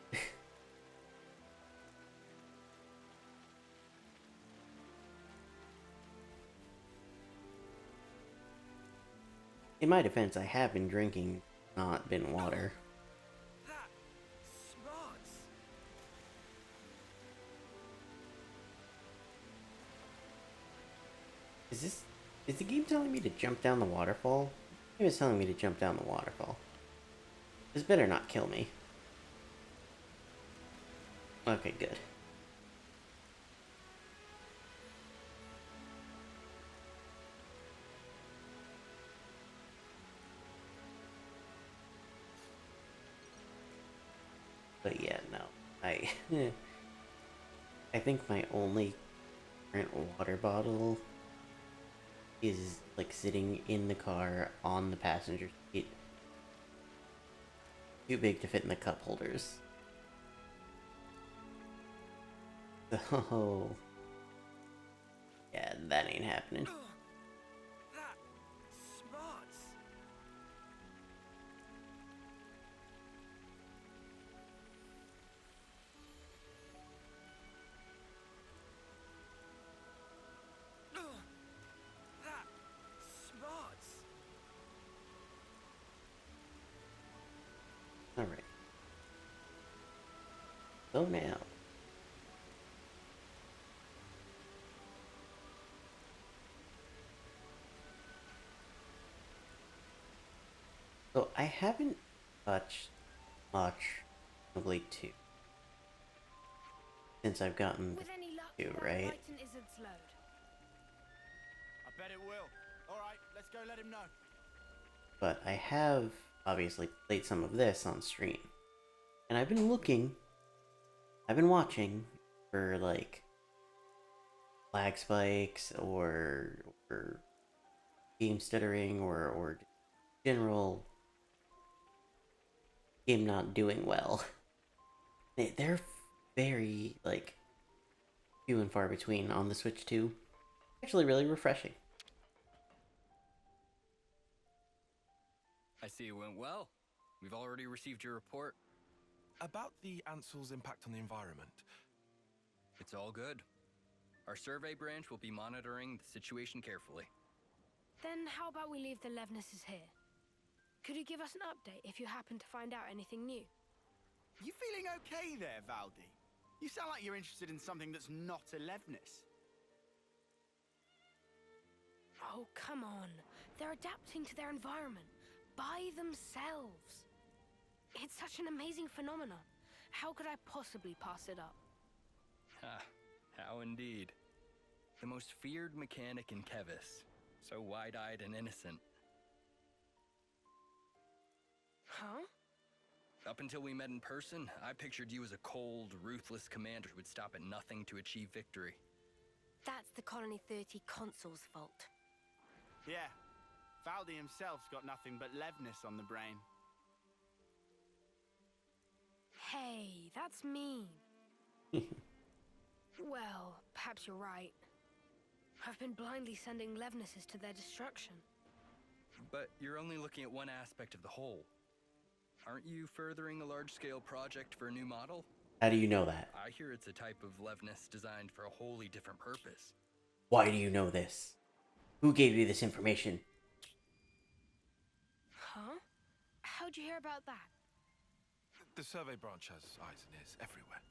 In my defense, I have been drinking, not been water. That smarts. Is the game telling me to jump down the waterfall? It was telling me to jump down the waterfall. This better not kill me. Okay, good. But yeah, no. I think my only current water bottle is like sitting in the car on the passenger seat. Too big to fit in the cup holders. So yeah, that ain't happening. That smarts. That smarts. Alright. So now. So I haven't touched much Xenoblade 2 since I've gotten With any luck, to, that'll right? lighten Izzard's load. I bet it will. Alright, let's go let him know. But I have obviously played some of this on stream. And I've been watching for like lag spikes or game stuttering or general game not doing well. They're very like few and far between on the Switch 2. Actually really refreshing. I see it went well. We've already received your report. About the Ansel's impact on the environment. It's all good. Our survey branch will be monitoring the situation carefully. Then how about we leave the Levnesses here? Could you give us an update if you happen to find out anything new? You feeling okay there, Valdi? You sound like you're interested in something that's not a Levnis. Oh, come on. They're adapting to their environment by themselves. It's such an amazing phenomenon. How could I possibly pass it up? Ha, how indeed. The most feared mechanic in Kevis. So wide-eyed and innocent. Huh? Up until we met in person, I pictured you as a cold, ruthless commander who would stop at nothing to achieve victory. That's the Colony 30 consul's fault. Yeah, Valdi himself's got nothing but Levnis on the brain. Hey, that's mean. Well, perhaps you're right. I've been blindly sending Levnesses to their destruction. But you're only looking at one aspect of the whole. Aren't you furthering a large-scale project for a new model? How do you know that? I hear it's a type of Levnis designed for a wholly different purpose. Why do you know this? Who gave you this information? Huh? How'd you hear about that? The survey branch has eyes and ears everywhere.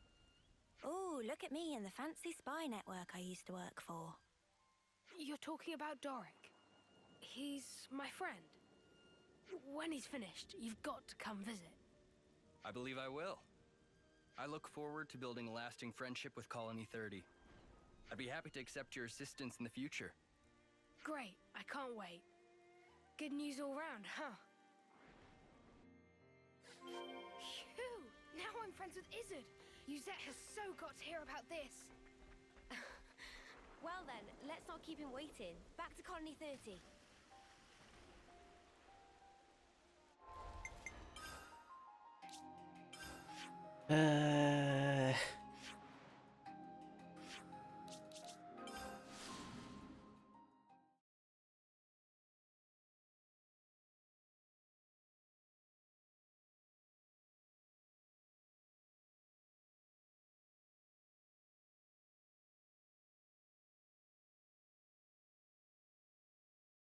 Oh, look at me and the fancy spy network I used to work for. You're talking about Doric. He's my friend. When he's finished, you've got to come visit. I believe I will. I look forward to building a lasting friendship with Colony 30. I'd be happy to accept your assistance in the future. Great, I can't wait. Good news all round, huh? Phew! Now I'm friends with Izzard. Uzette has so got to hear about this. Well then, let's not keep him waiting. Back to Colony 30.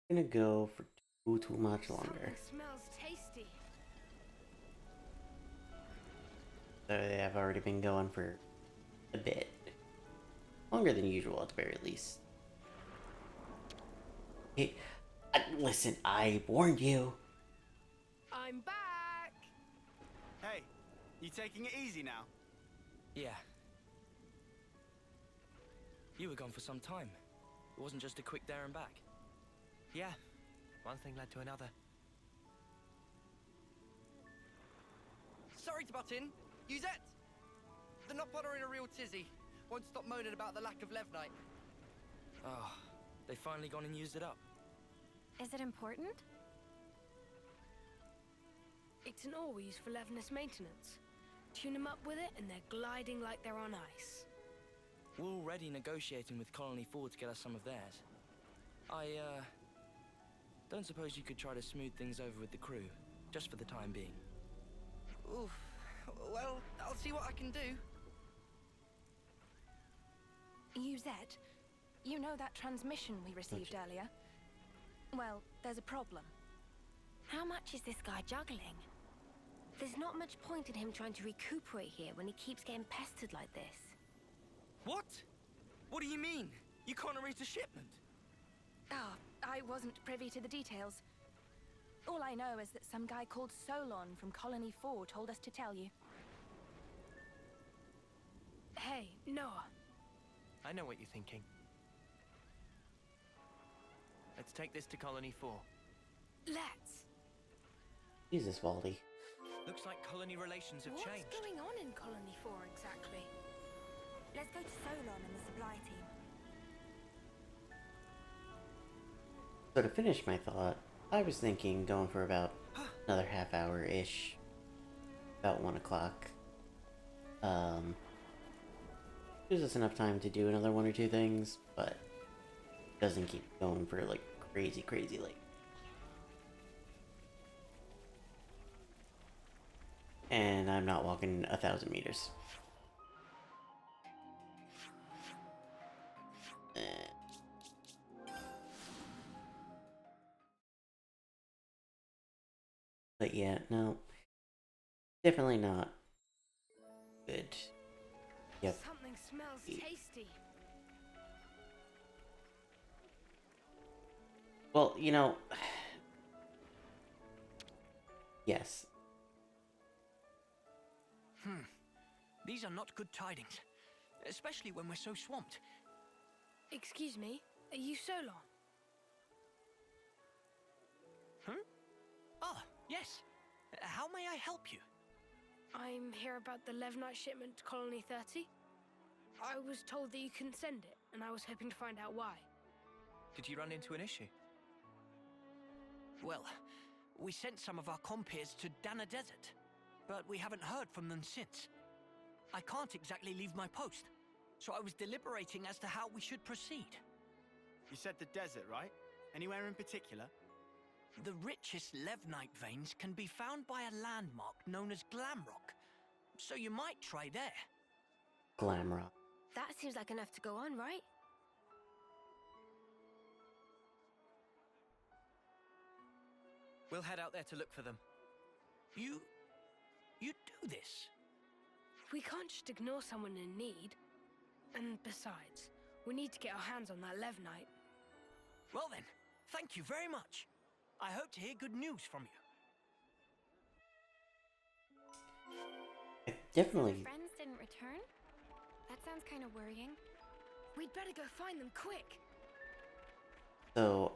I'm gonna go for too much longer. Something smells tasty. So I've already been going for a bit. Longer than usual at the very least. Hey, listen, I warned you. I'm back! Hey, you taking it easy now? Yeah. You were gone for some time. It wasn't just a quick there and back. Yeah, one thing led to another. Sorry to butt in. Uzette! The Nopod are in a real tizzy. Won't stop moaning about the lack of Levnite. Oh, they finally gone and used it up. Is it important? It's an ore we use for Levnis maintenance. Tune them up with it and they're gliding like they're on ice. We're already negotiating with Colony 4 to get us some of theirs. Don't suppose you could try to smooth things over with the crew, just for the time being? Oof. Well, I'll see what I can do. Uzette, you know that transmission we received earlier? Well, there's a problem. How much is this guy juggling? There's not much point in him trying to recuperate here when he keeps getting pestered like this. What? What do you mean? You can't arrange a shipment? Ah, I wasn't privy to the details. All I know is that some guy called Solon from Colony 4 told us to tell you. Hey, Noah. I know what you're thinking. Let's take this to Colony 4. Let's. Jesus, Baldy. Looks like colony relations have changed. What's going on in Colony 4 exactly? Let's go to Solon and the supply team. So to finish my thought, I was thinking going for about another half hour-ish. About 1 o'clock. Gives us enough time to do another 1 or 2 things, but doesn't keep going for like crazy late. And I'm not walking 1,000 meters. But yeah, no. Definitely not good. Yep. Something smells tasty. Well, you know... Yes. These are not good tidings. Especially when we're so swamped. Excuse me, are you Solon? Ah, yes. How may I help you? I'm here about the Levnite shipment to Colony 30. I was told that you couldn't send it, and I was hoping to find out why. Did you run into an issue? Well, we sent some of our compeers to Dana Desert, but we haven't heard from them since. I can't exactly leave my post, so I was deliberating as to how we should proceed. You said the desert, right? Anywhere in particular? The richest Levnite veins can be found by a landmark known as Glamrock, so you might try there. Glamrock. That seems like enough to go on, right? We'll head out there to look for them. You do this? We can't just ignore someone in need. And besides, we need to get our hands on that Levnite. Well then, thank you very much. I hope to hear good news from you. Definitely. Friends didn't return? That sounds kind of worrying. We'd better go find them quick. So,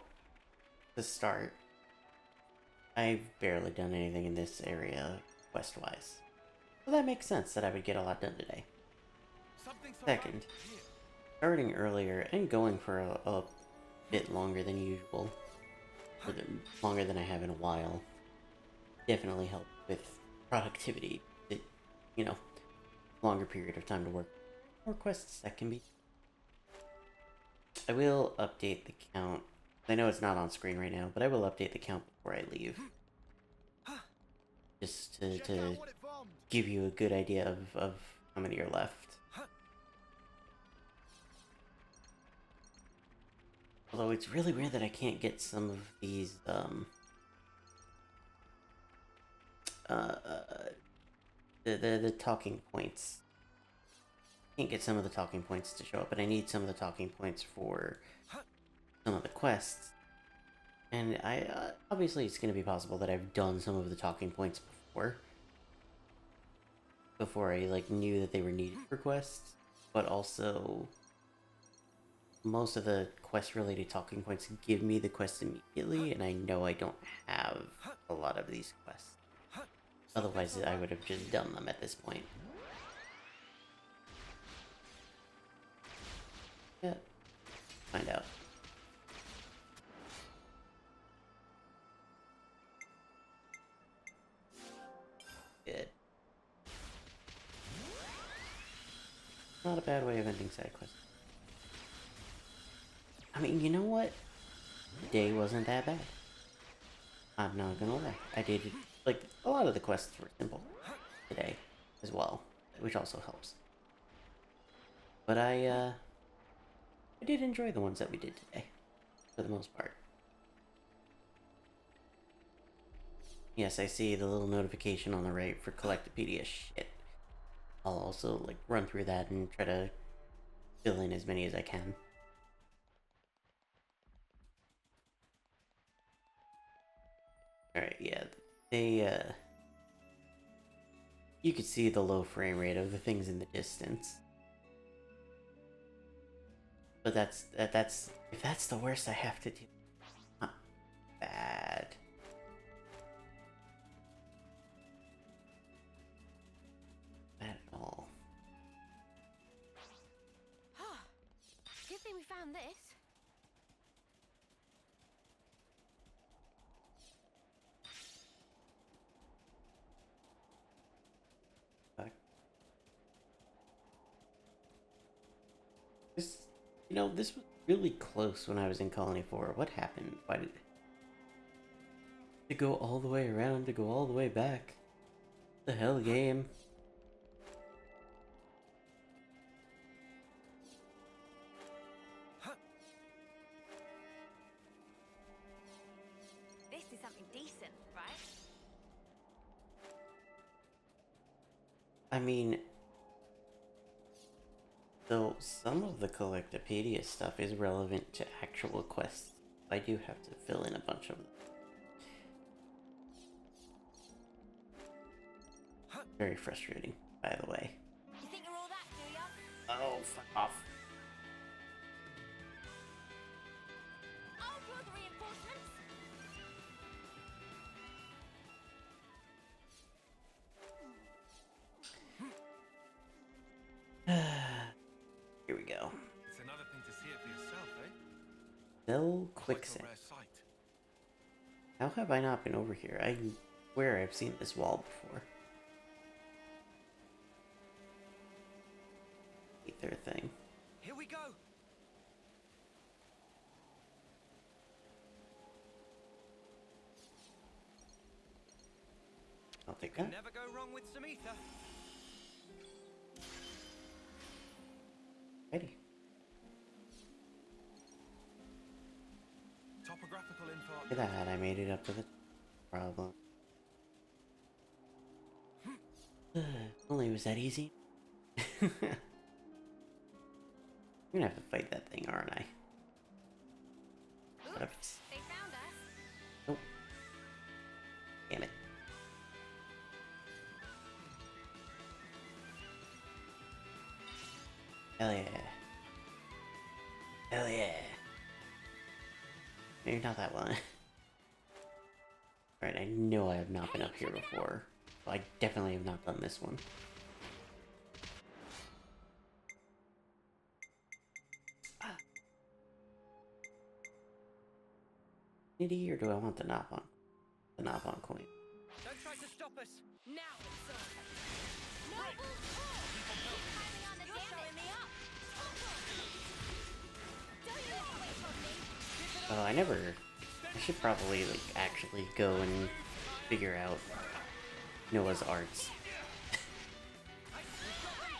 to start, I've barely done anything in this area quest-wise. So that makes sense that I would get a lot done today. Second, starting earlier and going for a bit longer than usual, or longer than I have in a while, definitely helped with productivity. You know, longer period of time to work. More quests that can be. I will update the count. I know it's not on screen right now, but I will update the count before I leave. Just to give you a good idea of how many are left. Although it's really weird that I can't get some of these, the talking points. I can't get some of the talking points to show up, but I need some of the talking points for some of the quests. And obviously it's going to be possible that I've done some of the talking points before I, like, knew that they were needed for quests, but also most of the quest-related talking points give me the quests immediately, and I know I don't have a lot of these quests. Otherwise, I would have just done them at this point. Yeah. Find out. Good. Not a bad way of ending side quests. I mean, you know what? The day wasn't that bad. I'm not gonna lie. I did, like, a lot of the quests were simple today as well, which also helps. But I did enjoy the ones that we did today, for the most part. Yes, I see the little notification on the right for Collectopedia shit. I'll also, like, run through that and try to fill in as many as I can. Alright, yeah. They, you could see the low frame rate of the things in the distance. But that's if that's the worst I have to do, not bad. Bad at all. Good thing we found this. This was really close when I was in Colony 4. What happened? Why did to go all the way around, to go all the way back? The hell, game? This is something decent, right? I mean, though some of the Collectopedia stuff is relevant to actual quests, I do have to fill in a bunch of them. Very frustrating, by the way. You think you're all that, do ya? Oh, fuck off. I'll draw the reinforcements. Here we go. It's another thing to see it for yourself, eh? Still Quite a quicksand. rare sight. How have I not been over here? I swear I've seen this wall before. Ether thing. Here we go. I'll take Can that. never go wrong with some ether. Ready. Topographical info. Look at that, I made it up to the problem. Only it was that easy. I'm gonna have to fight that thing, aren't I? Oops, they found us. Nope. Damn it. Hell yeah. Hell yeah. Maybe not that one. Alright, I know I have not been up here before. So I definitely have not done this one. Nitty, or do I want the Nopon? The Nopon coin. Don't try to stop us. Now it's on. Noble pull! Keep piling on the damage. You're showing me up. Don't you walk away from me. Oh, I should probably, like, actually go and figure out Noah's arts.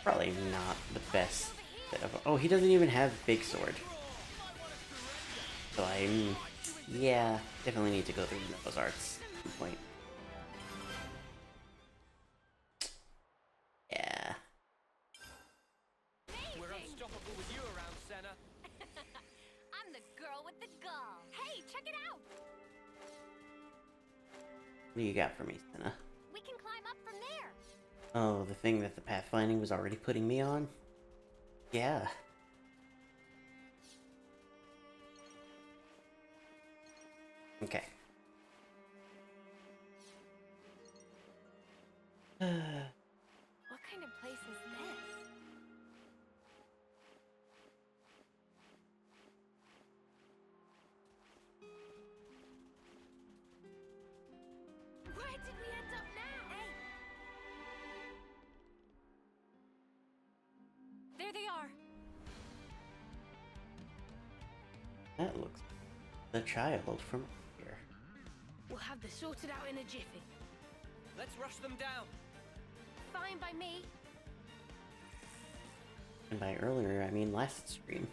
Probably not the best bit of... Oh, he doesn't even have Big Sword. So yeah, definitely need to go through Noah's arts at some point. Yeah. We're unstoppable with you around, Senna. I'm the girl with the gall. Hey, check it out. What do you got for me, Senna? We can climb up from there. Oh, the thing that the pathfinding was already putting me on? Yeah. Okay. What kind of place is this? Where did we end up now? Hey! There they are. That looks like the child from here. We'll have this sorted out in a jiffy. Let's rush them down. Fine by me. And by earlier, I mean last stream.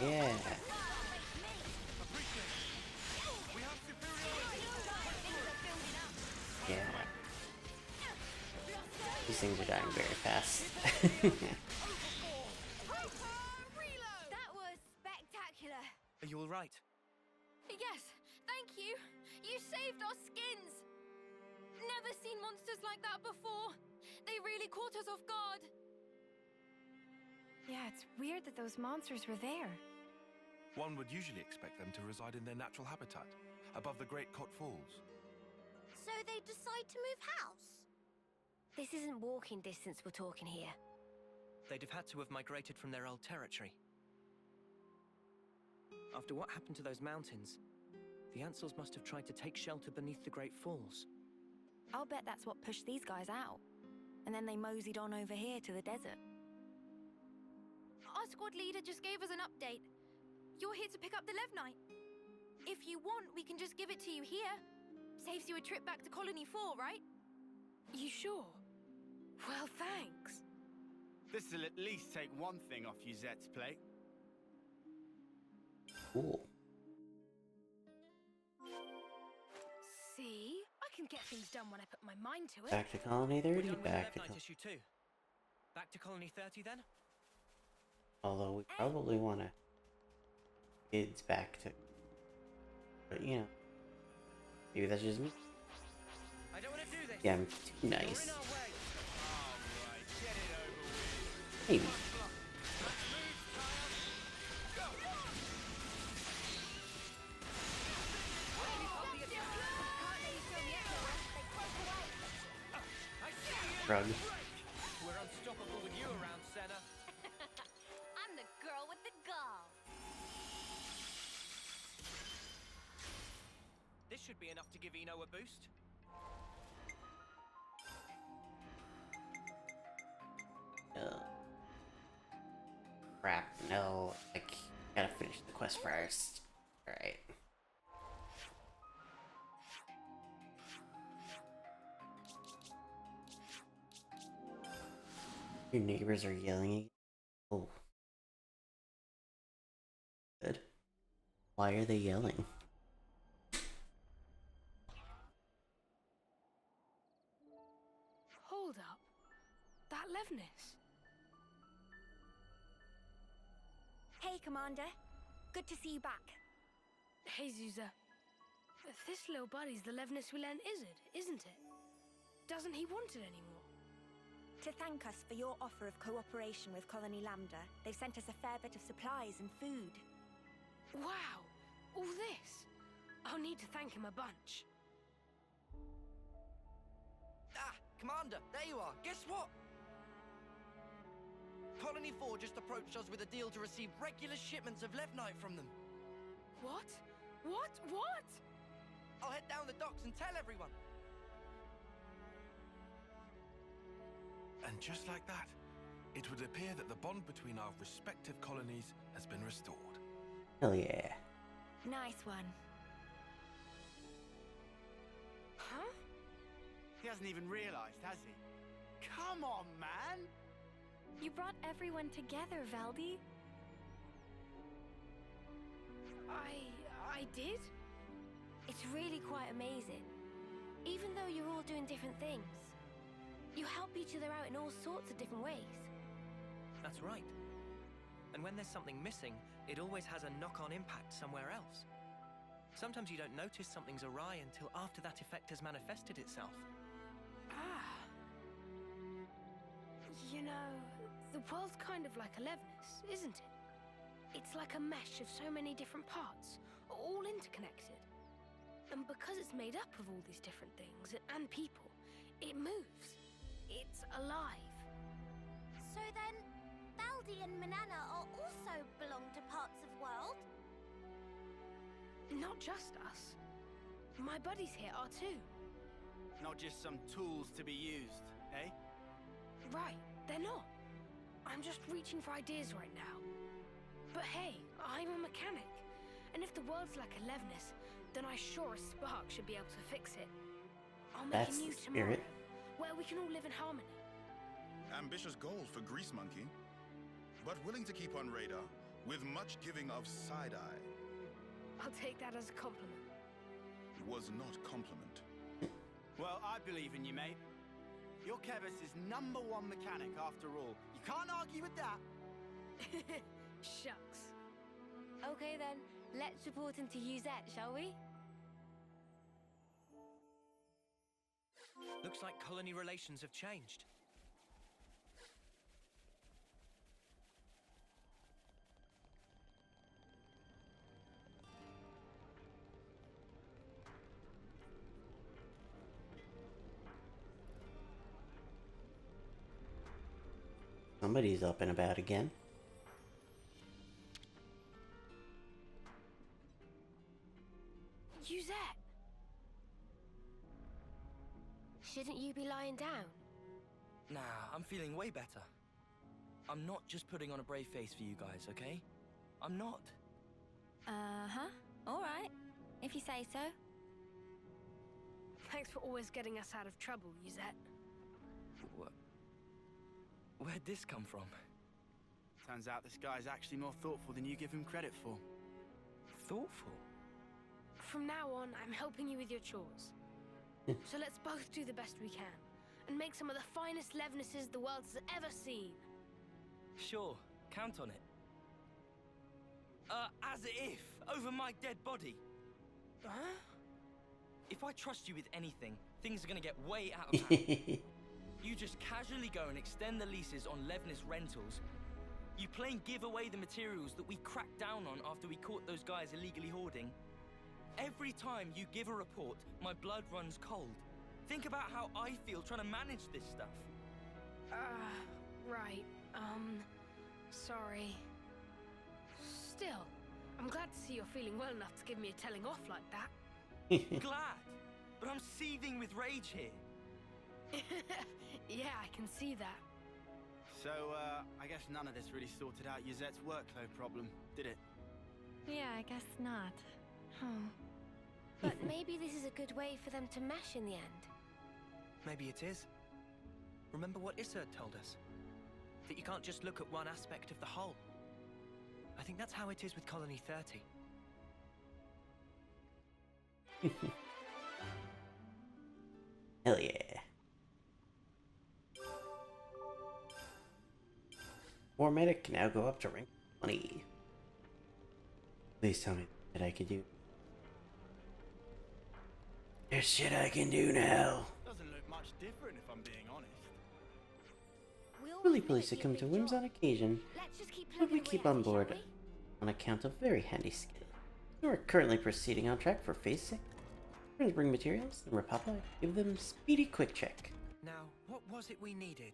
Yeah. These things are dying very fast. That was spectacular. Are you all right? Yes, thank you. You saved our skins. Never seen monsters like that before. They really caught us off guard. Yeah, it's weird that those monsters were there. One would usually expect them to reside in their natural habitat, above the Great Cot Falls. So they decide to move house? This isn't walking distance we're talking here. They'd have had to have migrated from their old territory. After what happened to those mountains, the Ansels must have tried to take shelter beneath the Great Falls. I'll bet that's what pushed these guys out. And then they moseyed on over here to the desert. Our squad leader just gave us an update. You're here to pick up the Levnite. If you want, we can just give it to you here. Saves you a trip back to Colony 4, right? You sure? Well, thanks. This'll at least take one thing off Yuzette's plate. Cool. See? I can get things done when I put my mind to it. Back to Colony We're 30, done with back the to Levnite issue too. Back to Colony 30 then? Although we probably want to kids back to, but you know, maybe that's just me. I don't want to do this. Yeah, I'm too nice. You're in our way. Alright, get it over with. Maybe. Rug. We're unstoppable with you around, Senna. I'm the girl with the gall. This should be enough to give Eno a boost. Crap, no. I gotta finish the quest first. Alright. Your neighbors are yelling. Oh. Good. Why are they yelling? Hold up. That Levnis. Hey, Commander. Good to see you back. Hey, Zuza. This little buddy's the Levnis we lent Izzard, isn't it? Doesn't he want it anymore? To thank us for your offer of cooperation with Colony Lambda, they've sent us a fair bit of supplies and food. Wow! All this? I'll need to thank him a bunch. Ah, Commander, there you are. Guess what? Colony 4 just approached us with a deal to receive regular shipments of Levnite from them. What? What? What? I'll head down the docks and tell everyone. And just like that, it would appear that the bond between our respective colonies has been restored. Hell yeah. Nice one. Huh? He hasn't even realized, has he? Come on, man! You brought everyone together, Valdi. I did? It's really quite amazing. Even though you're all doing different things, you help each other out in all sorts of different ways. That's right. And when there's something missing, it always has a knock-on impact somewhere else. Sometimes you don't notice something's awry until after that effect has manifested itself. Ah. You know, the world's kind of like a Levnis, isn't it? It's like a mesh of so many different parts, all interconnected. And because it's made up of all these different things and people, it moves. It's alive. So then, Baldi and Manana are also belong to parts of world? Not just us. My buddies here are too. Not just some tools to be used, eh? Right, they're not. I'm just reaching for ideas right now. But hey, I'm a mechanic. And if the world's like a Levnis, then I sure as Spark should be able to fix it. I'll make That's a new the tomorrow, spirit. where we can all live in harmony. Ambitious goals for Grease Monkey, but willing to keep on radar with much giving of side-eye. I'll take that as a compliment. Was not compliment. Well, I believe in you, mate. You're Kevis's #1 mechanic after all. You can't argue with that. Shucks. Okay then, let's report into Uzette, shall we? Looks like colony relations have changed. Somebody's up and about again. Uzette! Shouldn't you be lying down? Nah, I'm feeling way better. I'm not just putting on a brave face for you guys, okay? I'm not. Uh-huh. All right, if you say so. Thanks for always getting us out of trouble, Uzette. Where'd this come from? Turns out this guy's actually more thoughtful than you give him credit for. Thoughtful? From now on, I'm helping you with your chores. So let's both do the best we can, and make some of the finest Levnesses the world has ever seen. Sure, count on it. As if, over my dead body. Huh? If I trust you with anything, things are gonna get way out of hand. You just casually go and extend the leases on Levnis rentals. You plain give away the materials that we cracked down on after we caught those guys illegally hoarding. Every time you give a report, my blood runs cold. Think about how I feel trying to manage this stuff. Right. Sorry. Still, I'm glad to see you're feeling well enough to give me a telling off like that. Glad, but I'm seething with rage here. Yeah, I can see that. So, I guess none of this really sorted out Uzette's workload problem, did it? Yeah, I guess not. But maybe this is a good way for them to mesh in the end. Maybe it is. Remember what Issa told us? That you can't just look at one aspect of the whole. I think that's how it is with Colony 30. Hell yeah. War medic can now go up to rank 20. Please tell me that I could do. There's shit I can do now. Doesn't look much different if I'm being honest. Really pleased to come to whims on occasion, but we keep on board on account of very handy skill. We are currently proceeding on track for phase 6. We're going to bring materials, and Rapapa give them speedy quick check. Now, what was it we needed?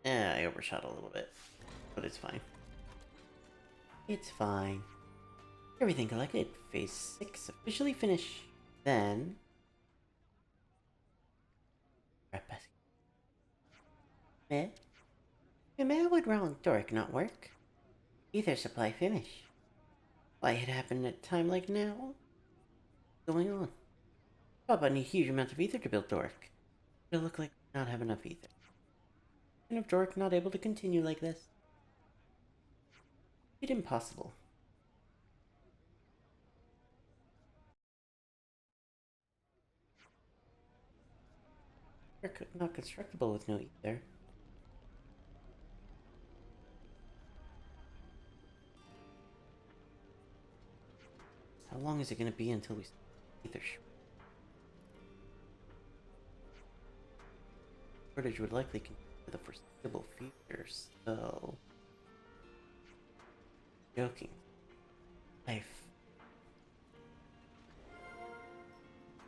I overshot a little bit, but it's fine. It's fine. Everything collected. Phase 6 officially finished. Then... Meh would wrong Doric not work? Ether supply finish. Why it happened at a time like now? What's going on? Papa need huge amount of ether to build Doric. It'll look like we not have enough ether. And if Doric not able to continue like this? It's impossible. Doric not constructible with no ether. How long is it going to be until we ether shortage would likely continue for the foreseeable future, so... Joking. Life.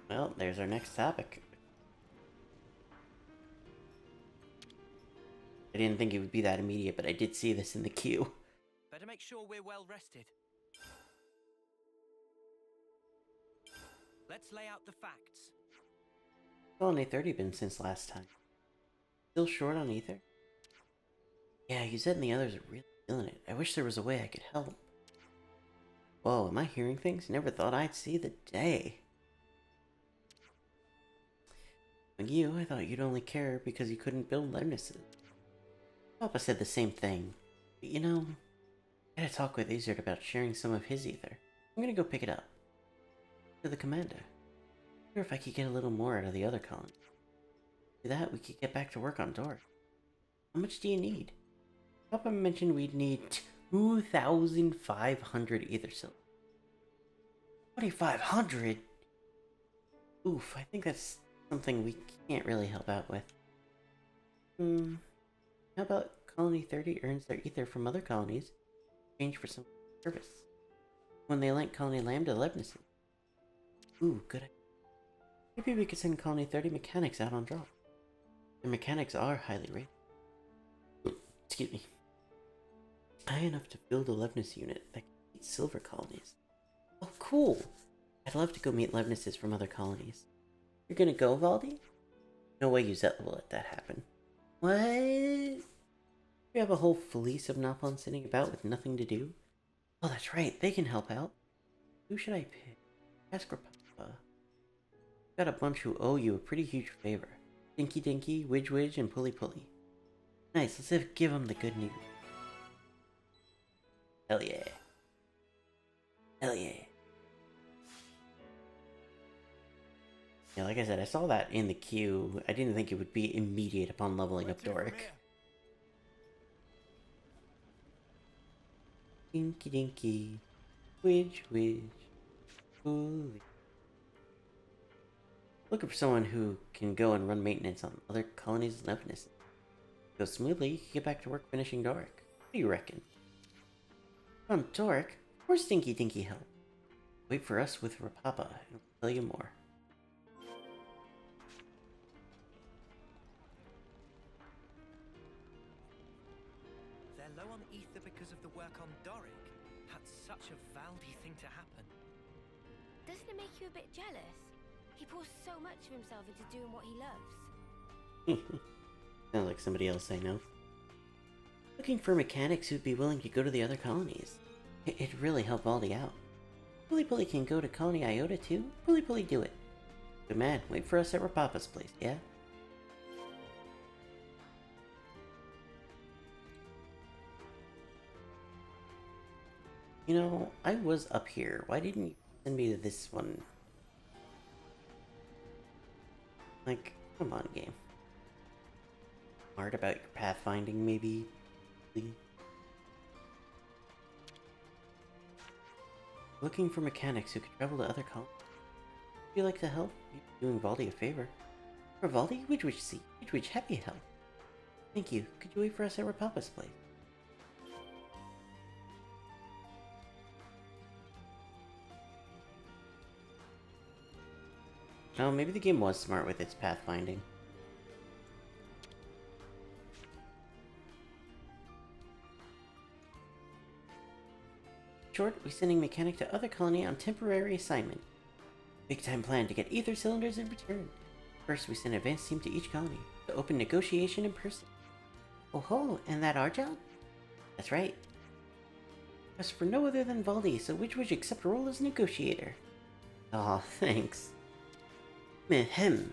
Well, there's our next topic. I didn't think it would be that immediate, but I did see this in the queue. Better make sure we're well rested. Let's lay out the facts. Colony 30 been since last time. Still short on ether? Yeah, you said and the others are really feeling it. I wish there was a way I could help. Whoa, am I hearing things? Never thought I'd see the day. Like you, I thought you'd only care because you couldn't build Lemnises. Papa said the same thing. But you know, I gotta talk with Izard about sharing some of his ether. I'm gonna go pick it up. to the commander. I wonder if I could get a little more out of the other colony. Do that, we could get back to work on Dork. How much do you need? Papa mentioned we'd need 2,500 ether silver. 2,500? Oof, I think that's something we can't really help out with. How about Colony 30 earns their ether from other colonies in exchange for some service? When they lent Colony Lambda Levnison. Ooh, good idea. Maybe we could send Colony 30 mechanics out on drop. Their mechanics are highly rated. Excuse me. High enough to build a Levnis unit that can meet silver colonies. Oh, cool! I'd love to go meet Levnises from other colonies. You're gonna go, Valdi? No way Uzet will let that happen. What? We have a whole fleece of Nopon sitting about with nothing to do? Oh, that's right, they can help out. Who should I pick? Ask Papa. Got a bunch who owe you a pretty huge favor. Dinky Dinky, Widge Widge, and Pulley Pulley. Nice, let's give them the good news. Hell yeah. Hell yeah. Yeah, like I said, I saw that in the queue. I didn't think it would be immediate upon leveling up Doric. Dinky Dinky, Widge Widge, Pulley. Looking for someone who can go and run maintenance on other colonies' Levnis. Go smoothly, you can get back to work finishing Doric. What do you reckon? On Doric? Of course Dinky Dinky help. Wait for us with Rapapa, and we'll tell you more. They're low on ether because of the work on Doric. That's such a Valdi thing to happen. Doesn't it make you a bit jealous? He pours so much of himself into doing what he loves. Sounds like somebody else say no. Looking for mechanics who'd be willing to go to the other colonies. It'd really help Valdi out. Pulley Pulley can go to Colony Iota too? Pulley Pulley do it. Good man, wait for us at Rapapa's place, yeah? You know, I was up here. Why didn't you send me to this one? Like, come on, game. Smart about your pathfinding, maybe? Please? Looking for mechanics who could travel to other colonies. Would you like to help? You're doing Valdi a favor. For Valdi? Which see? Which happy help. Thank you. Could you wait for us at Rapapa's place? Oh, maybe the game was smart with its pathfinding. Short, we're sending mechanic to other colony on temporary assignment. Big time plan to get ether cylinders in return. First, we send an advance team to each colony to open negotiation in person. Oh ho, and that our job? That's right. As for no other than Valdi, so which would you accept a role as negotiator? Aw, thanks. Mehem.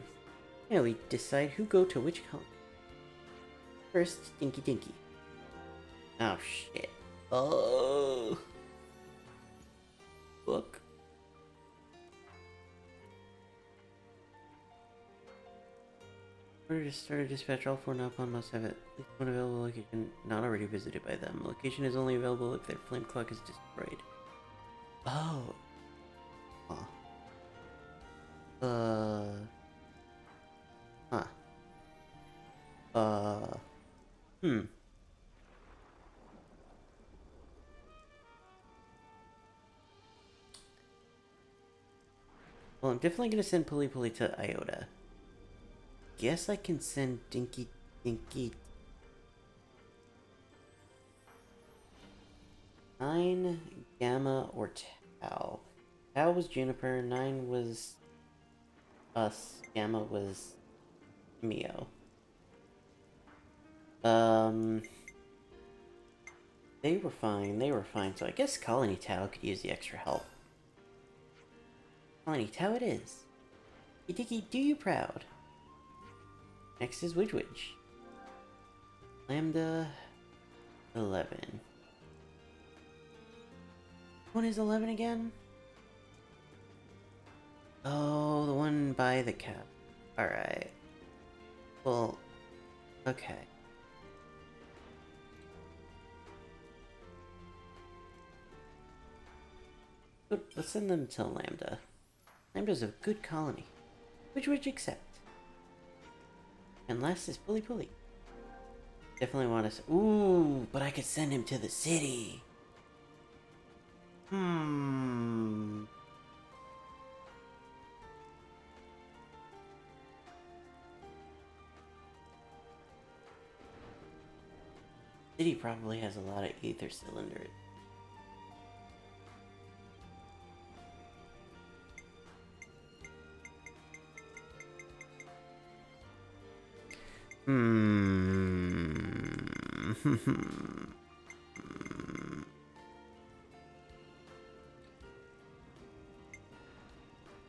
Now we decide who go to which colony. First, Dinky Dinky. Oh shit. Oh. Book. Order to start a dispatch. All 4 Nopon must have at least one available location not already visited by them. Location is only available if their flame clock is destroyed. Oh. Huh. Huh. Well, I'm definitely gonna send Pulley Pulley to Iota. Guess I can send Dinky Dinky. 9, Gamma, or Tau. Tau was Juniper, 9 was us, Gamma was Mio. They were fine, so I guess Colony Tau could use the extra help. Colony Tau it is. Dicky, do you proud? Next is Widge Widge. Lambda 11. What is 11 again? Oh, the one by the cap. Alright. Well, okay. Good, let's send them to Lambda. Lambda's a good colony. Which would you accept? And last is Pulley Pulley. Definitely want to. Ooh, but I could send him to the city. City probably has a lot of ether cylinders.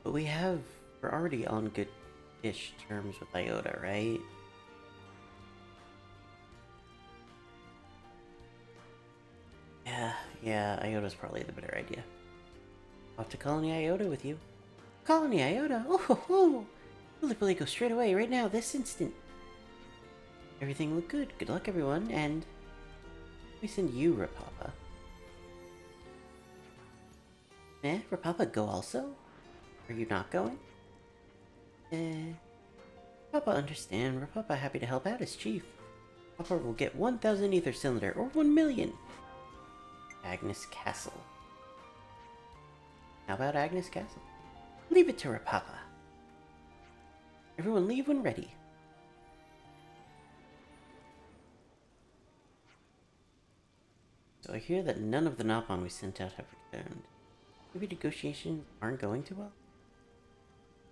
But we're already on good-ish terms with Iota, right? Yeah, Iota's probably the better idea. Off to Colony Iota with you. Colony Iota? Oh ho ho! Pulley go straight away, right now, this instant. Everything looked good. Good luck, everyone, and we send you, Rapapa. Rapapa go also? Are you not going? Papa understand. Rapapa happy to help out as chief. Papa will get 1,000 ether cylinder, or 1 million. Agnes Castle. How about Agnes Castle? Leave it to Rapapa. Everyone leave when ready. So I hear that none of the Nopon we sent out have returned. Maybe negotiations aren't going too well?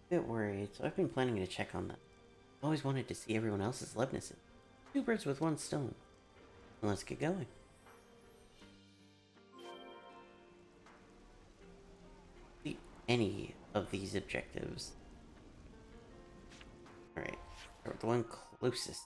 A bit worried, so I've been planning to check on them. I've always wanted to see everyone else's Levnesses. 2 birds with 1 stone. Well, let's get going. Complete any of these objectives. Alright, the one closest.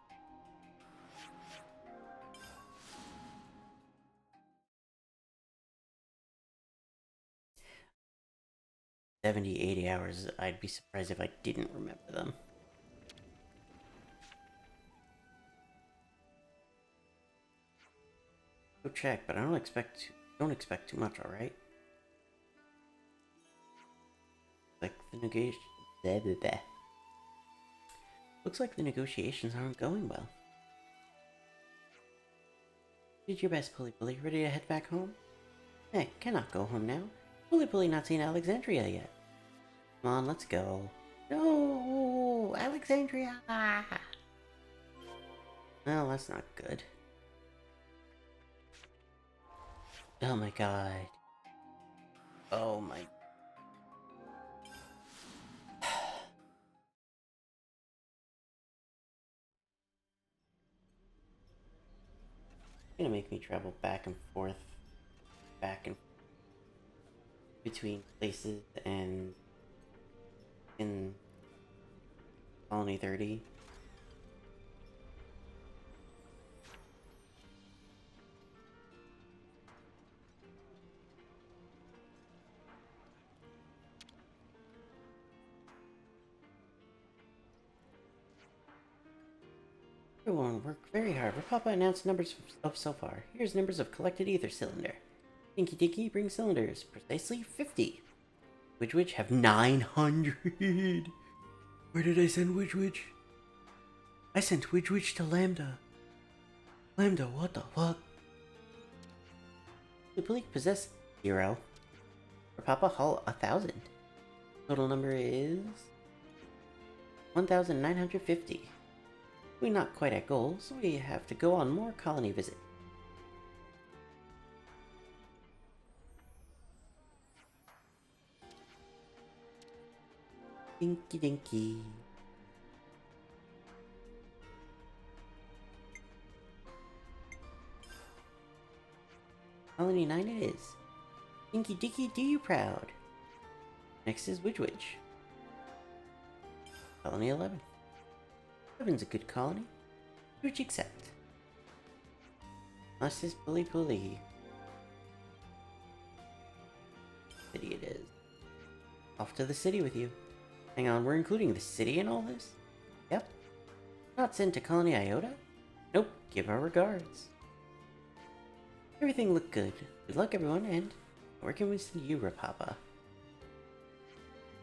$70-80 hours, I'd be surprised if I didn't remember them. Go check, but I don't expect too much, alright? Like the Looks like the negotiations aren't going well. Did your best, Pulley Pulley. Ready to head back home? Cannot go home now. Pulley Pulley not seen Alexandria yet. Come on, let's go. No! Alexandria! Well, that's not good. Oh my god. Oh my... Gonna make me travel back and forth, between places and in Colony 30. Everyone worked very hard. Rapapa announced numbers of so far. Here's numbers of collected ether cylinder. Dinky Dinky brings cylinders. Precisely 50. Witch have 900. Where did I send Witch? I sent Witch to Lambda. Lambda, what the fuck? The Bleak possess 0. Rapapa haul 1,000. Total number is 1,950. We're not quite at goal, so we have to go on more colony visit. Dinky Dinky. Colony 9 it is. Dinky Dinky do you proud. Next is Witch. Colony 11. 11's a good colony. Which accept. Last is Pulley Pulley. City it is. Off to the city with you. Hang on, we're including the city in all this? Yep. Not sent to Colony Iota? Nope, give our regards. Everything looked good. Good luck, everyone, and where can we send you, Rapapa?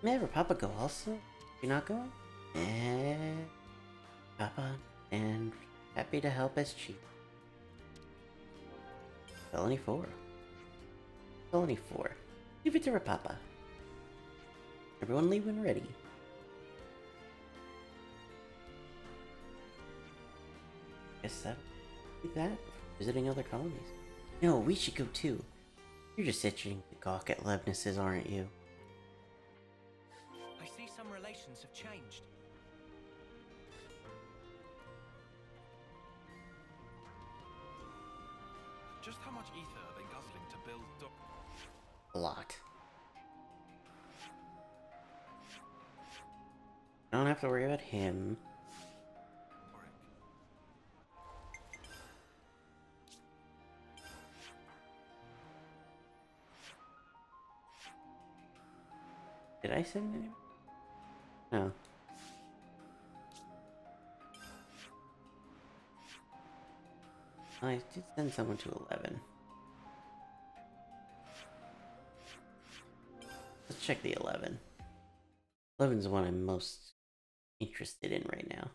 May Rapapa go also? You not going? Papa, and happy to help as chief. Colony 4. Colony 4. Leave it to Rapapa. Everyone leave when ready. Guess that'll be that. Visiting other colonies. No, we should go too. You're just itching to gawk at Levnesses, aren't you? I see some relations have changed. Just how much ether are they guzzling to build A lot. I don't have to worry about him. Did I send anyone? No. I did send someone to 11. Let's check the 11. 11's the one I'm most interested in right now.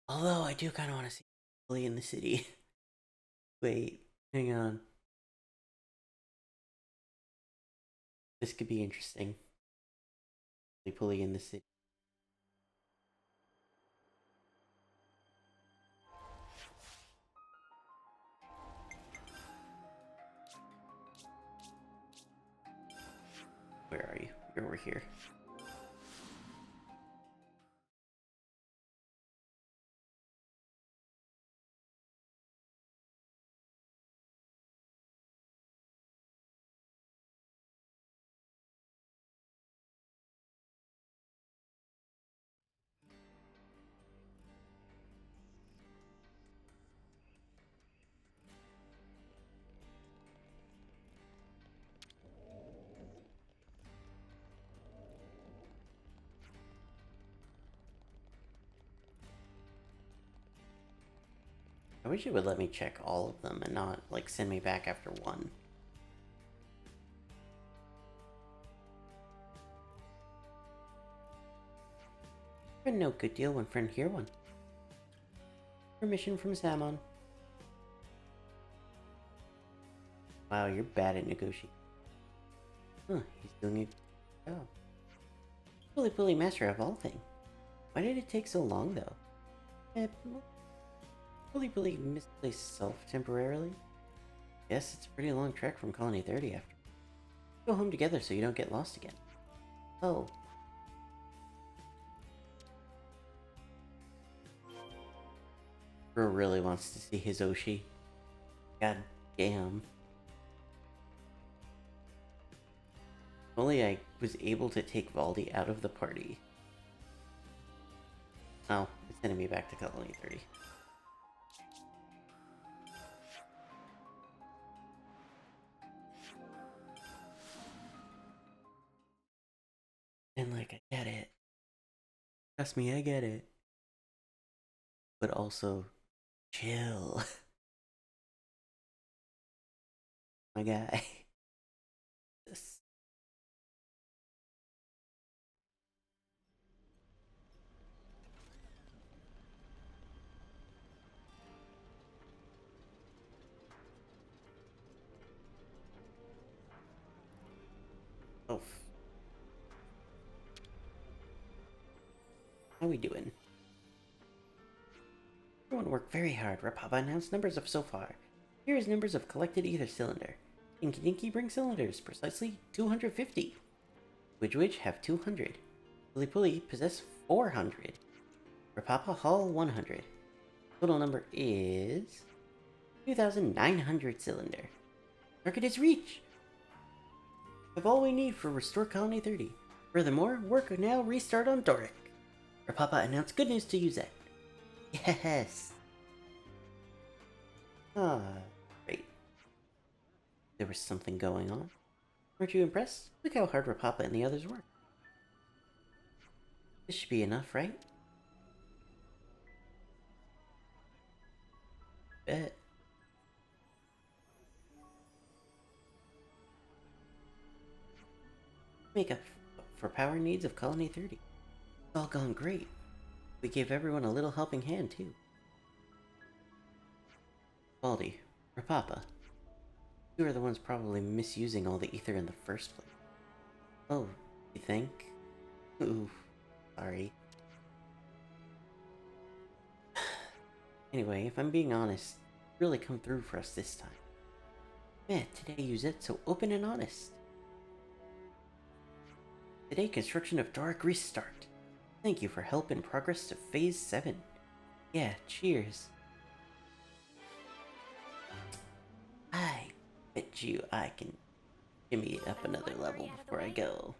Although I do kind of want to see Bully in the city. Wait, hang on. This could be interesting. Bully in the city. Where are you? You're over here. I wish it would let me check all of them and not, like, send me back after one. Friend no good deal when friend hear one. Permission from Samon. Wow, you're bad at negotiating. Huh, he's doing a good job. Fully master of all things. Why did it take so long, though? Fully misplaced self temporarily? Yes, it's a pretty long trek from Colony 30 after. Go home together so you don't get lost again. Oh. Bro really wants to see his Oshi. God damn. If only I was able to take Valdi out of the party. Oh, it's sending me back to Colony 30. And like, I get it. Trust me, I get it. But also, chill. My guy. This. Oh. How we doing? Everyone worked very hard. Rapapa announced numbers of so far. Here is numbers of collected ether cylinder. Dinky Dinky brings cylinders, precisely 250. Which have 200. Pulley possess 400. Rapapa haul 100. Total number is 2,900 cylinder. Target is reached! We have all we need for Restore Colony 30. Furthermore, work will now restart on Doric. Rapapa announced good news to Uzet. Yes! Ah, great. There was something going on. Aren't you impressed? Look how hard Rapapa and the others work. This should be enough, right? Bet. Make up for power needs of Colony 30. It's all gone great. We gave everyone a little helping hand, too. Baldy, or Papa. You are the ones probably misusing all the ether in the first place. Oh, you think? Ooh, sorry. Anyway, if I'm being honest, really come through for us this time. Man, today you said so open and honest. Today, construction of Dark restart. Thank you for help in progress to Phase 7. Yeah, cheers. I bet you I can shimmy it up another level before I go.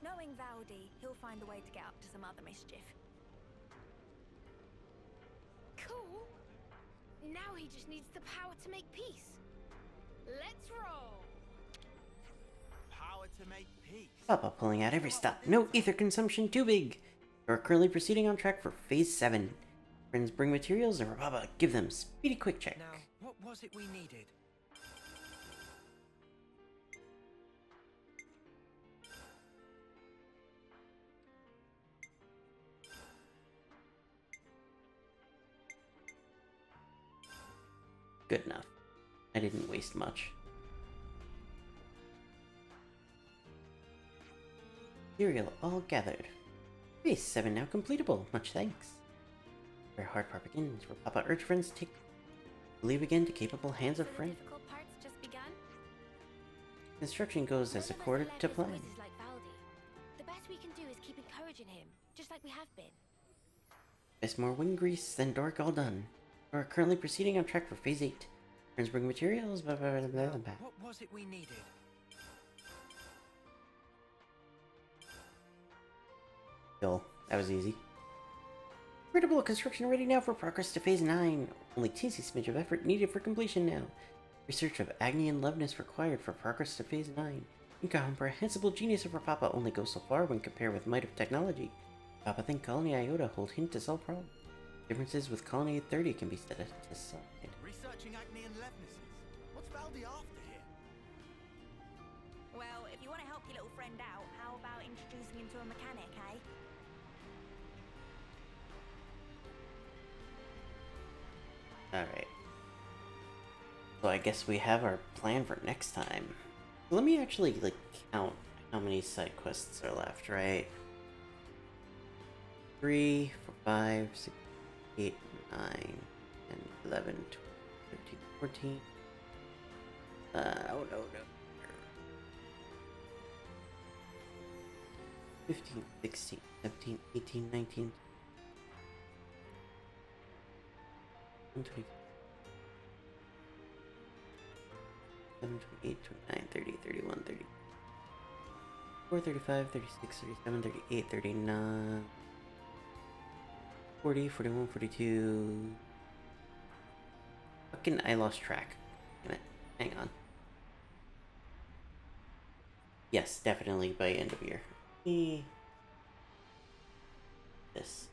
Knowing Valdi, he'll find a way to get up to some other mischief. Cool. Now he just needs the power to make peace. Let's roll. Power to make peace. Papa pulling out every stop. No ether consumption too big. You are currently proceeding on track for Phase 7. Friends bring materials and Papa give them speedy quick check. Now, what was it we needed? Good enough. I didn't waste much. Material all gathered. Phase 7 now completable. Much thanks. Where hard part begins, where Papa urge friends take leave again to capable hands of friends. Difficult part's just begun. Construction goes as according to plan. Like Valdi. The best we can do is keep encouraging him, just like we have been. Best more wing grease than dork all done. We're currently proceeding on track for Phase 8. Friends bring materials, blah blah blah blah blah. What was it we needed? Cool. That was easy. Incredible construction ready now for progress to Phase 9. Only teensy smidge of effort needed for completion now. Research of agony and loveness required for progress to Phase 9. Incomprehensible genius of our Papa only goes so far when compared with might of technology. Papa think Colony Iota hold hint to solve problem. Differences with Colony 30 can be set aside. Researching acne and levenesses. What's Valdi after here? Well, if you want to help your little friend out, how about introducing him to a mechanic, eh? Alright. So I guess we have our plan for next time. Let me actually, count how many side quests are left, right? 3, 4, 5, 6, 8, 9, 10, 11, 12, 13, 14. Oh no. 15, 16, 17, 18, 19, 20, 28, 29, 30, 31, 34, 35, 36, 37, 38, 39, 40, 41, 42. Fucking, I lost track. Damn it. Hang on. Yes, definitely by end of year. This.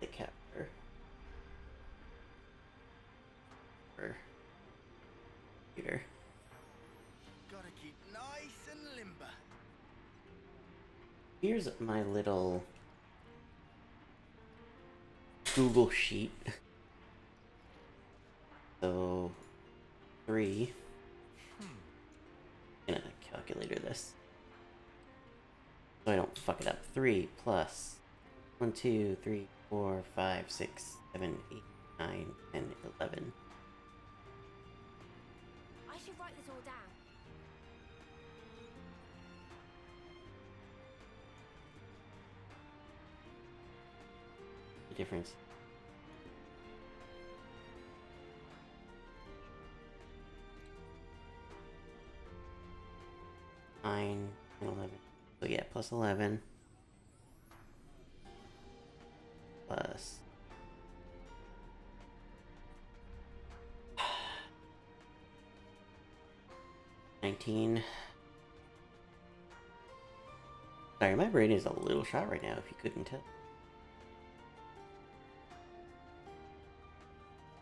The capture. Computer. Gotta keep nice and limber. Here's my little Google sheet. So 3. I'm gonna calculator this so I don't fuck it up. 3 plus 1, 2, 3, 4, 5, 6, 7, 8, 9, 10, 11. I should write this all down. The difference. Nine, 11. So yeah, plus 11. Plus 19. Sorry, my brain is a little shot right now, if you couldn't tell.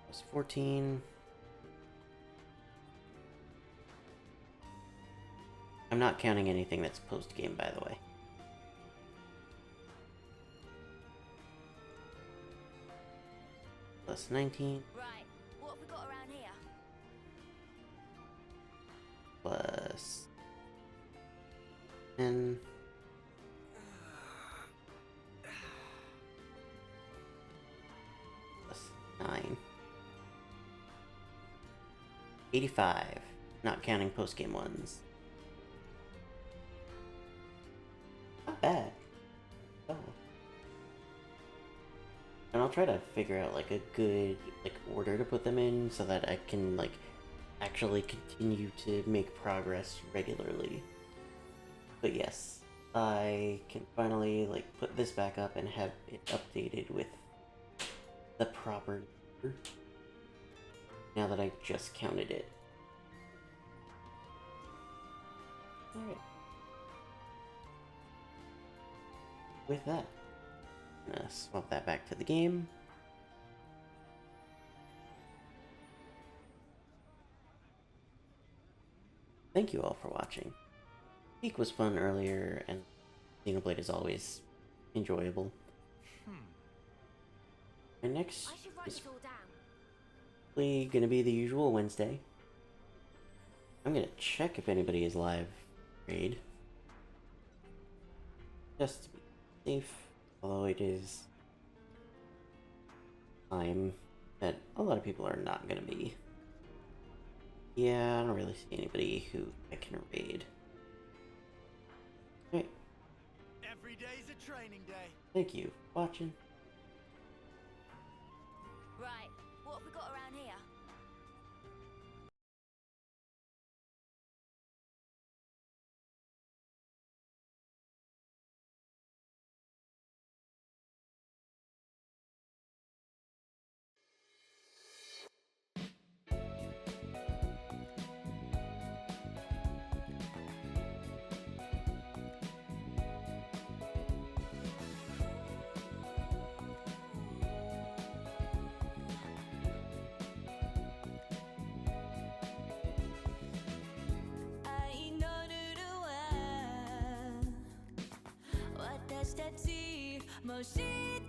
Plus 14. I'm not counting anything that's post-game, by the way. Plus 19. Right, what have we got around here? Plus 10. Plus 9. 85. Not counting post-game ones. Not bad. Oh. And I'll try to figure out like a good order to put them in so that I can actually continue to make progress regularly. But yes, I can finally put this back up and have it updated with the proper number now that I just counted it. Alright. With that, I'm gonna swap that back to the game. Thank you all for watching. Peak was fun earlier, and Xenoblade is always enjoyable. My next I should write is it all down. probably gonna be the usual Wednesday. I'm gonna check if anybody is live raid. Just to be safe, although it is time that a lot of people are not gonna be. Yeah, I don't really see anybody who I can raid. Alright. Every day's a training day. Thank you for watching. Right, what have we got around here? That 멋있